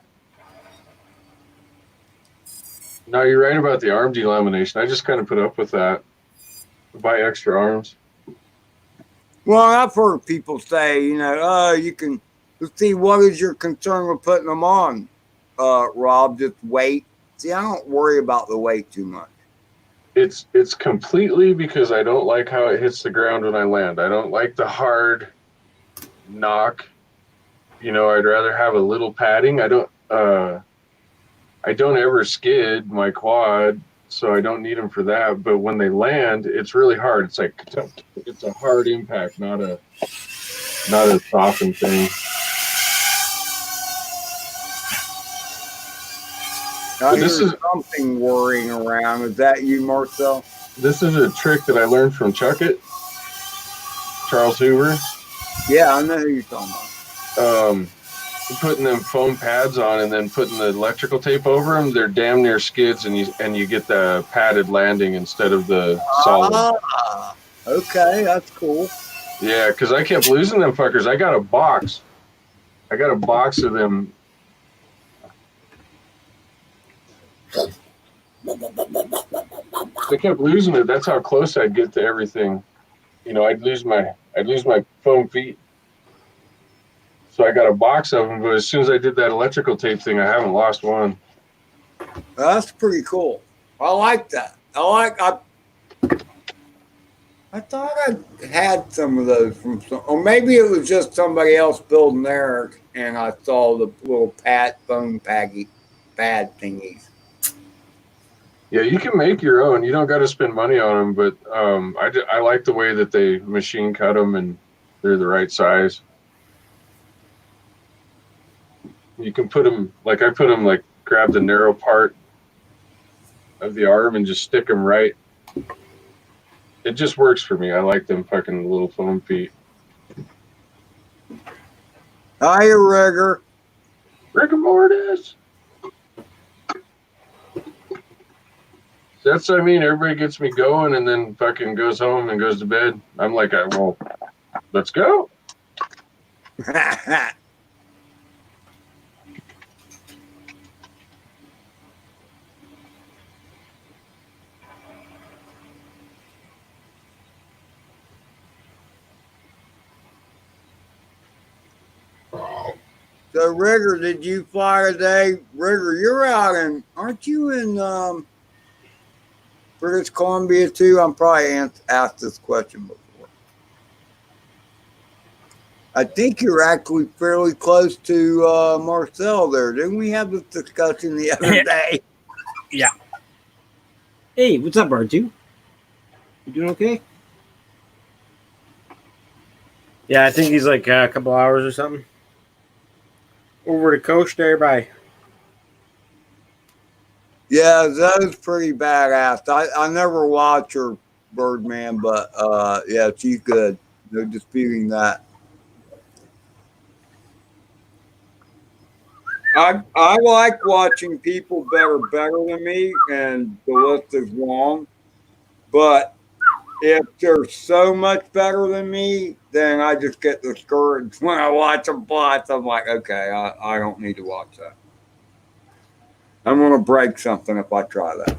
No, you're right about the arm delamination. I just kind of put up with that. Buy extra arms. Well, I've heard people say, you can. Let's see, what is your concern with putting them on, Rob? Just weight. See, I don't worry about the weight too much. It's completely because I don't like how it hits the ground when I land. I don't like the hard knock. I'd rather have a little padding. I don't ever skid my quad, so I don't need them for that. But when they land, it's really hard. It's like it's a hard impact, not a softened thing. This is something whirring around. Is that you, Marcel? This is a trick that I learned from Chuckit, Charles Hoover. Yeah, I know who you're talking about. Putting them foam pads on and then putting the electrical tape over them, they're damn near skids, and you get the padded landing instead of the solid. Okay, that's cool. Yeah, because I kept losing them fuckers. I got a box of them. I kept losing it. That's how close I'd get to everything. I'd lose my foam feet. So I got a box of them, but as soon as I did that electrical tape thing, I haven't lost one. That's pretty cool. I like that. I thought I had some of those or maybe it was just somebody else building theirs, and I saw the little foam pad thingies. Yeah, you can make your own. You don't got to spend money on them, but I like the way that they machine cut them and they're the right size. You can put them, like I put them, like grab the narrow part of the arm and just stick them right. It just works for me. I like them fucking little foam feet. Hiya, Rigger. Rigor mortis. That's what I mean. Everybody gets me going and then fucking goes home and goes to bed. I'm like, well, let's go. So, Rigger, did you fly today? Rigger, you're aren't you in British Columbia too? I'm probably asked this question before. I think you're actually fairly close to Marcel there. Didn't we have this discussion the other day? Yeah. Hey, what's up, R2? You doing okay? Yeah, I think he's like a couple hours or something. Over the coast there by. Yeah, that was pretty badass. I never watch her, Birdman, but yeah, she's good. No disputing that. I like watching people that are better than me, and the list is long. But if they're so much better than me, then I just get discouraged when I watch them bots. I'm like, okay, I don't need to watch that. I'm going to break something if I try that.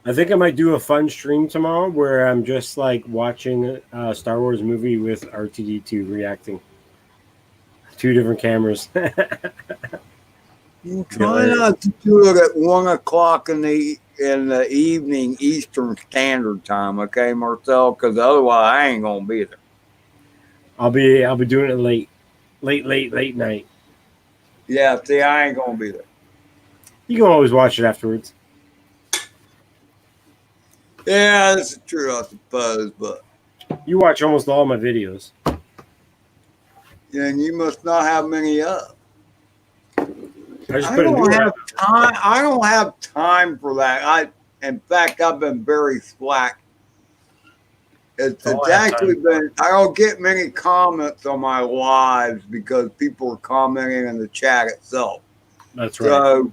I think I might do a fun stream tomorrow where I'm just like watching a Star Wars movie with R2D2 reacting. 2 different cameras. You try not to do it at 1 o'clock in the evening Eastern Standard Time, okay, Marcel? Because otherwise I ain't gonna be there. I'll be doing it late night. Yeah, see, I ain't gonna be there. You can always watch it afterwards. Yeah, this is true, I suppose, but you watch almost all my videos. Yeah, and you must not have many up. I don't have time. I don't have time for that. In fact, I've been very slack. It's actually been. I don't get many comments on my lives because people are commenting in the chat itself. That's right. So,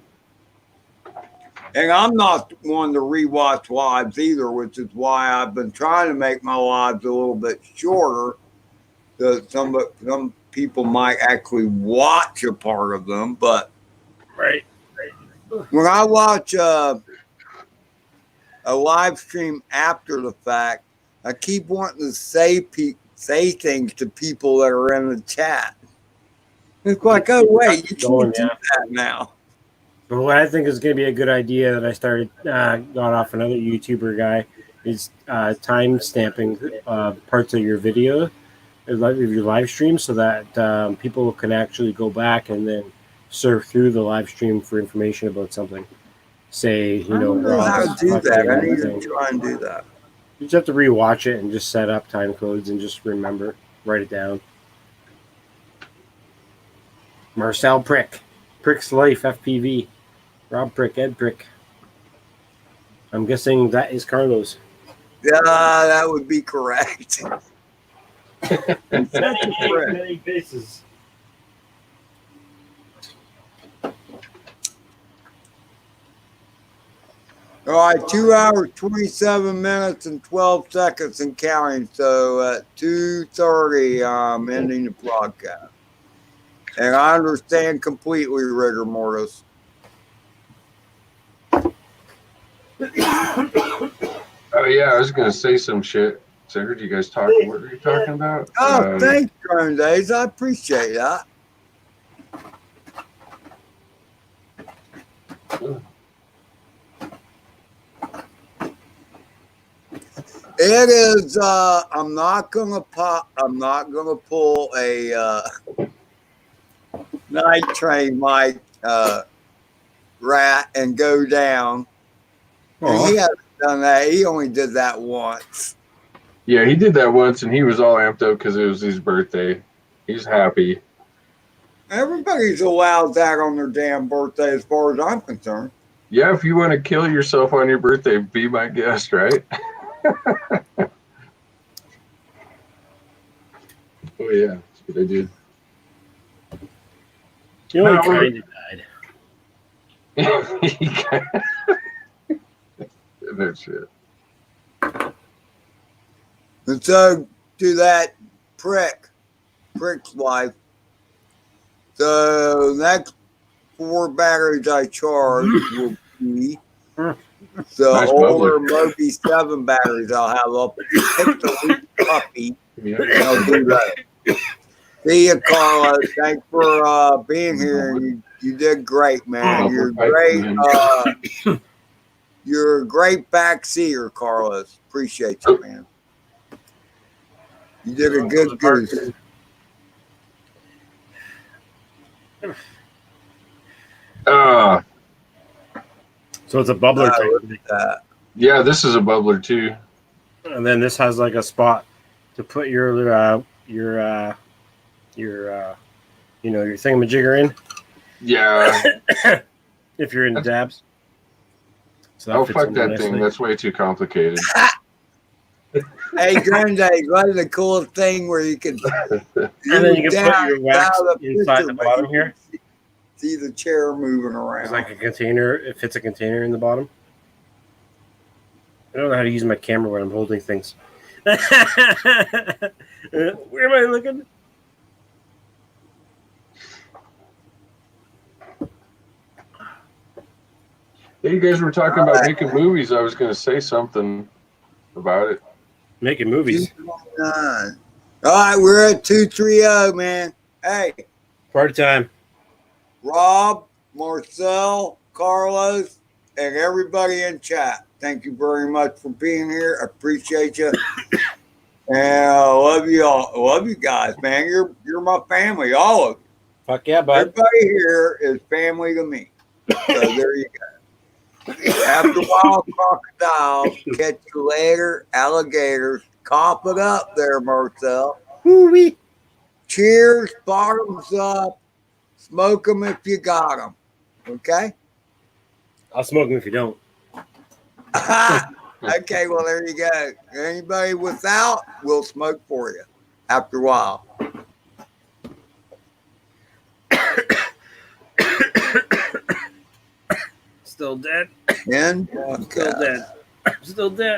and I'm not one to rewatch lives either, which is why I've been trying to make my lives a little bit shorter. So some people might actually watch a part of them, but right. When I watch a live stream after the fact, I keep wanting to say things to people that are in the chat. It's like, oh wait, you can't do that now. But what I think is going to be a good idea that I started got off another YouTuber guy is time stamping parts of your video, of your live stream, so that people can actually go back and then surf through the live stream for information about something. Say, I don't know how to do that. I need to try and do that. You just have to rewatch it and just set up time codes and just remember, write it down. Marcel Prick's Life FPV, Rob Prick, Ed Prick. I'm guessing that is Carlos. Yeah, that would be correct. Many faces. All right, 2 hours, 27 minutes, and 12 seconds and counting. So at 2:30, I'm ending the broadcast. And I understand completely, rigor mortis. Oh, yeah, I was going to say some shit. So I heard you guys talking. What were you talking about? Oh, thanks, Drone Days. I appreciate that. It is. I'm not gonna pull a night train, Mike Rat, and go down. And he hasn't done that. He only did that once. Yeah, he did that once, and he was all amped up because it was his birthday. He's happy. Everybody's allowed that on their damn birthday, as far as I'm concerned. Yeah, if you want to kill yourself on your birthday, be my guest, right? Oh yeah, that's a good idea. You know, kind of died. No shit. And so to that Prick's life. So next 4 batteries I charge will be the older Moby 7 batteries I'll have up. Pick the weak puppy. And I'll do that. See you, Carlos. Thanks for being here. You did great, man. You're great. You're a great backseer, Carlos. Appreciate you, man. You did a good goose. So it's a bubbler tank. Yeah, this is a bubbler too. And then this has like a spot to put your your thingamajigger in. Yeah. If you're in dabs. So oh, fuck that thing. That's way too complicated. Hey, Granddaddy, what is the coolest thing where you can... and then you can put your wax inside the bottom here. See the chair moving around. It's like a container. It fits a container in the bottom. I don't know how to use my camera when I'm holding things. Where am I looking? Hey, you guys were talking about making movies. I was going to say something about it. Making movies. 229. All right, we're at 230, man. Hey, Party time. Rob, Marcel, Carlos, and everybody in chat. Thank you very much for being here. I appreciate you. And I love you all. I love you guys, man. You're my family, all of you. Fuck yeah, bud. Everybody here is family to me. So there you go. After wild crocodiles, catch you later, alligators. Cough it up there, Marcel. Woo-wee. Cheers, bottoms up. Smoke them if you got them. Okay? I'll smoke them if you don't. Okay, well, there you go. Anybody without, we'll smoke for you after a while. Still dead. And Still dead. Still dead.